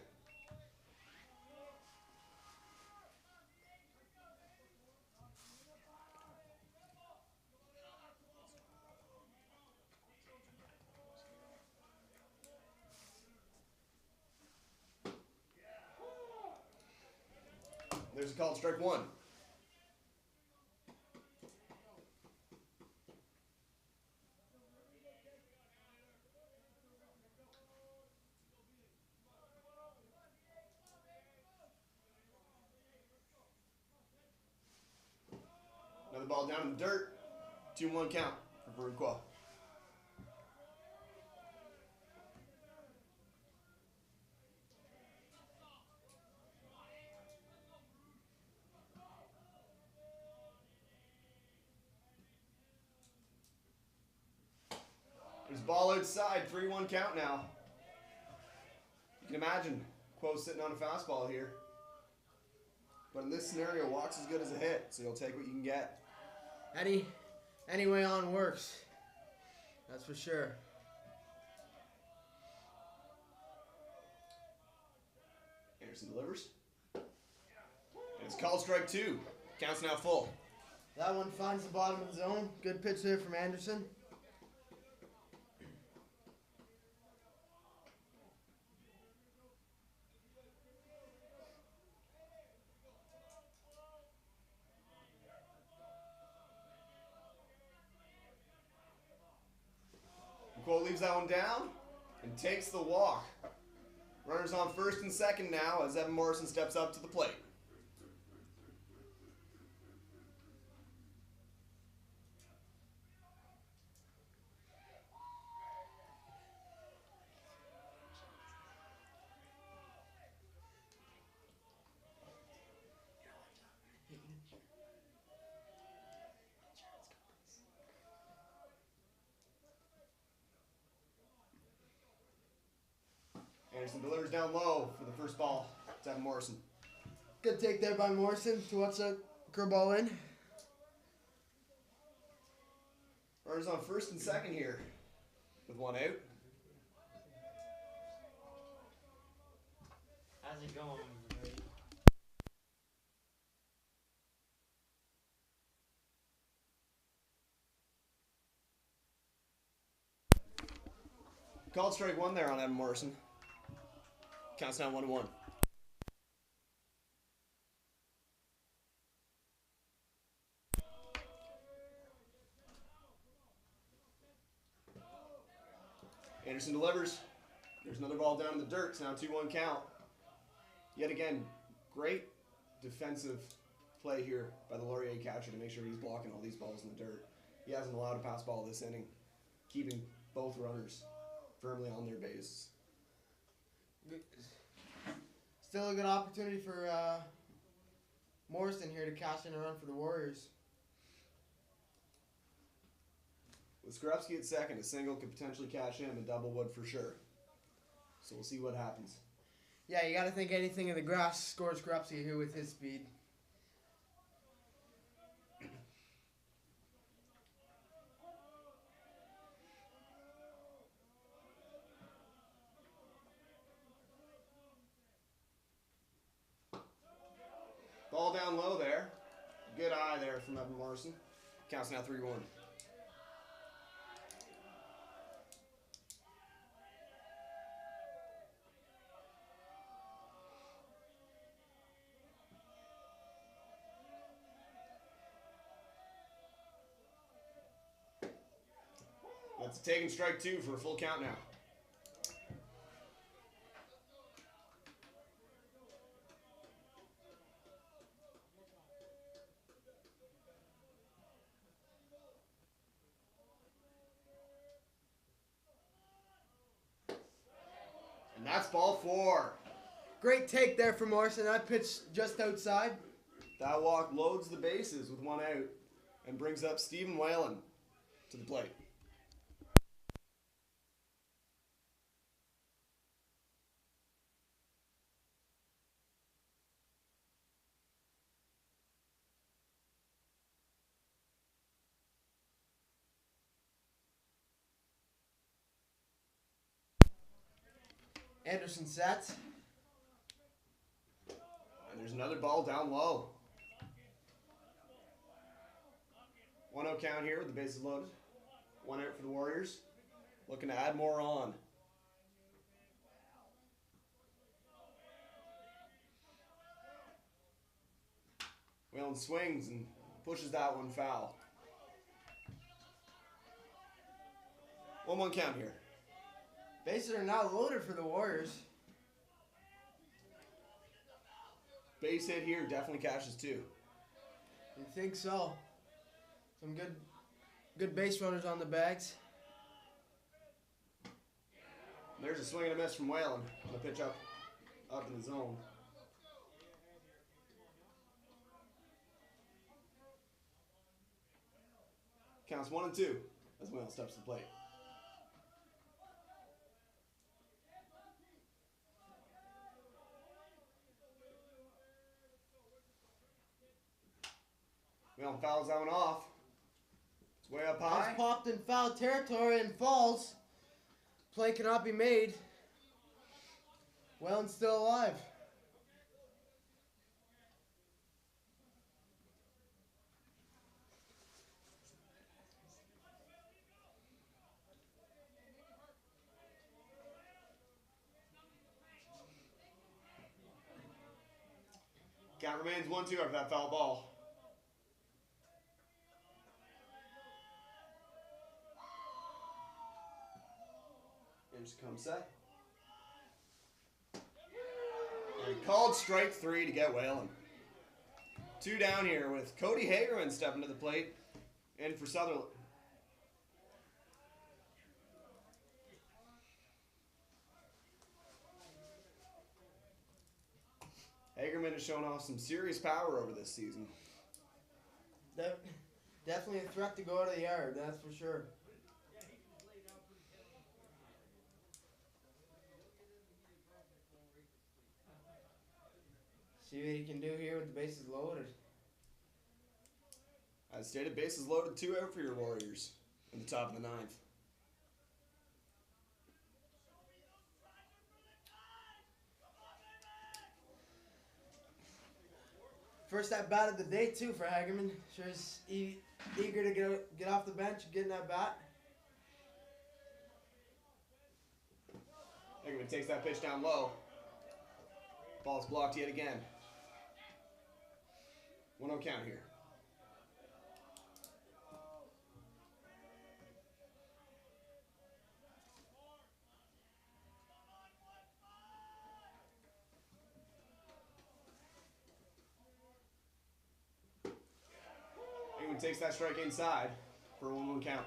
There's a called strike one. Another ball down in the dirt. 2-1 count for Varun Quo. There's ball outside, 3-1 count now. You can imagine Quo sitting on a fastball here. But in this scenario, walk's as good as a hit, so you'll take what you can get. Any way on works. That's for sure. Anderson delivers. And it's called strike two. Counts now full. That one finds the bottom of the zone. Good pitch there from Anderson. Quo leaves that one down and takes the walk. Runners on first and second now as Evan Morrison steps up to the plate. Anderson delivers down low for the first ball to Evan Morrison. Good take there by Morrison to watch that curveball in. Runners on first and second here with one out. How's it going? Called strike one there on Evan Morrison. Counts down 1-1. Anderson delivers. There's another ball down in the dirt. It's now 2-1 count. Yet again, great defensive play here by the Laurier catcher to make sure he's blocking all these balls in the dirt. He hasn't allowed a pass ball this inning, keeping both runners firmly on their base. Still a good opportunity for Morrison here to cash in a run for the Warriors. With Skrupski at second, a single could potentially cash in, a double would for sure. So we'll see what happens. Yeah, you got to think anything in the grass scores Skrupski here with his speed. Ball down low there. Good eye there from Evan Morrison. Counts now 3-1. That's a taken strike 2 for a full count now. And that's ball 4. Great take there for Morrison. That pitch just outside. That walk loads the bases with 1 out and brings up Stephen Whalen to the plate. Anderson sets. And there's another ball down low. 1-0 count here with the bases loaded. 1 out for the Warriors. Looking to add more on. Whalen swings and pushes that one foul. 1-1 count here. Bases are now loaded for the Warriors. Base hit here definitely cashes too. You think so? Some good base runners on the bags. There's a swing and a miss from Whalen on the pitch up in the zone. Counts 1 and 2 as Whalen steps to the plate. Whalen fouls that one off. It's way up high. It's popped in foul territory and falls. Play cannot be made. Whelan's still alive. Count remains 1-2 after that foul ball. Here's come set. And called strike 3 to get Whalen. 2 down here with Cody Hagerman stepping to the plate. And for Sutherland. Hagerman has shown off some serious power over this season. Definitely a threat to go out of the yard, that's for sure. See what he can do here with the bases loaded. As stated, bases loaded, 2 out for your Warriors in the top of the 9th. First at bat of the day too for Hagerman. Sure is eager to get off the bench, get in that bat. Hagerman takes that pitch down low. Ball's blocked yet again. 1-0 count here. Hagerman takes that strike inside for a 1-1 count.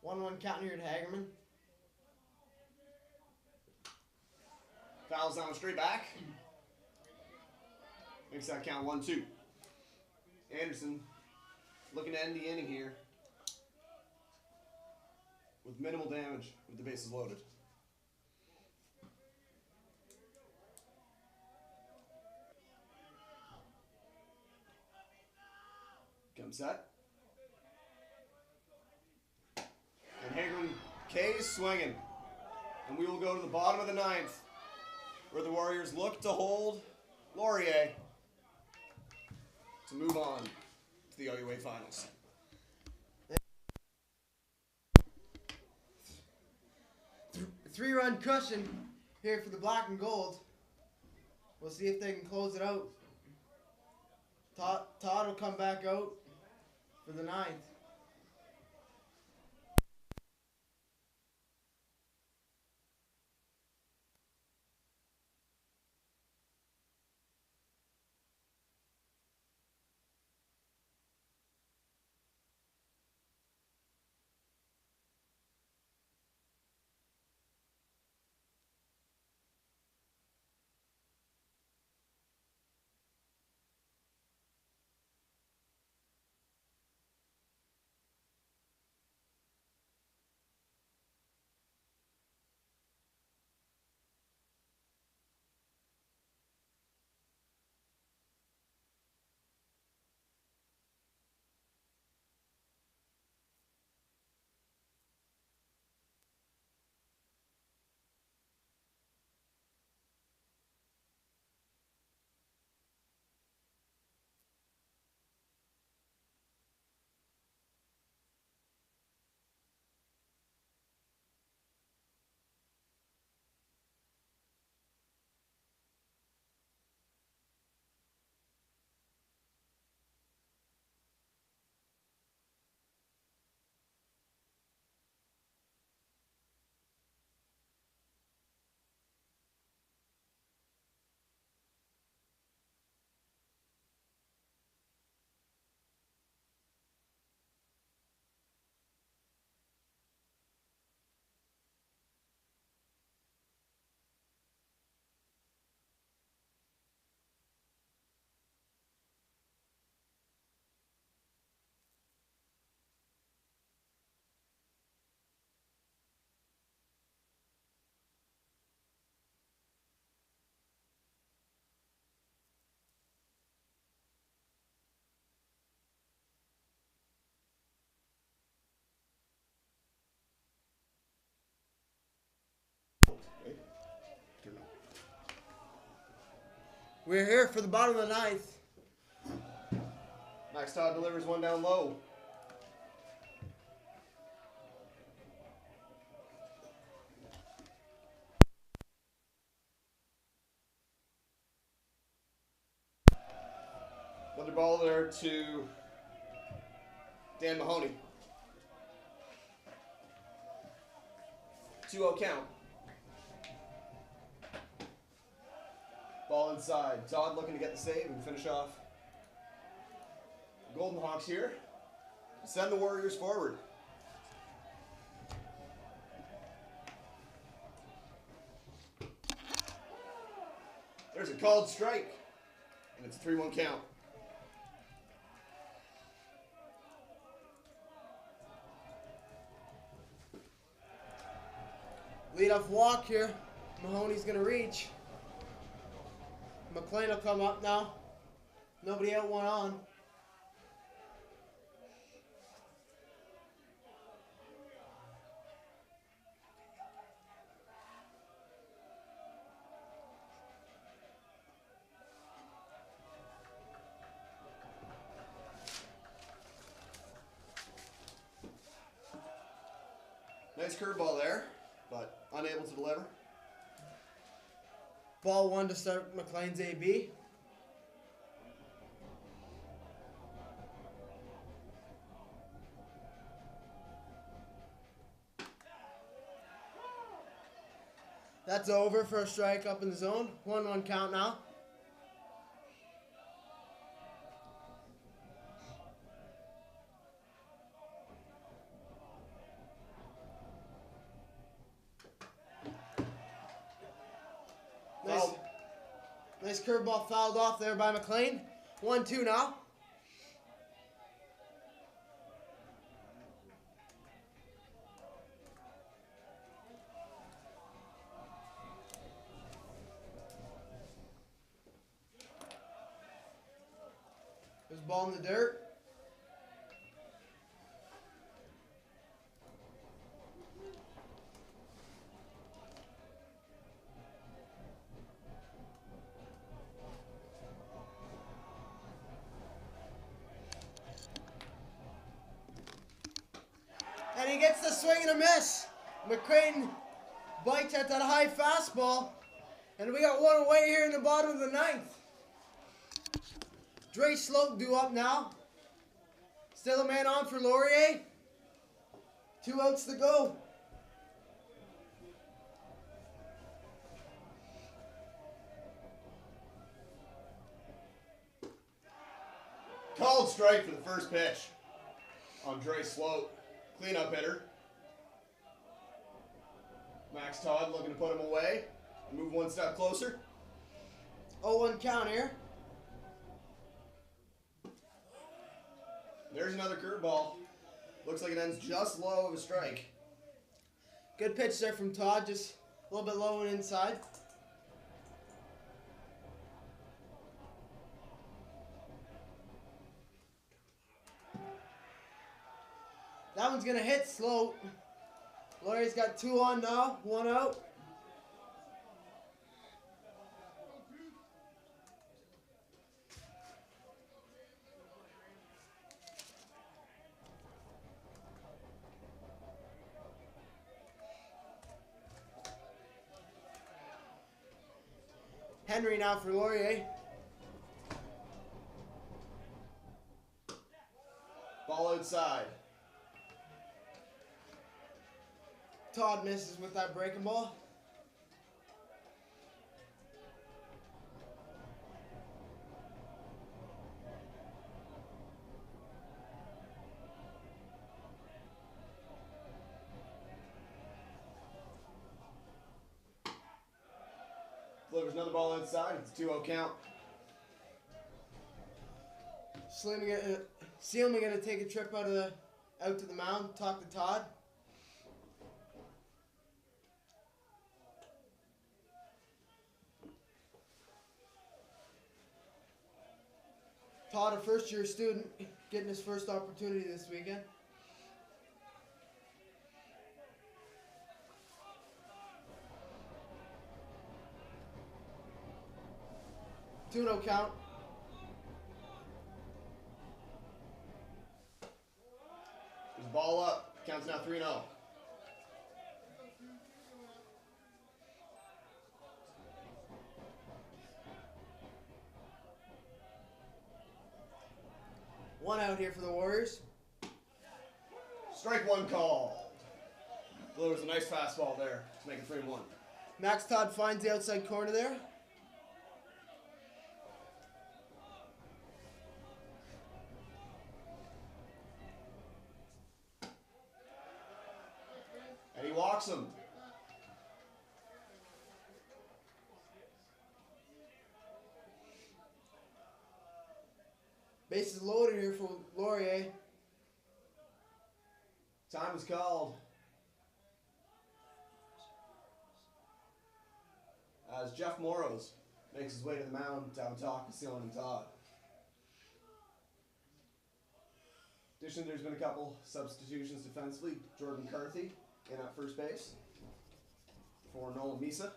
One count here to Hagerman. Fouls down straight back. Makes that count 1-2. Anderson looking to end the inning here with minimal damage with the bases loaded. Come set. And Hagerman K's swinging. And we will go to the bottom of the 9th, where the Warriors look to hold Laurier to move on to the OUA Finals. Three-run cushion here for the black and gold. We'll see if they can close it out. Todd will come back out for the 9th. We're here for the bottom of the 9th. Max Todd delivers one down low. Another ball there to Dan Mahoney. 2-0 count. Ball inside. Todd looking to get the save and finish off. Golden Hawks here. Send the Warriors forward. There's a called strike. And it's a 3-1 count. Lead-off walk here. Mahoney's going to reach. McLean will come up now. Nobody out, one on. Nice curveball there, but unable to deliver. Ball 1 to start McLean's AB. That's over for a strike up in the zone. 1-1 count now. Nice curveball fouled off there by McLean. 1-2 now. There's a ball in the dirt. And he gets the swing and a miss. McCrane bites at that high fastball. And we got one away here in the bottom of the ninth. Dre Sloat due up now. Still a man on for Laurier. 2 outs to go. Called strike for the first pitch on Dre Sloat. Cleanup hitter. Max Todd looking to put him away. Move one step closer. 0-1 count here. There's another curveball. Looks like it ends just low of a strike. Good pitch there from Todd, just a little bit low and inside. That one's gonna hit Sloat. Laurier's got 2 on now, 1 out. Henry now for Laurier. Ball outside. Todd misses with that breaking ball. Delivers another ball inside. It's a 2-0 count. Seelman gonna take a trip out to the mound, talk to Todd. Todd, a first-year student, getting his first opportunity this weekend. Two-no count. There's ball up. Counts now 3-0. One out here for the Warriors. Strike one called. Delivers a nice fastball there to make it 3-1. Max Todd finds the outside corner there. And he walks him. Bases loaded here for Laurier. Time is called. As Jeff Morrows makes his way to the mound to have a talk with Seelman and Todd. Additionally, there's been a couple substitutions defensively. Jordan Carthy in at first base for Nolan Misa.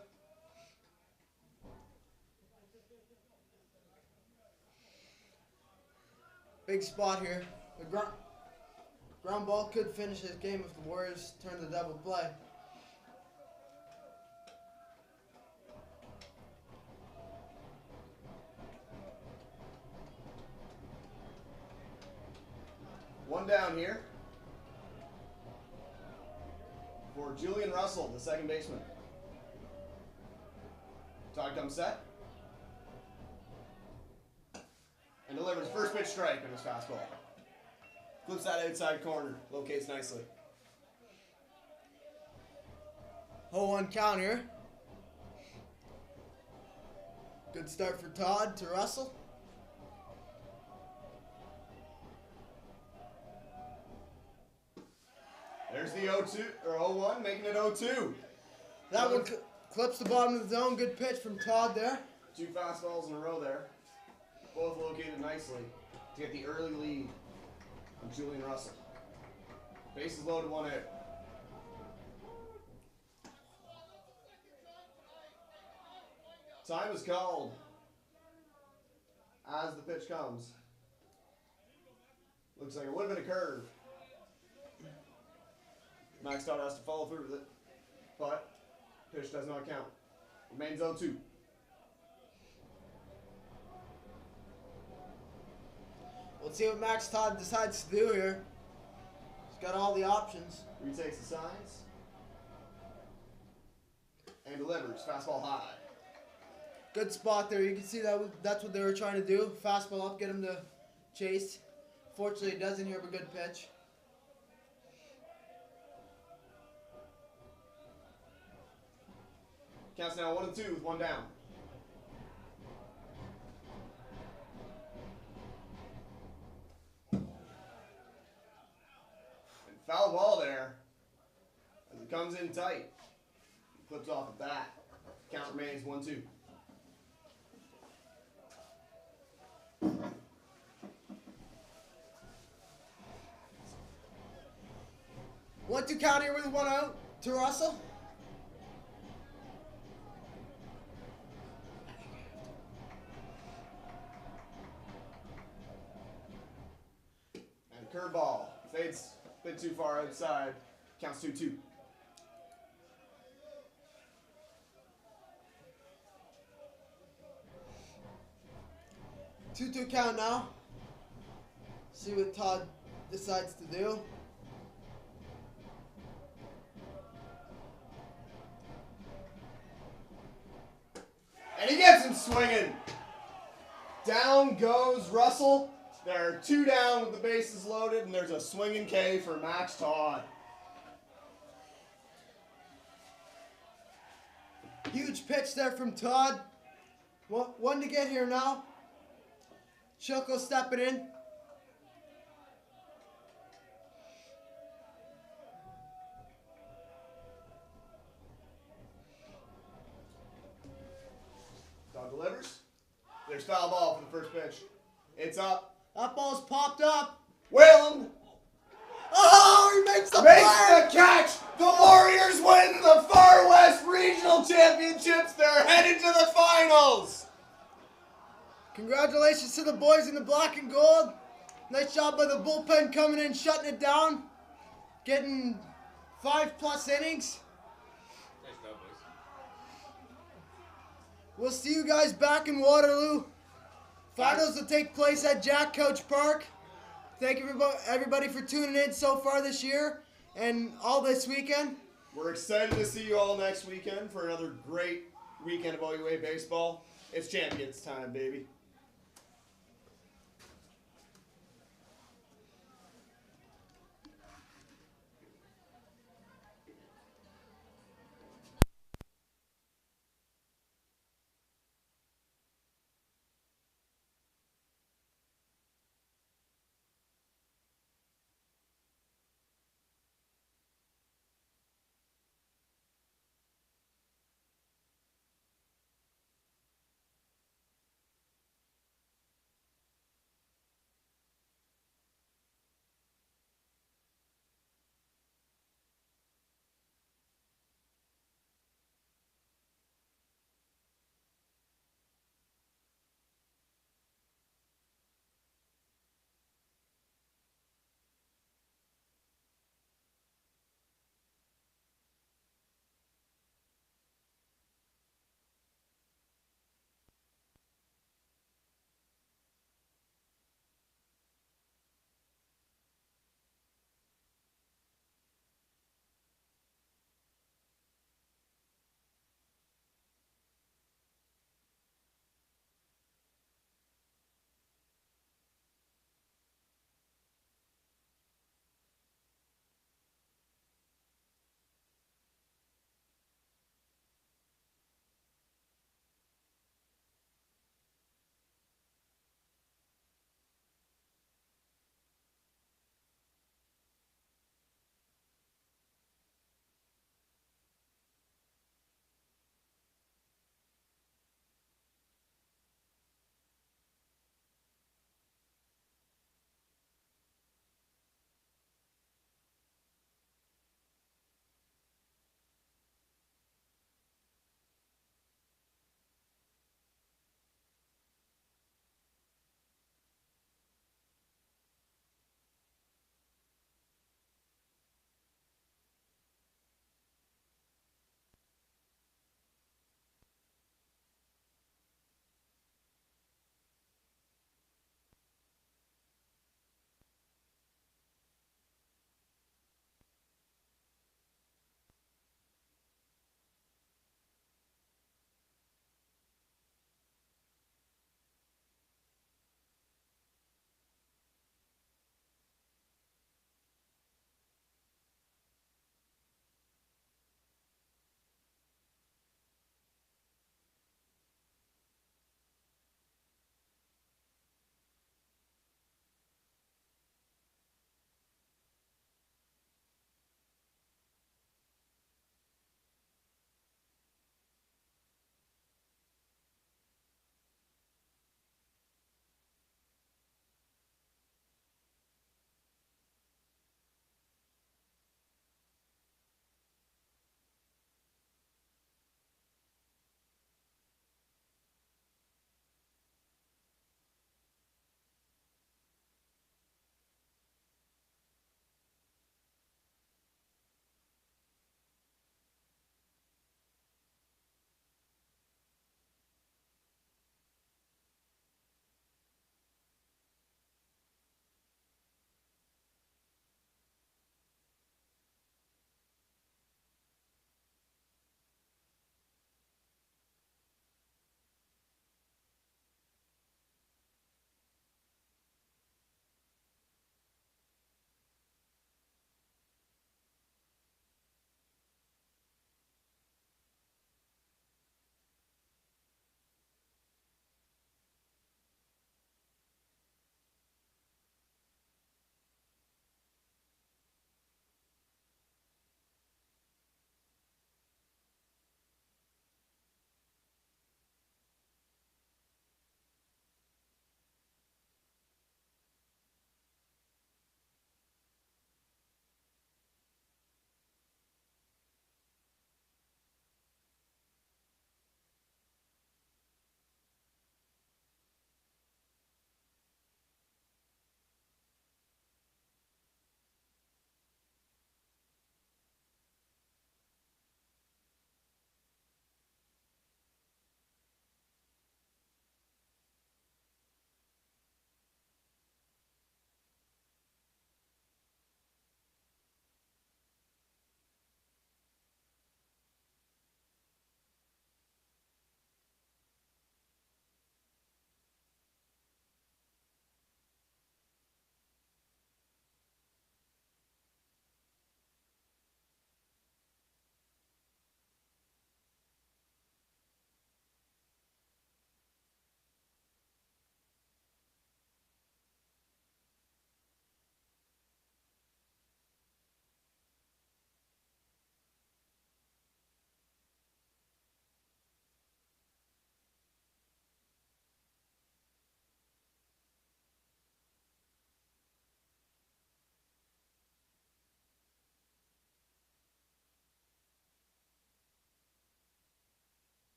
Big spot here. The ground ball could finish this game if the Warriors turn the double play. One down here for Julian Russell, the second baseman. Todd comes set. And delivers first pitch strike on his fastball. Flips that outside corner. Locates nicely. 0-1 count here. Good start for Todd to Russell. There's the 0-2 or 0-1, making it 0-2. That one clips the bottom of the zone. Good pitch from Todd there. 2 fastballs in a row there. Both located nicely to get the early lead on Julian Russell. Bases loaded, 1 out. Time is called as the pitch comes. Looks like it would have been a curve. Max Todd has to follow through with it, but pitch does not count. Remains 0-2. Let's see what Max Todd decides to do here. He's got all the options. Retakes the signs and delivers. Fastball high. Good spot there. You can see that's what they were trying to do. Fastball up, get him to chase. Fortunately, he doesn't. You have a good pitch. Counts now 1-2 with 1 down. And foul ball there as it comes in tight. Clips off the bat. Count remains 1-2. One two count here with 1 out to Russell. And curveball fades a bit too far outside. Counts 2-2. Two count now. See what Todd decides to do. And he gets him swinging. Down goes Russell. There are 2 down with the bases loaded, and there's a swinging K for Max Todd. Huge pitch there from Todd. One to get here now. Choco stepping in. Todd delivers. There's foul ball for the first pitch. It's up. That ball's popped up. Whalen Oh, he makes the makes play. the catch. The Lauriers win the Far West Regional Championships. They're headed to the finals. Congratulations to the boys in the black and gold. Nice job by the bullpen coming in, shutting it down. Getting 5+ innings. Nice job, boys. We'll see you guys back in Waterloo. Finals will take place at Jack Couch Park. Thank you everybody for tuning in so far this year and all this weekend. We're excited to see you all next weekend for another great weekend of OUA baseball. It's champions time, baby.